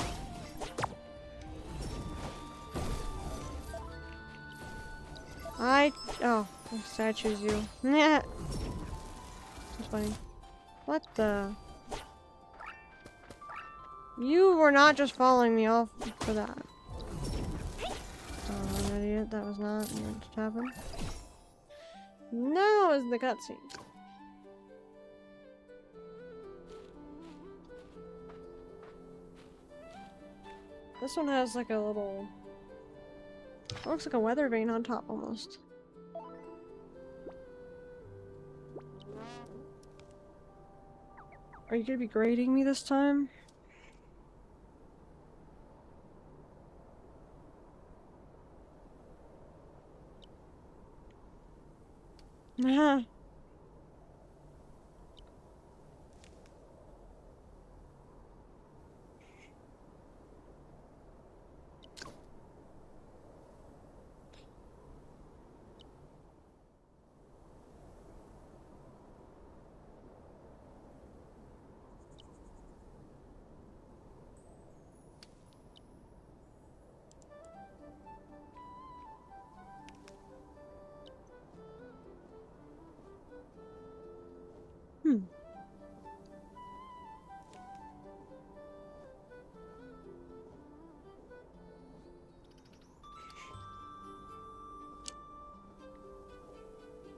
Oh, I choose you. Yeah. That's funny. What the? You were not just following me off for that. Oh, an idiot. That was not meant to happen. No, it was the cutscene. This one has like a little... It looks like a weather vane on top almost. Are you gonna be grading me this time? Nah.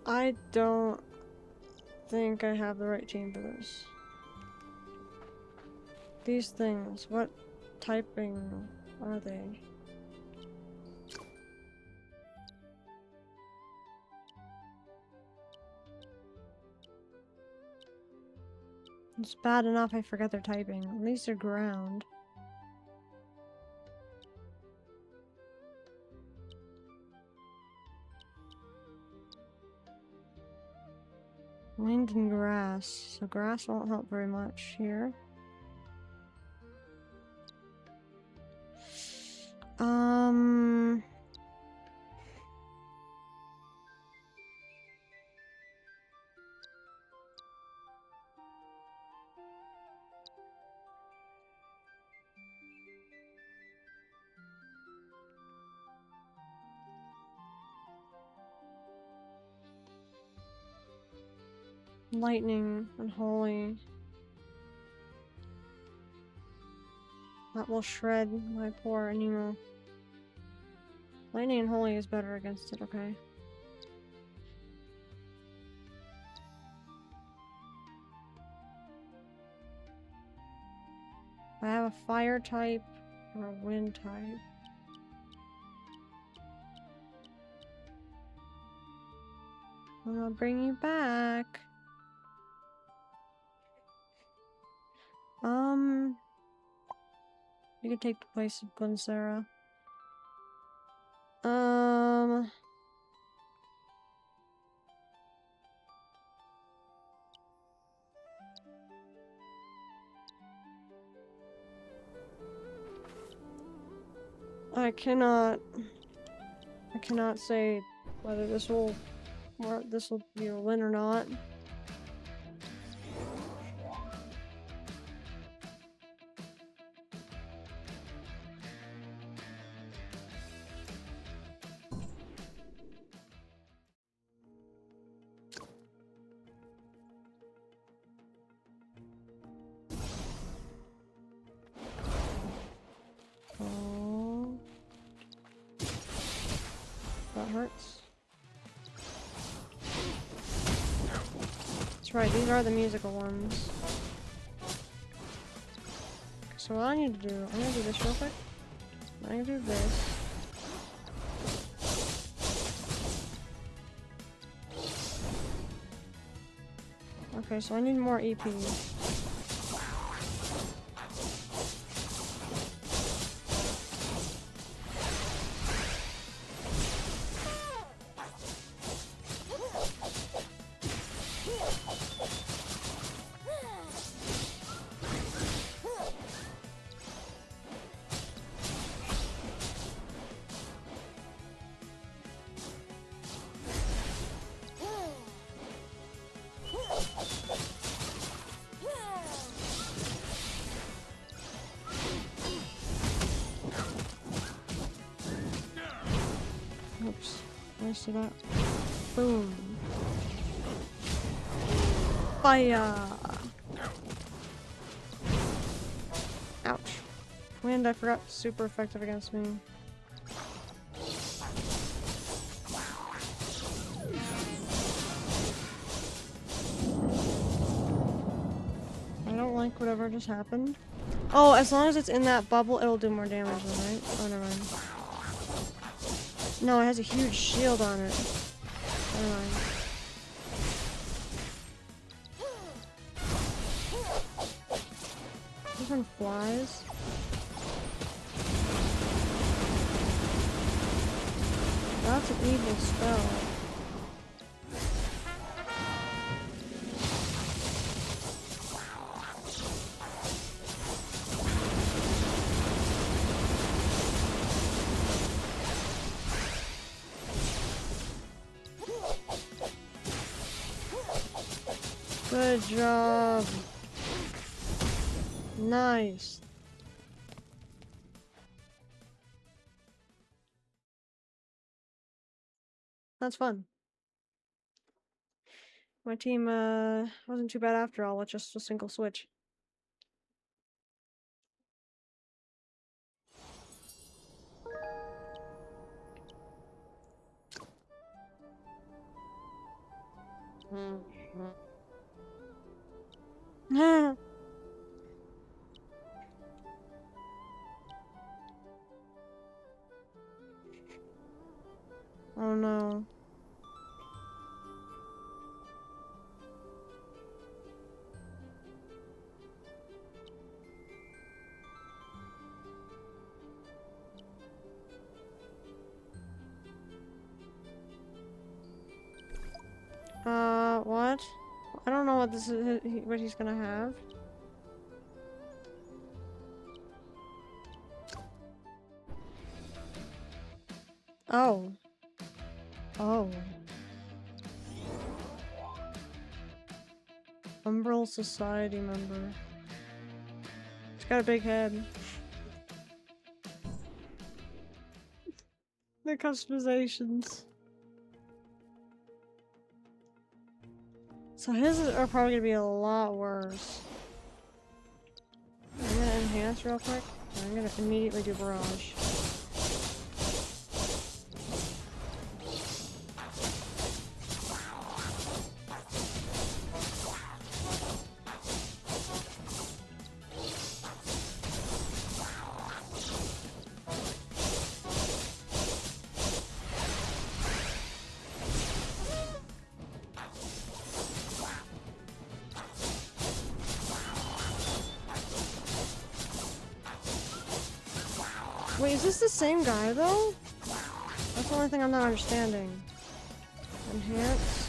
I don't think I have the right team for this. These things, what typing are they? It's bad enough I forget their typing. At least they're ground. Wind and grass. So grass won't help very much here. Lightning and holy. That will shred my poor Aniimo. Lightning and holy is better against it, okay. I have a fire type or a wind type. I'll bring you back. You could take the place of Glyncera. I cannot say whether this will be a win or not. Oh, that hurts. That's right, these are the musical ones. So what I need to do, I'm gonna do this real quick. I'm gonna do this. Okay, so I need more EP. Oops. Nice to that. Boom. Fire! Ouch. Wind, I forgot, super effective against me. I don't like whatever just happened. Oh, as long as it's in that bubble, it'll do more damage then, right? Oh, never mind. No, it has a huge shield on it. Never mind. This one flies. That's an evil spell. Good job. Nice. That's fun. My team wasn't too bad after all with just a single switch. Oh no. What? I don't know what this is, what he's gonna have. Oh. Oh. Umbral Society member. He's got a big head. The customizations. So his are probably gonna be a lot worse. I'm gonna enhance real quick. And I'm gonna immediately do barrage. Wait, is this the same guy though? That's the only thing I'm not understanding. Enhance.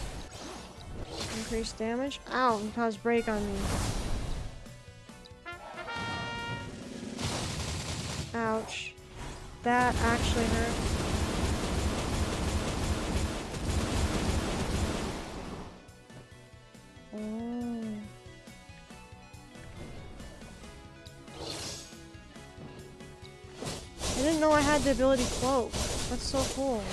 Increase damage. Ow, he caused break on me. Ouch. That actually hurt. Oh. I didn't know I had the ability cloak. That's so cool.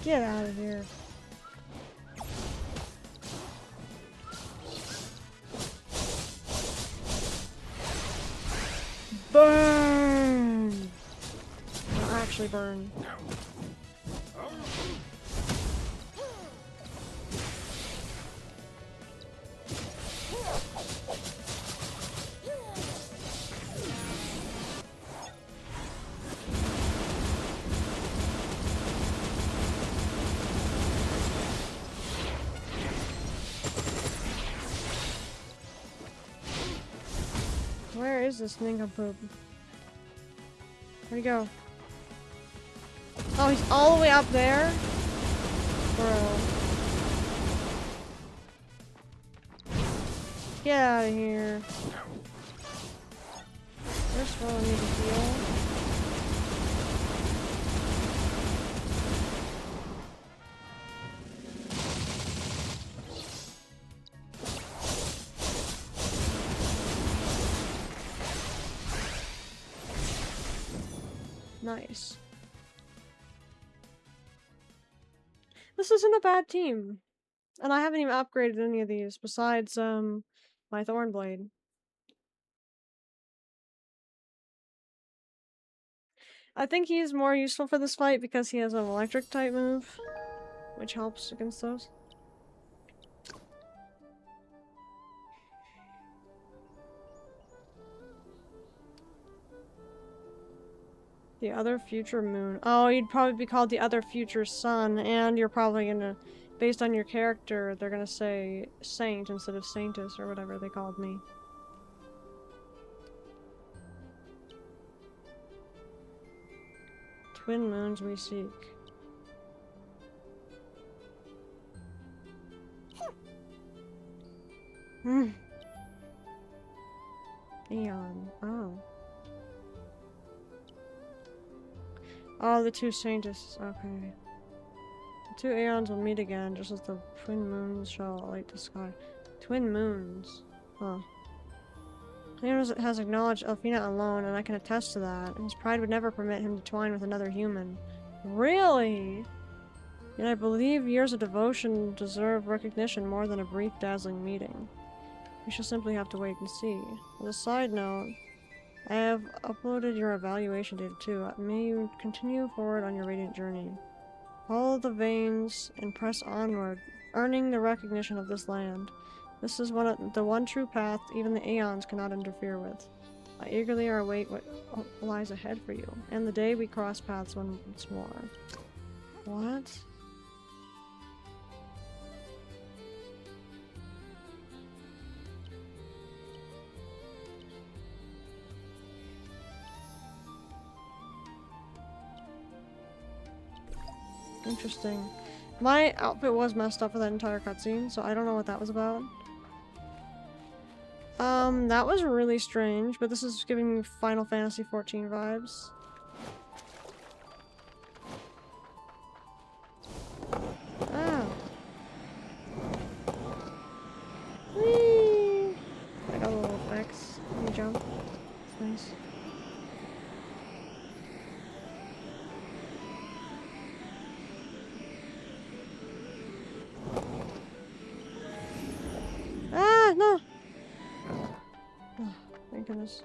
Get out of here. Burn! Not actually burn. Where is this nincompoop? Where'd he go? Oh, he's all the way up there? Bro. Get out of here. First of all, I need to heal. Nice. This isn't a bad team. And I haven't even upgraded any of these besides my Thorn Blade. I think he's more useful for this fight because he has an electric type move, which helps against those. The other future moon. Oh, you'd probably be called the other future sun, and you're probably gonna, based on your character, they're gonna say saint instead of saintess or whatever they called me. Twin moons we seek. Hmm. Aeon. Oh. Oh, the two saintesses. Okay. The two Aeons will meet again, just as the twin moons shall light the sky. Twin moons. Huh. Aniimo has acknowledged Alfina alone, and I can attest to that. His pride would never permit him to twine with another human. Really? Yet I believe years of devotion deserve recognition more than a brief, dazzling meeting. We shall simply have to wait and see. As a side note, I have uploaded your evaluation data too. May you continue forward on your radiant journey. Follow the veins and press onward, earning the recognition of this land. This is the one true path even the Aeons cannot interfere with. I eagerly await what lies ahead for you, and the day we cross paths once more. What? Interesting. My outfit was messed up for that entire cutscene, so I don't know what that was about. That was really strange, but this is giving me Final Fantasy XIV vibes. Ah. Whee! I got a little effects. Let me jump. It's nice. Ah, no! Oh, thank goodness.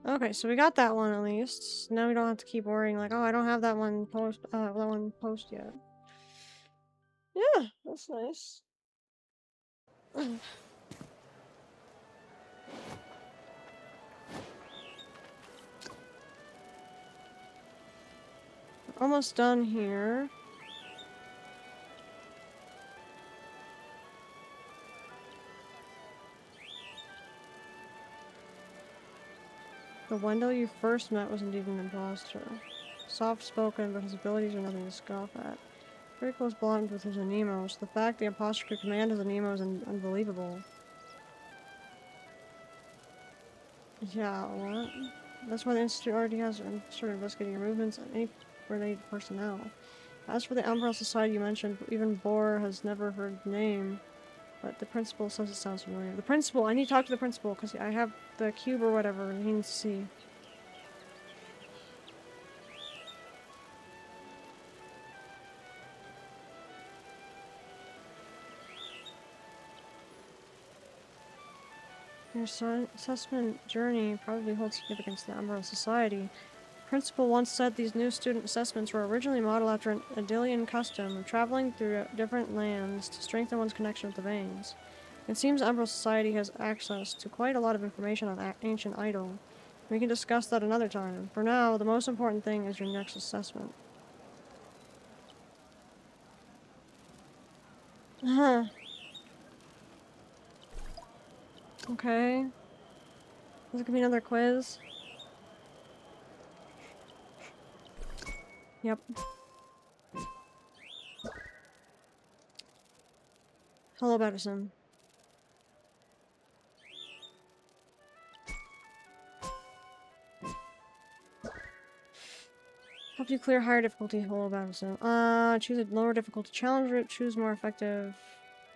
Okay, so we got that one at least. Now we don't have to keep worrying like, oh, I don't have that one post yet. Yeah, that's nice. Almost done here. The Wendell you first met was indeed an imposter. Soft-spoken, but his abilities are nothing to scoff at. Very close bond with his Aniimo, so the fact the imposter could command his Aniimo is unbelievable. Yeah, what? That's why the Institute already has started investigating your movements and any related personnel. As for the Umbral Society you mentioned, even Boar has never heard the name, but the principal says it sounds familiar. The principal! I need to talk to the principal, because I have the cube or whatever, and he needs to see. Your assessment journey probably holds significance to the Umbral Society. The principal once said these new student assessments were originally modeled after an Adilian custom of traveling through different lands to strengthen one's connection with the veins. It seems Umbral Society has access to quite a lot of information on Ancient Idol. We can discuss that another time. For now, the most important thing is your next assessment. Huh. Okay. Is it gonna be another quiz? Yep. Hello, Batterson. Help you clear higher difficulty. Hello, Batterson. Choose a lower difficulty challenge route. Choose more effective.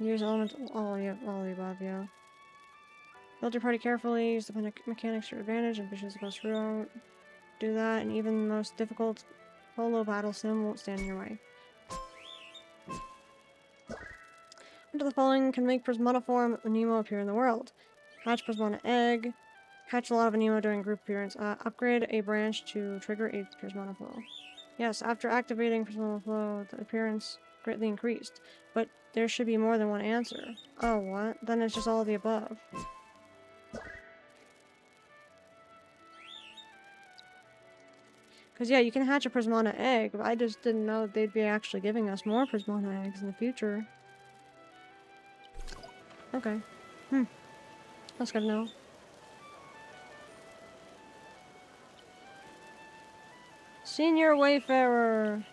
Use elements. All the above, yeah. Build your party carefully. Use the mechanics to your advantage and choose the best route. Do that, and even the most difficult holo battle sim won't stand in your way. Under the following can make Prismatiform Aniimo appear in the world. Hatch Prismata egg. Catch a lot of Aniimo during group appearance. Upgrade a branch to trigger a Prismata flow. Yes, after activating Prismata flow, the appearance greatly increased. But there should be more than one answer. Oh, what? Then it's just all of the above. Because, yeah, you can hatch a Prismana egg, but I just didn't know that they'd be actually giving us more Prismana eggs in the future. Okay. That's good to know. Senior Wayfarer.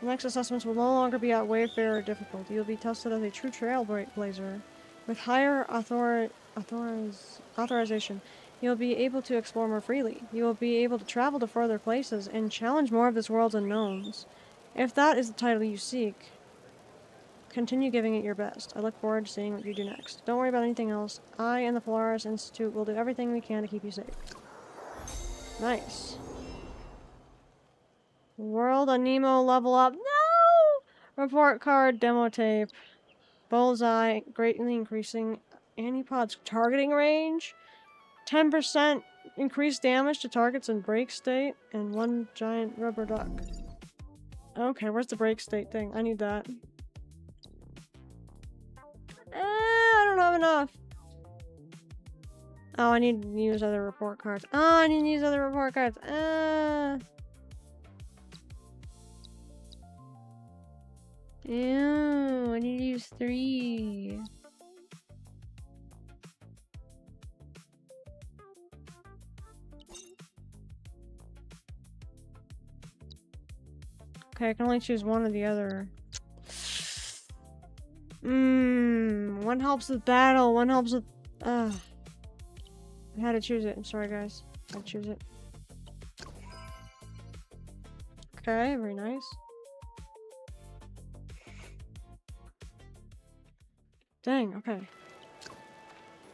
The next assessments will no longer be at Wayfarer difficulty. You'll be tested as a true trailblazer. With higher authorization, you'll be able to explore more freely. You will be able to travel to further places and challenge more of this world's unknowns. If that is the title you seek, continue giving it your best. I look forward to seeing what you do next. Don't worry about anything else. I and the Polaris Institute will do everything we can to keep you safe. Nice. World Aniimo level up. No! Report card demo tape. Bullseye greatly increasing Anipod's targeting range. 10% increased damage to targets in break state. And one giant rubber duck. Okay, where's the break state thing? I need that. I don't have enough. Oh, I need to use other report cards. Oh, I need to use other report cards. Ew, I need to use 3. Okay, I can only choose one or the other. One helps with battle, one helps with... I had to choose it. I'm sorry, guys. I had to choose it. Okay, very nice. Dang, okay.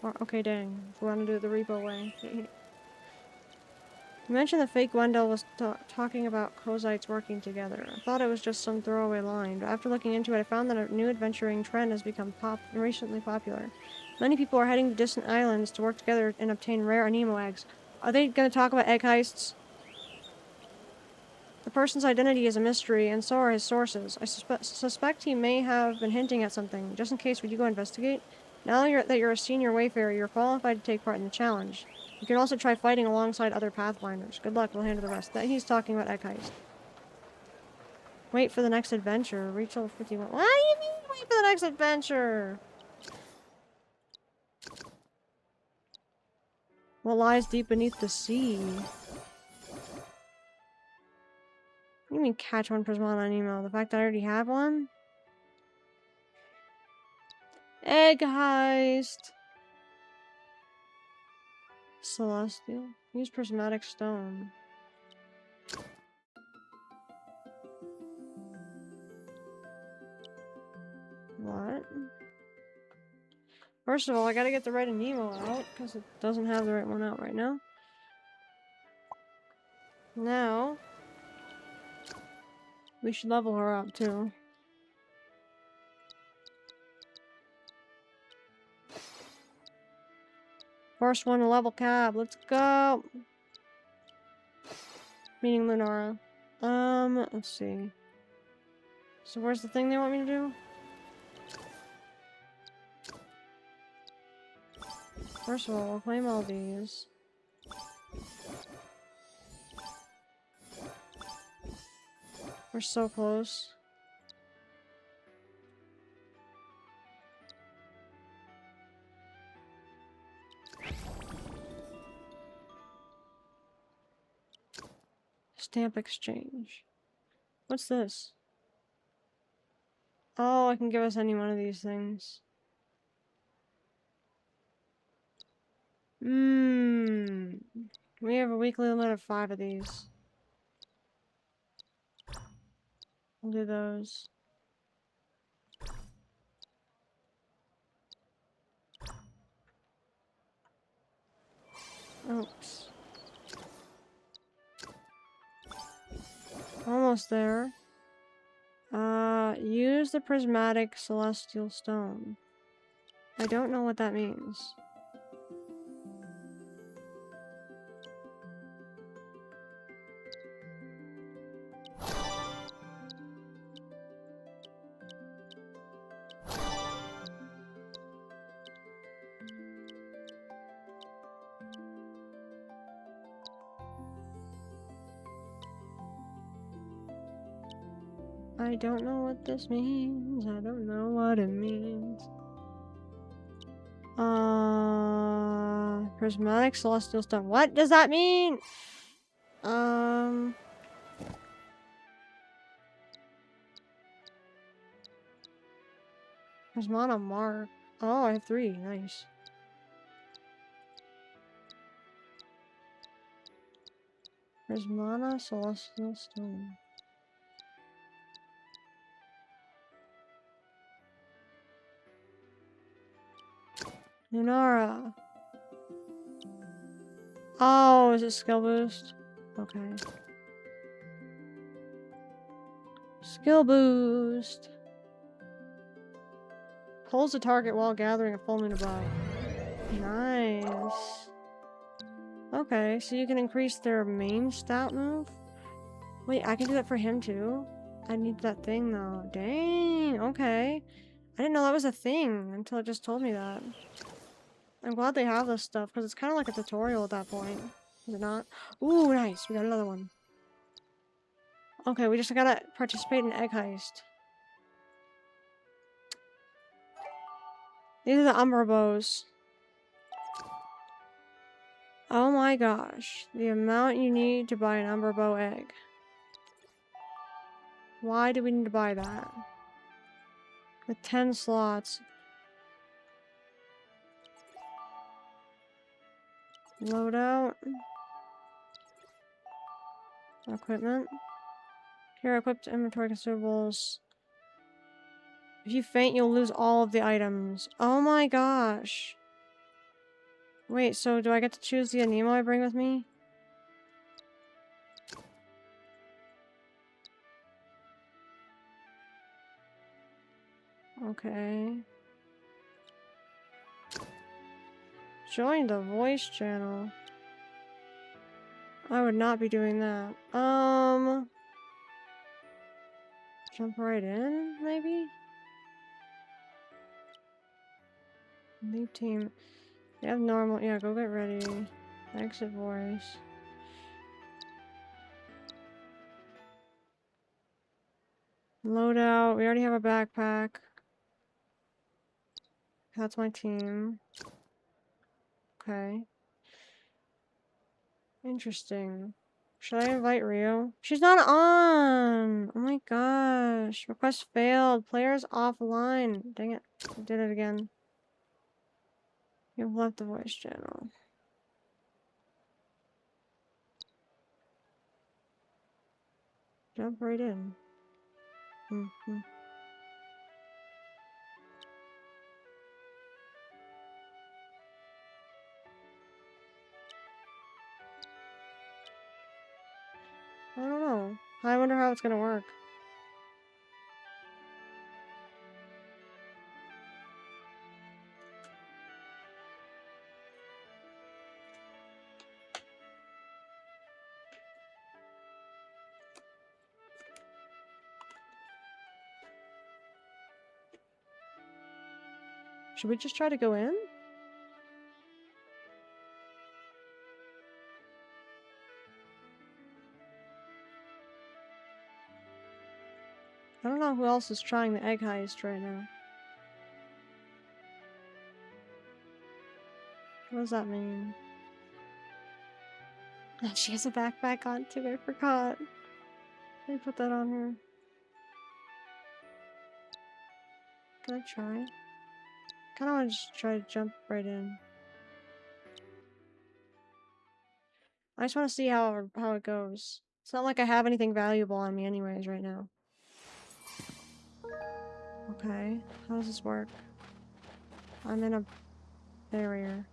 Or, okay, dang. If we want to do it the repo way. You mentioned the fake Wendell was talking about Kozites working together. I thought it was just some throwaway line, but after looking into it, I found that a new adventuring trend has become recently popular. Many people are heading to distant islands to work together and obtain rare Aniimo eggs. Are they going to talk about egg heists? The person's identity is a mystery, and so are his sources. I suspect he may have been hinting at something. Just in case, would you go investigate? Now that you're a senior wayfarer, you're qualified to take part in the challenge. You can also try fighting alongside other Pathfinders. Good luck, we'll handle the rest. That he's talking about Egg Heist. Wait for the next adventure. Reach level 51. What do you mean, wait for the next adventure? What lies deep beneath the sea? What do you mean catch one Prismana Aniimo? The fact that I already have one? Egg Heist! Celestial. Use prismatic stone. What? First of all, I gotta get the right Aniimo out, because it doesn't have the right one out right now. Now, we should level her up, too. First one to level cap, let's go! Meaning Lunara. Let's see. So where's the thing they want me to do? First of all, we'll claim all these. We're so close. Stamp exchange. What's this? Oh, I can give us any one of these things. We have a weekly limit of 5 of these. We'll do those. Oops. Almost there. Use the prismatic celestial stone. I don't know what that means. I don't know what this means. I don't know what it means. Prismatic celestial stone. What does that mean? Prismana mark. Oh, I have 3. Nice. Prismana celestial stone. Lunara. Oh, is it skill boost? Okay. Skill boost. Pulls the target while gathering a full moon above. Nice. Okay, so you can increase their main stat move? Wait, I can do that for him too? I need that thing though. Dang, okay. I didn't know that was a thing until it just told me that. I'm glad they have this stuff, because it's kind of like a tutorial at that point. Is it not? Ooh, nice. We got another one. Okay, we just gotta participate in Egg Heist. These are the Umbral bows. Oh my gosh. The amount you need to buy an Umbral bow egg. Why do we need to buy that? With 10 slots. Loadout. Equipment. Here, equipped inventory consumables. If you faint, you'll lose all of the items. Oh my gosh. Wait, so do I get to choose the Aniimo I bring with me? Okay. Join the voice channel. I would not be doing that. Jump right in, maybe? Leave team. You have normal. Yeah, go get ready. Exit voice. Loadout. We already have a backpack. That's my team. Okay. Interesting. Should I invite Rio? She's not on! Oh my gosh. Request failed. Player's offline. Dang it. I did it again. You've left the voice channel. Jump right in. I don't know. I wonder how it's gonna work. Should we just try to go in? I don't know who else is trying the Egg Heist right now. What does that mean? She has a backpack on too, I forgot. Let me put that on her. Can I try? Kinda wanna just try to jump right in. I just wanna see how it goes. It's not like I have anything valuable on me anyways right now. Okay, how does this work? I'm in a barrier.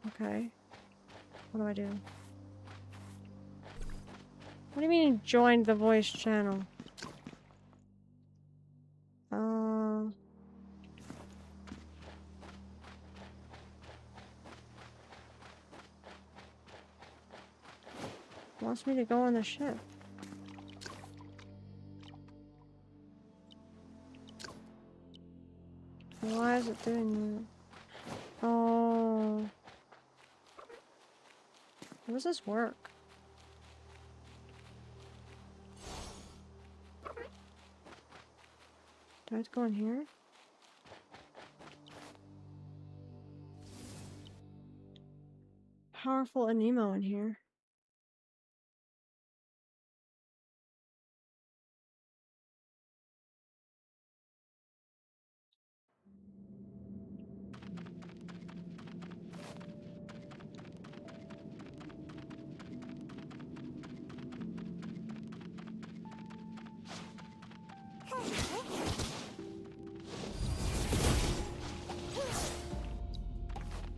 Okay. What do I do? What do you mean joined the voice channel? Wants me to go on the ship. Why is it doing that? Oh. How does this work? Do I have to go in here? Powerful Aniimo in here.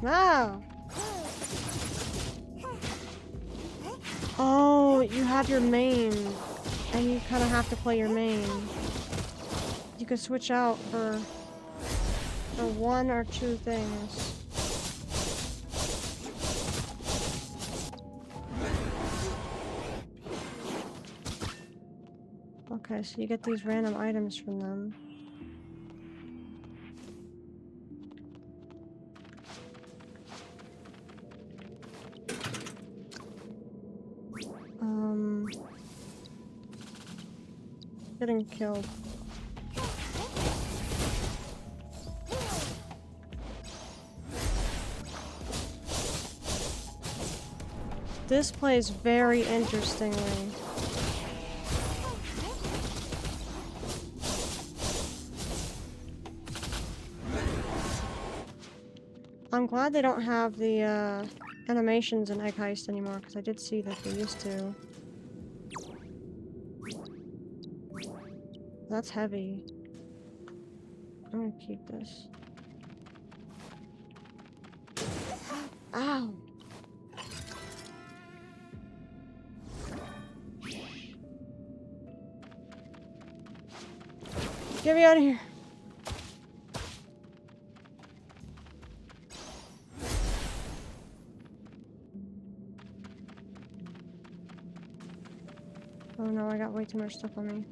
Wow. Oh, you have your main, and you kind of have to play your main. You can switch out for one or two things. Okay, so you get these random items from them. Getting killed. This plays very interestingly. I'm glad they don't have the animations in Egg Heist anymore, because I did see that they used to. That's heavy. I'm gonna keep this. Ow! Get me out of here! Oh no, I got way too much stuff on me.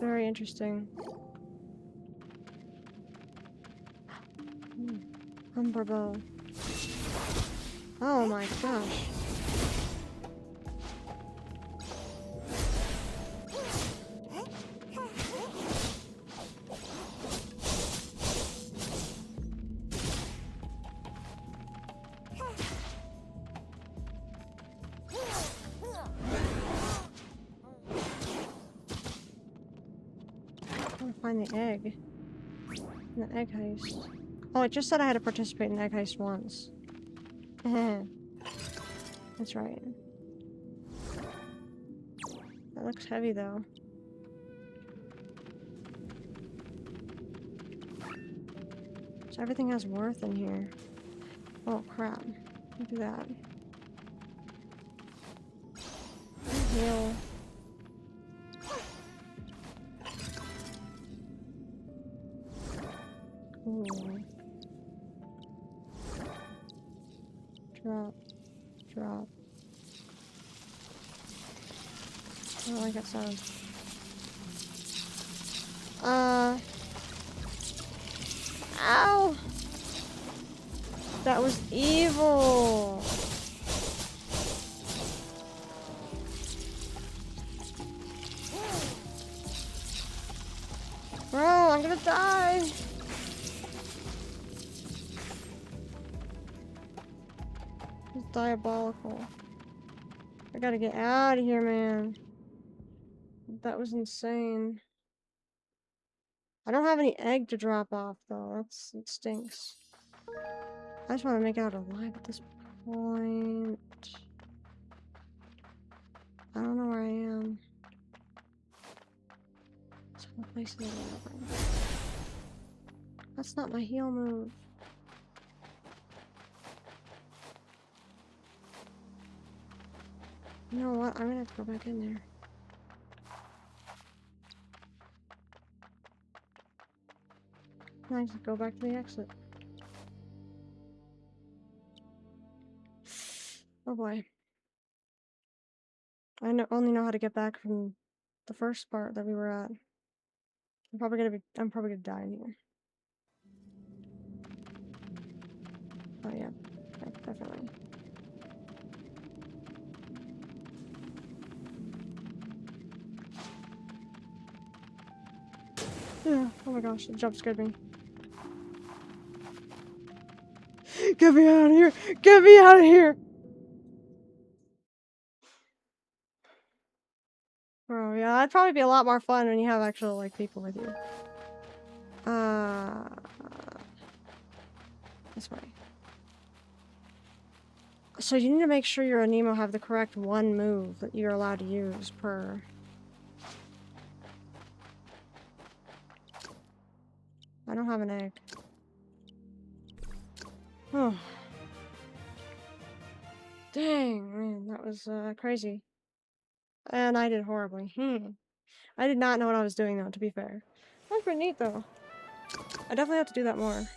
Very interesting. Umbral. Oh my gosh. Find the egg. The egg heist. Oh, it just said I had to participate in the egg heist once. That's right. That looks heavy though. So everything has worth in here. Oh crap. Don't do that. Heal. Ooh. Drop. Drop. I don't like that sound. Ow! That was evil! Bro, I'm gonna die! It's diabolical. I gotta get out of here, man. That was insane. I don't have any egg to drop off, though. It stinks. I just want to make it out alive at this point. I don't know where I am. So what place is it? That's not my heal move. You know what? I'm gonna have to go back in there. can I just go back to the exit? Oh boy. I only know how to get back from the first part that we were at. I'm probably gonna die in here. Oh yeah, definitely. Yeah, oh my gosh, the jump scared me. Get me out of here! Get me out of here! Oh yeah, that'd probably be a lot more fun when you have actual like people with you. This way. So you need to make sure your Aniimo have the correct one move that you're allowed to use per. I don't have an egg. Oh. Dang, man, that was crazy. And I did horribly. I did not know what I was doing though, to be fair. That was pretty neat though. I definitely have to do that more.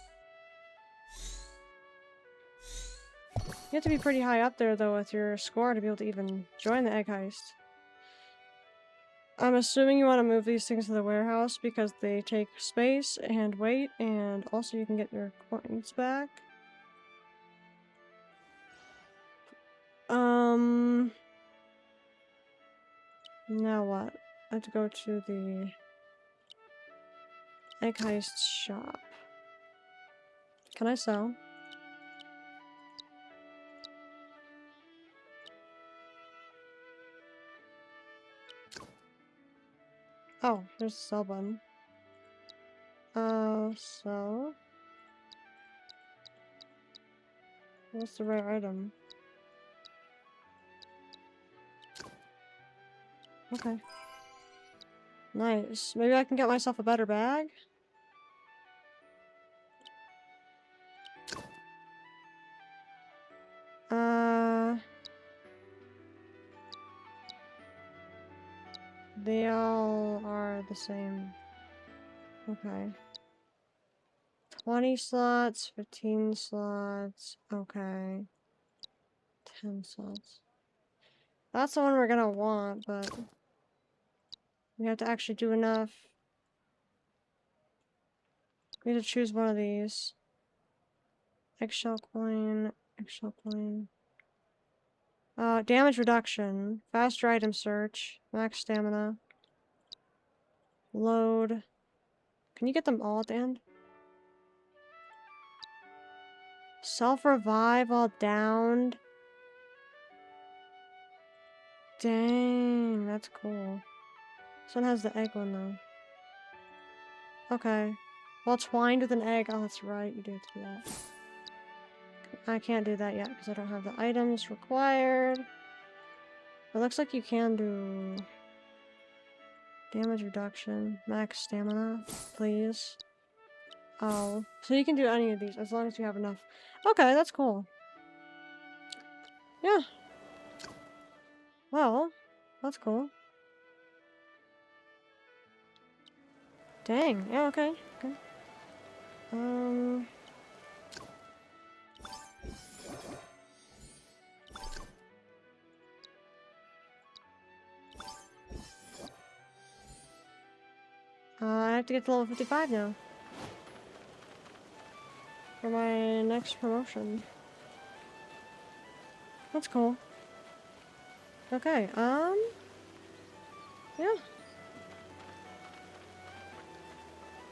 You have to be pretty high up there though with your score to be able to even join the Egg Heist. I'm assuming you want to move these things to the warehouse because they take space and weight, and also you can get your coins back. Now what? I have to go to the Egg Heist shop. Can I sell? Oh, there's the sell button. So... what's the rare item? Okay. Nice. Maybe I can get myself a better bag? They all are the same. Okay. 20 slots, 15 slots, okay. 10 slots. That's the one we're gonna want, but we have to actually do enough. We have to choose one of these. Eggshell coin, eggshell coin. Damage reduction, faster item search, max stamina, load. Can you get them all at the end? Self-revive while downed. Dang, that's cool. This one has the egg one though. Okay. While twined with an egg. Oh, that's right. You do have to do that. I can't do that yet because I don't have the items required. It looks like you can do damage reduction, max stamina, please. Oh, so you can do any of these as long as you have enough. Okay, that's cool. Yeah. Well, that's cool. Dang. Yeah, okay. Okay. I have to get to level 55 now. For my next promotion. That's cool. Okay, yeah.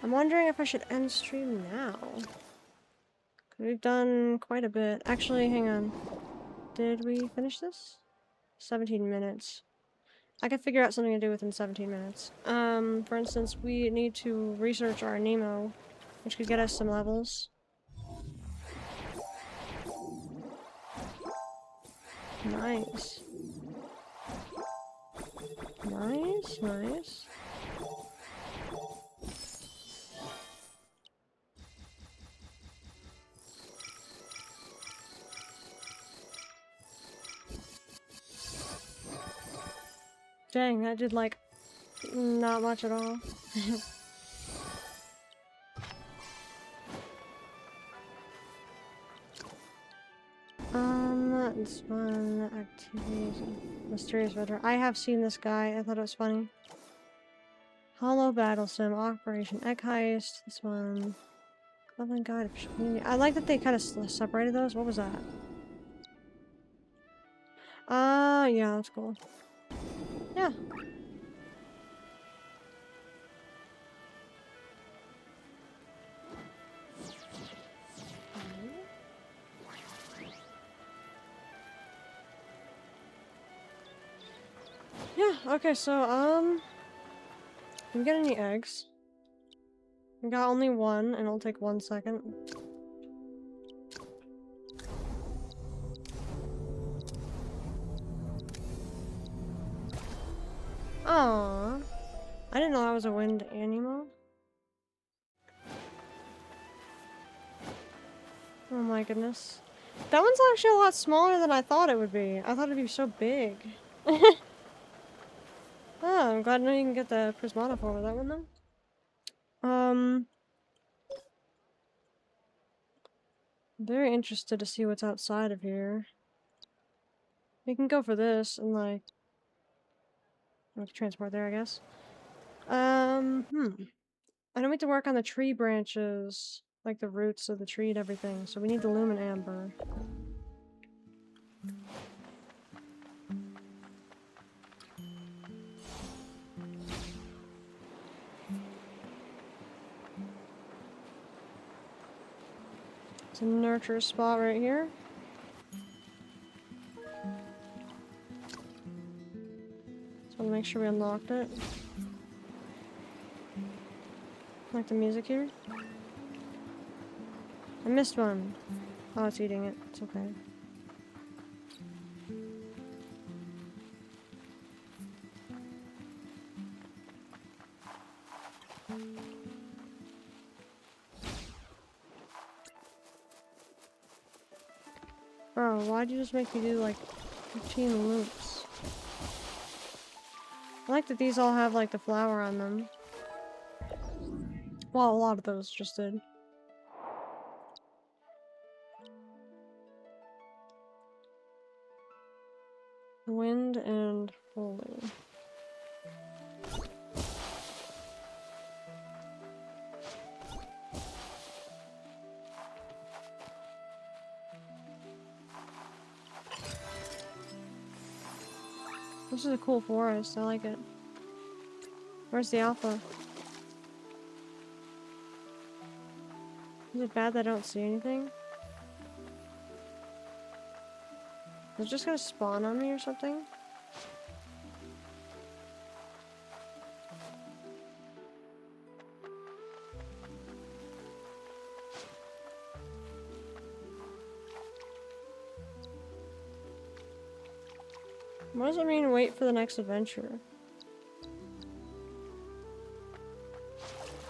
I'm wondering if I should end stream now. We've done quite a bit. Actually, hang on. Did we finish this? 17 minutes. I can figure out something to do within 17 minutes. For instance, we need to research our Aniimo, which could get us some levels. Nice. Nice, nice. Dang, that did like not much at all. This one, activities, mysterious veteran. I have seen this guy. I thought it was funny. Holo battle sim, Operation Egg Heist. This one. Loving guide. I like that they kind of separated those. What was that? Yeah, that's cool. Yeah. Yeah, okay, so, can we get any eggs? We got only one, and it'll take 1 second. Aww. I didn't know that was a wind Aniimo. Oh my goodness. That one's actually a lot smaller than I thought it would be. I thought it'd be so big. Oh, I'm glad I know you can get the Prismata for that one though. Very interested to see what's outside of here. We can go for this and like transport there, I guess. I don't need to work on the tree branches, like the roots of the tree and everything, so we need the lumen amber. It's a nurture spot right here. Just want to make sure we unlocked it. Like the music here. I missed one. Oh, it's eating it. It's okay. Bro, why'd you just make me do like 15 loops? I like that these all have like the flower on them. Well, a lot of those just did. Wind and holy. This is a cool forest. I like it. Where's the alpha? Is it bad that I don't see anything? Is it just gonna spawn on me or something? What does it mean, wait for the next adventure?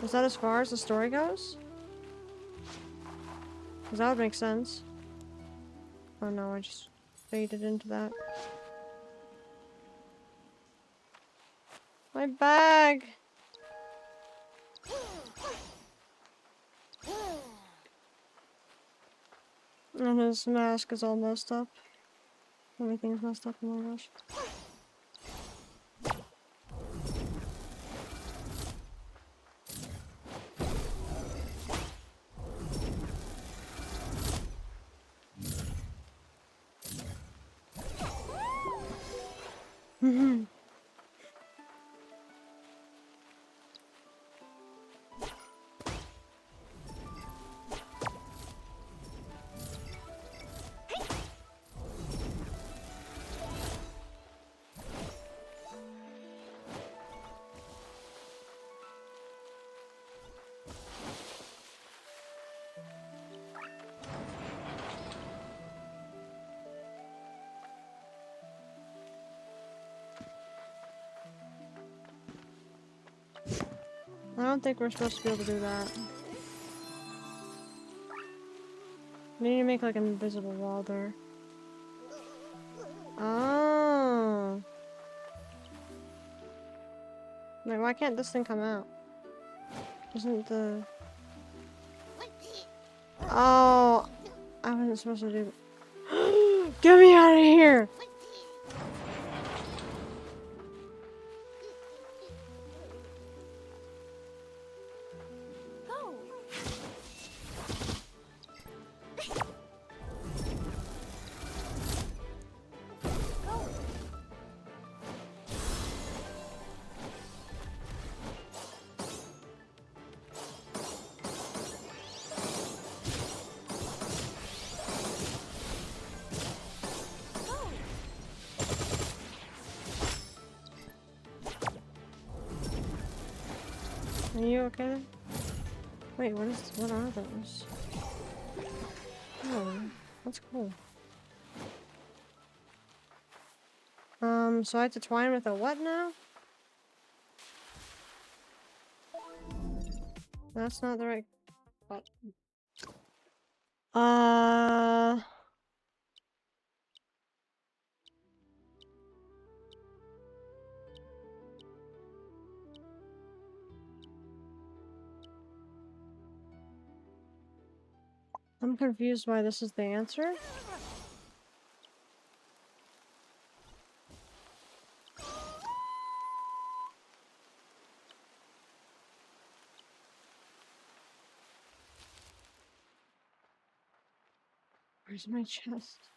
Is that as far as the story goes? Because that would make sense. Oh no, I just faded into that. My bag! And his mask is all messed up. Everything's messed up, oh my gosh. I don't think we're supposed to be able to do that. We need to make like an invisible wall there. Oh. Wait, why can't this thing come out? Isn't the... Oh, I wasn't supposed to do that. Get me out of here! Are you okay? Wait, what are those? Oh, that's cool. So I have to twine with a what now? That's not the right button. I'm confused why this is the answer. Where's my chest?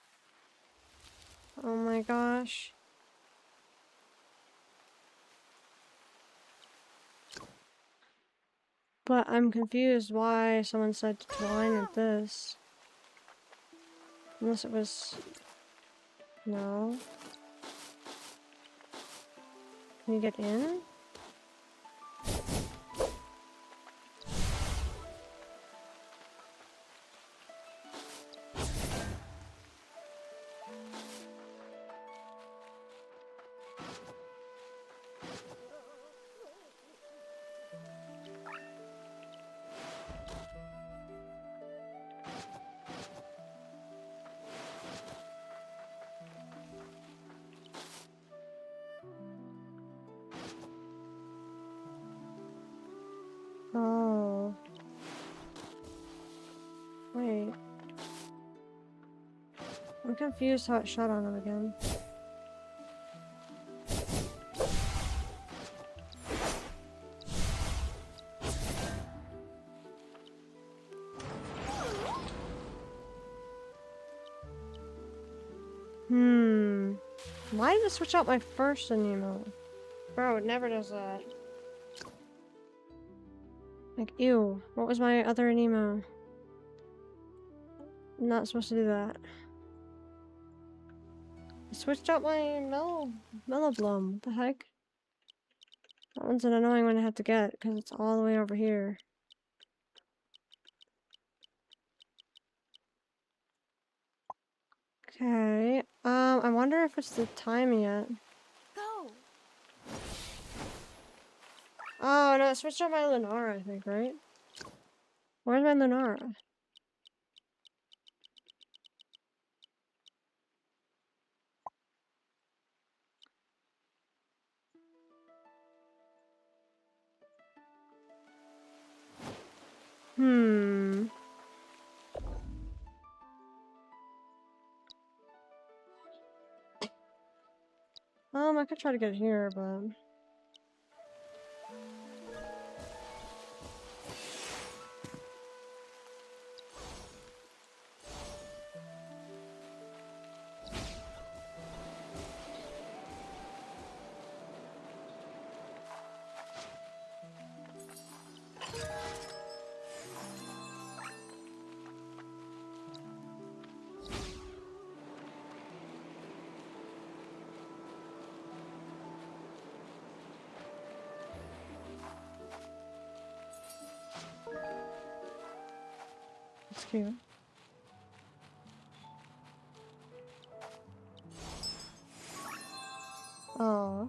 Oh my gosh. But I'm confused why someone said to twine with this. Unless it was... No. Can you get in? Oh. Wait. I'm confused how it shot on him again. Why did it switch out my first Aniimo? Bro, it never does that. Like, ew. What was my other Aniimo? I'm not supposed to do that. I switched out my Melloblum. What the heck? That one's an annoying one to have to get, because it's all the way over here. Okay. I wonder if it's the time yet.
Go.
Oh, no, I switched out my Lunara, I think, right? Where's my Lunara? I could try to get it here, but... It's cute. Oh.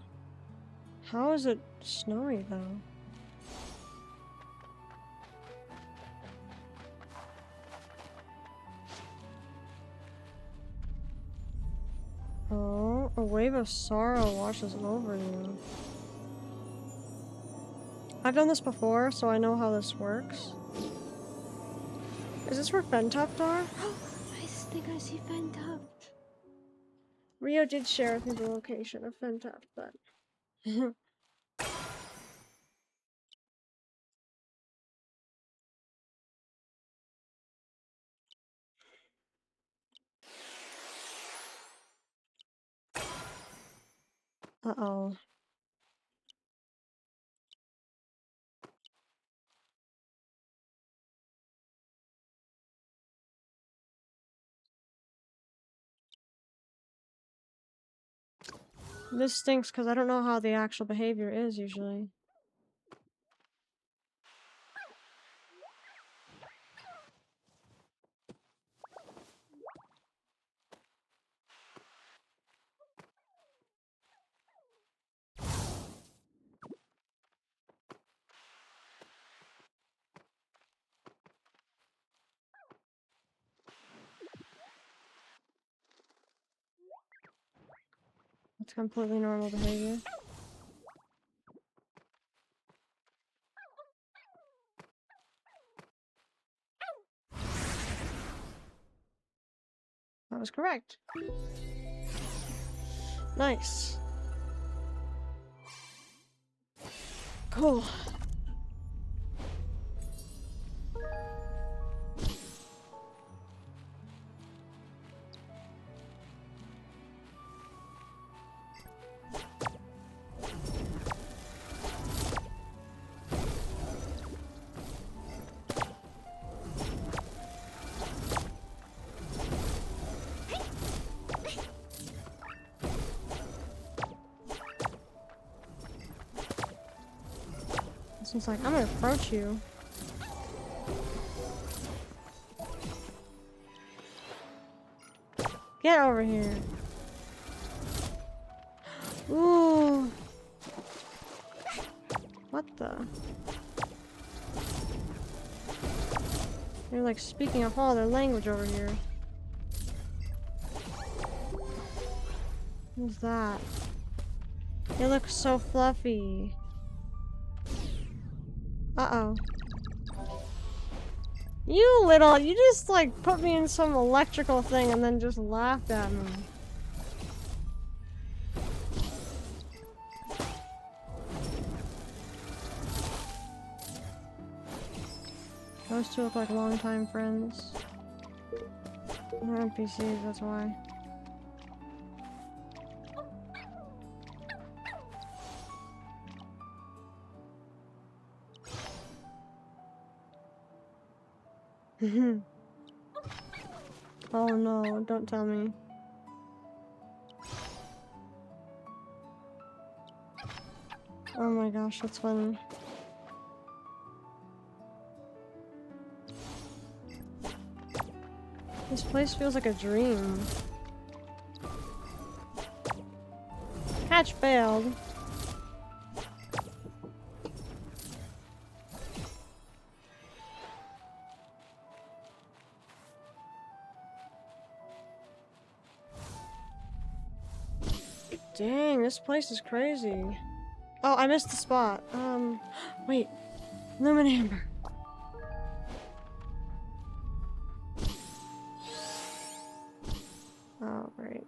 How is it snowy, though? Oh, a wave of sorrow washes over you. I've done this before, so I know how this works. Is this where Fentop are?
I think I see Fentop.
Rio did share with me the location of Fentap, but uh-oh. This stinks because I don't know how the actual behavior is usually. It's completely normal behavior. That was correct. Nice. Cool. This one's like, I'm gonna approach you. Get over here. Ooh. What the? They're like speaking a whole other language over here. Who's that? They look so fluffy. Uh-oh. You just like put me in some electrical thing and then just laughed at me. Those two look like longtime friends. They're NPCs, that's why. Oh no, don't tell me. Oh my gosh, that's funny. This place feels like a dream. Catch failed. Dang, this place is crazy. Oh, I missed the spot. Wait. Lumen Amber. Oh, great.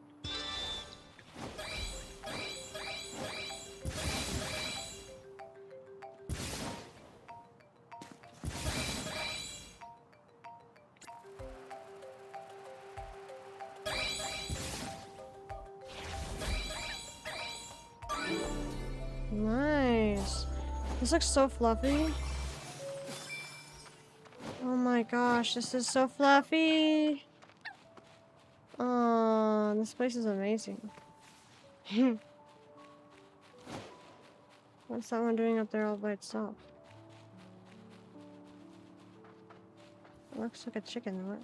Nice. This looks so fluffy. Oh my gosh, this is so fluffy. Oh, this place is amazing. What's that one doing up there all by itself? It looks like a chicken, what?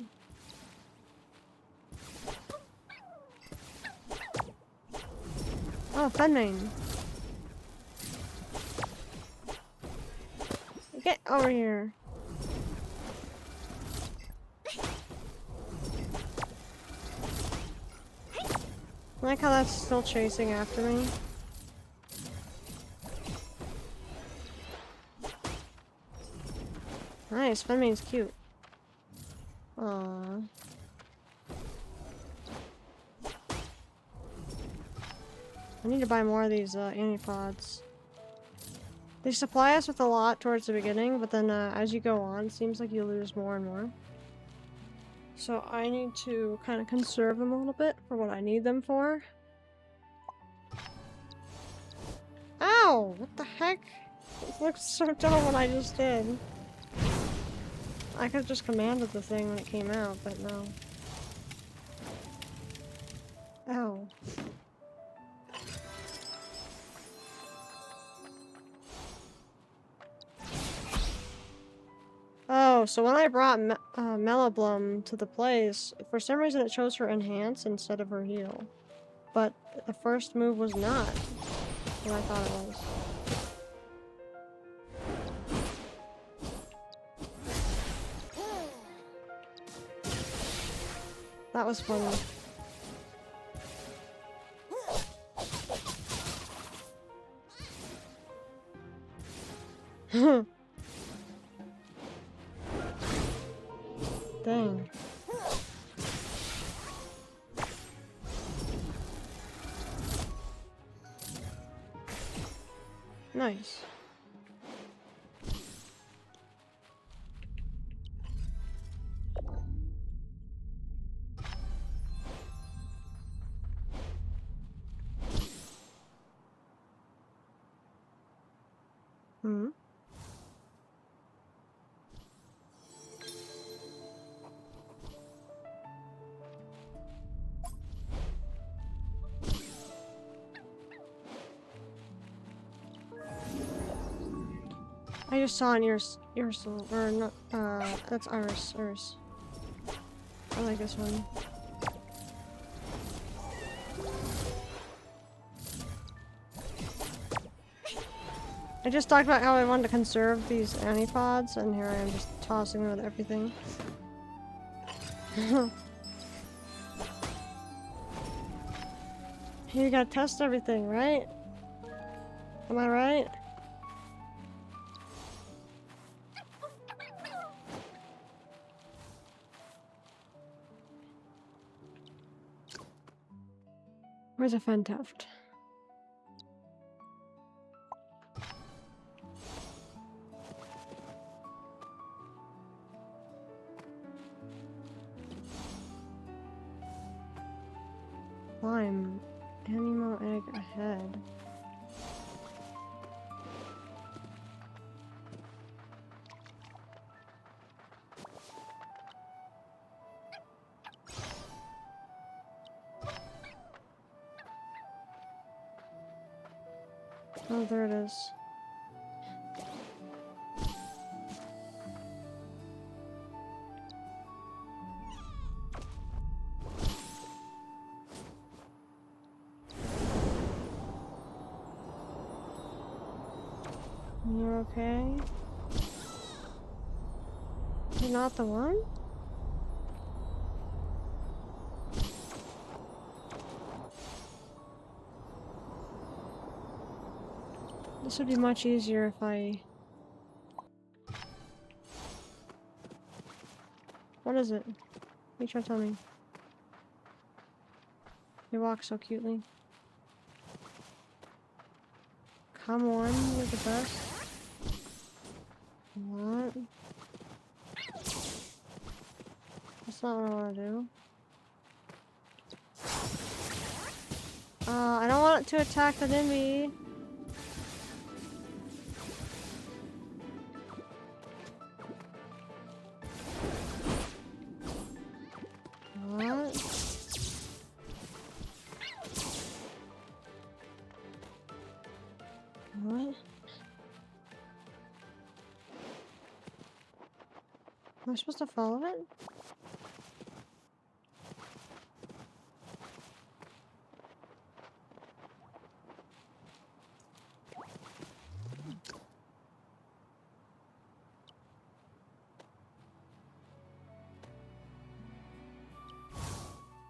Oh, Fenmane. Get over here. I like how that's still chasing after me. Nice, Fenmane's cute. Aww. I need to buy more of these anipods. They supply us with a lot towards the beginning, but then as you go on, it seems like you lose more and more. So I need to kind of conserve them a little bit for what I need them for. Ow! What the heck? It looks so dumb what I just did. I could have just commanded the thing when it came out, but no. Ow. Oh, so when I brought Meloblum to the place, for some reason it chose her Enhance instead of her Heal. But the first move was not what I thought it was. That was funny. Dang. Nice. Hmm. I just saw an Irisalis, or not, that's Iris. I like this one. I just talked about how I wanted to conserve these anipods, and here I am just tossing them with everything. You gotta test everything, right? Am I right? Where's a Fenteft? Climb. Aniimo egg ahead. Oh, there it is. You're okay? You're not the one? This would be much easier if I... What is it? You try to tell me. You walk so cutely. Come on, you're the best. What? That's not what I want to do. I don't want it to attack the Nimby. What? What? Am I supposed to follow it?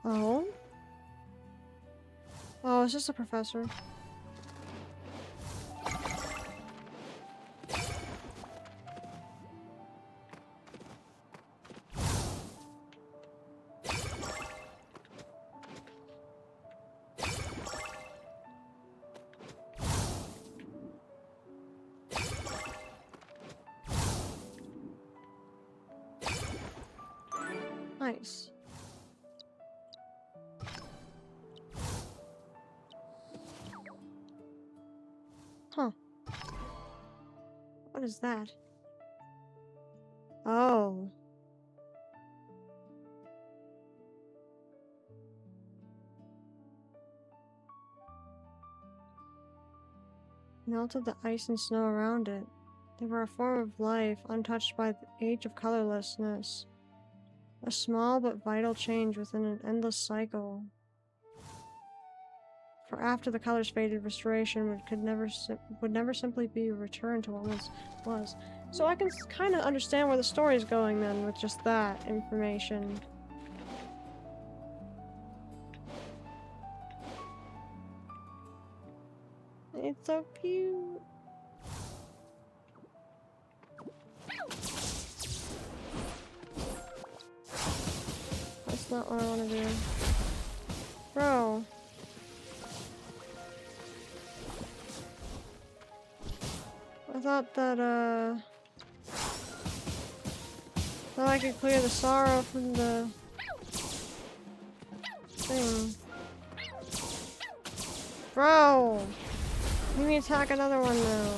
Oh? Oh, it's just a professor. Nice. Huh. What is that? Oh. Melted the ice and snow around it. They were a form of life, untouched by the age of colorlessness. A small but vital change within an endless cycle. For after the colors faded, restoration would never simply be returned to what was. So I can kind of understand where the story is going then with just that information. It's so cute. That's not what I want to do. Bro. I thought that, thought I could clear the sorrow from the thing. Bro! Let me attack another one now.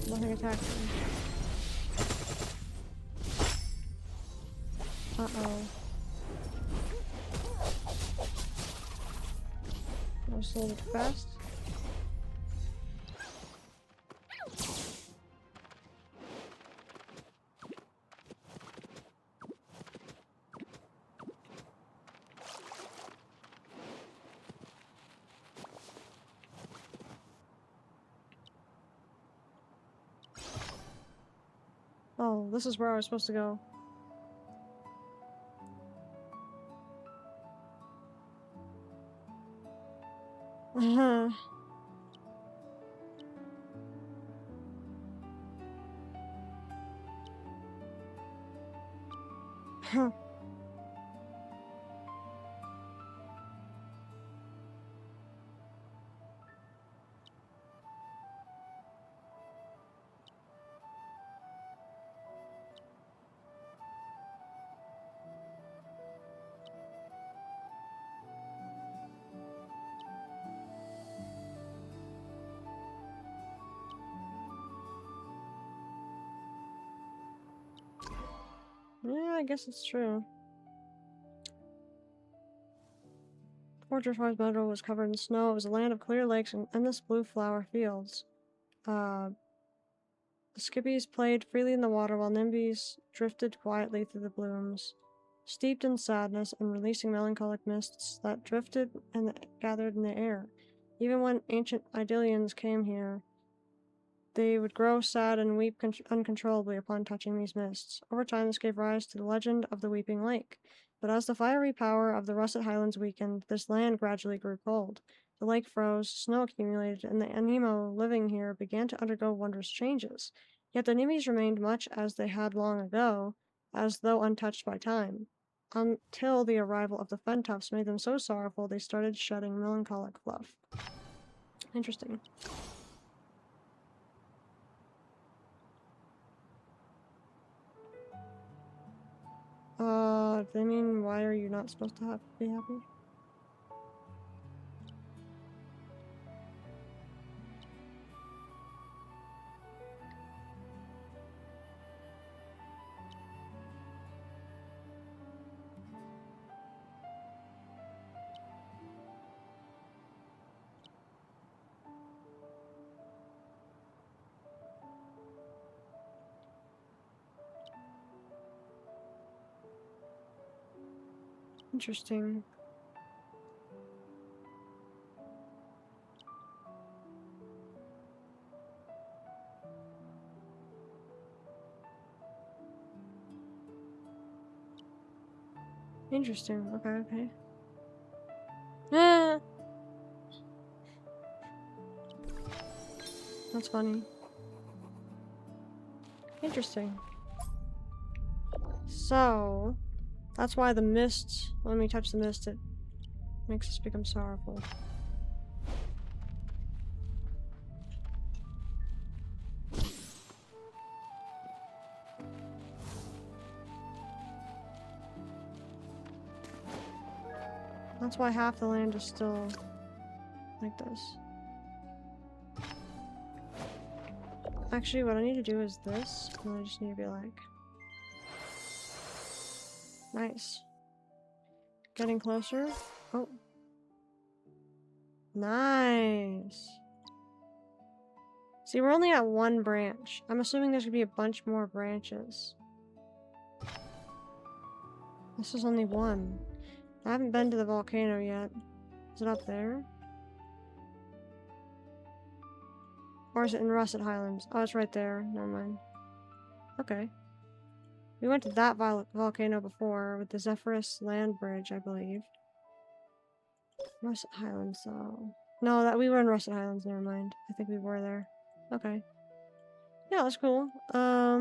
Nothing attacked me. Uh-oh. That was a little too fast. Oh, this is where I was supposed to go. Uh-huh. Huh. Yeah, I guess it's true. Fortress Wise Meadow was covered in snow. It was a land of clear lakes and endless blue flower fields. The skippies played freely in the water while nimbies drifted quietly through the blooms, steeped in sadness and releasing melancholic mists that drifted and gathered in the air. Even when ancient Idyllians came here, they would grow sad and weep uncontrollably upon touching these mists. Over time, this gave rise to the legend of the Weeping Lake. But as the fiery power of the russet highlands weakened, this land gradually grew cold. The lake froze, snow accumulated, and the Aniimo living here began to undergo wondrous changes. Yet the Nimis remained much as they had long ago, as though untouched by time, until the arrival of the Fentoughs made them so sorrowful they started shedding melancholic fluff. Interesting. They mean, why are you not supposed to be happy? Interesting. Interesting. Okay, okay. Ah! That's funny. Interesting. So, that's why the mist, when we touch the mist, it makes us become sorrowful. That's why half the land is still like this. Actually, what I need to do is this, and I just need to be like... Nice. Getting closer. Oh. Nice. See, we're only at one branch. I'm assuming there's gonna be a bunch more branches. This is only one. I haven't been to the volcano yet. Is it up there? Or is it in Russet Highlands? Oh, it's right there. Never mind. Okay. We went to that volcano before with the Zephyrus land bridge, I believe. Russet Highlands, though. No, that we were in Russet Highlands. Never mind. I think we were there. Okay. Yeah, that's cool. I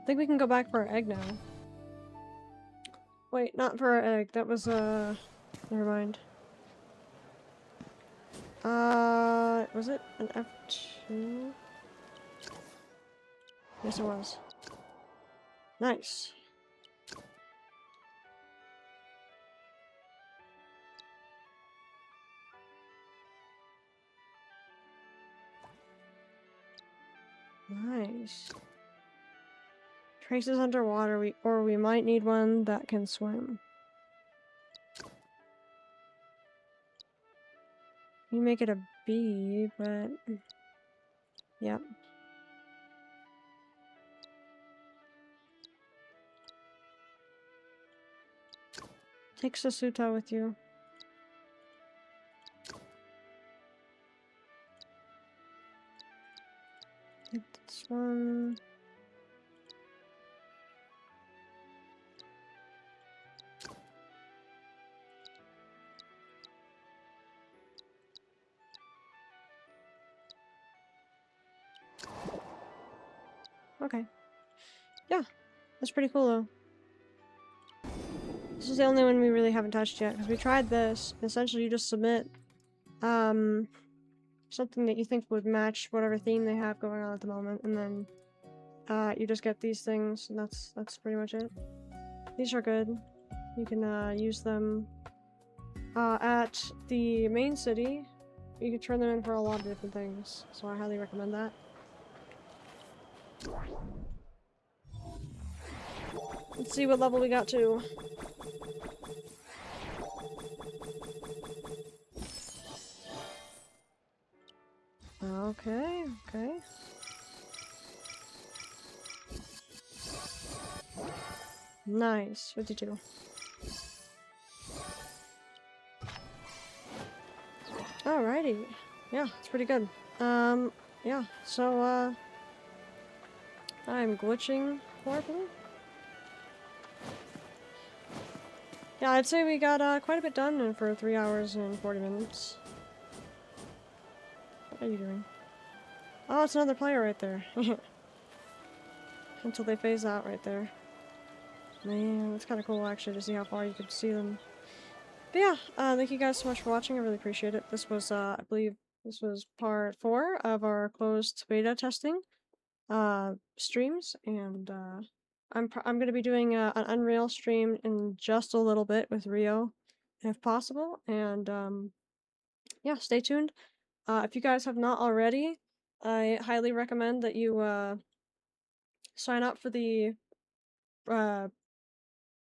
think we can go back for our egg now. Wait, not for our egg. That was, never mind. Was it an F2? Yes, it was. Nice. Nice. Traces underwater, or we might need one that can swim. You make it a B, but... Yep. Take Sasuta with you. Get this one. Okay. Yeah, that's pretty cool though. This is the only one we really haven't touched yet, because we tried this. Essentially, you just submit something that you think would match whatever theme they have going on at the moment, and then you just get these things, and that's pretty much it. These are good. You can use them at the main city. You can turn them in for a lot of different things, so I highly recommend that. Let's see what level we got to. Okay, okay. Nice, 52. Alrighty. Yeah, it's pretty good. Yeah, so, I'm glitching horribly. Yeah, I'd say we got, quite a bit done for 3 hours and 40 minutes. What are you doing? Oh, it's another player right there. Until they phase out right there. Man, that's kind of cool actually to see how far you could see them. But yeah, thank you guys so much for watching. I really appreciate it. This was, I believe, this was part 4 of our closed beta testing streams, and I'm gonna be doing an Unreal stream in just a little bit with Rio, if possible. And yeah, stay tuned. If you guys have not already, I highly recommend that you sign up for the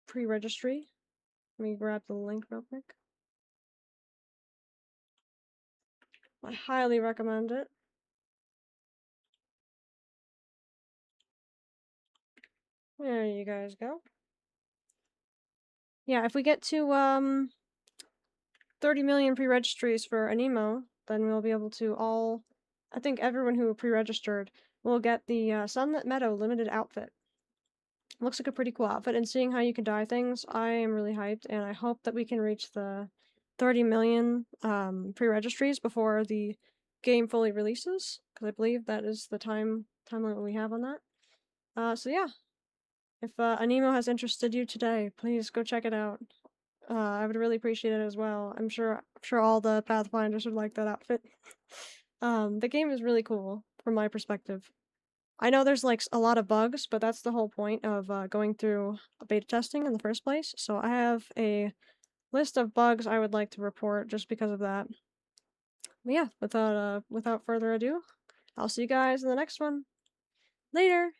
pre-registry. Let me grab the link real quick. I highly recommend it. There you guys go. Yeah, if we get to 30 million pre-registries for Aniimo, then we'll be able to I think everyone who pre-registered will get the Sunlit Meadow limited outfit. Looks like a pretty cool outfit, and seeing how you can dye things, I am really hyped, and I hope that we can reach the 30 million pre-registries before the game fully releases, because I believe that is the timeline we have on that. So yeah, if Aniimo has interested you today, please go check it out. I would really appreciate it as well. I'm sure all the Pathfinders would like that outfit. The game is really cool from my perspective. I know there's like a lot of bugs, but that's the whole point of going through beta testing in the first place. So I have a list of bugs I would like to report just because of that. But yeah, without further ado, I'll see you guys in the next one. Later.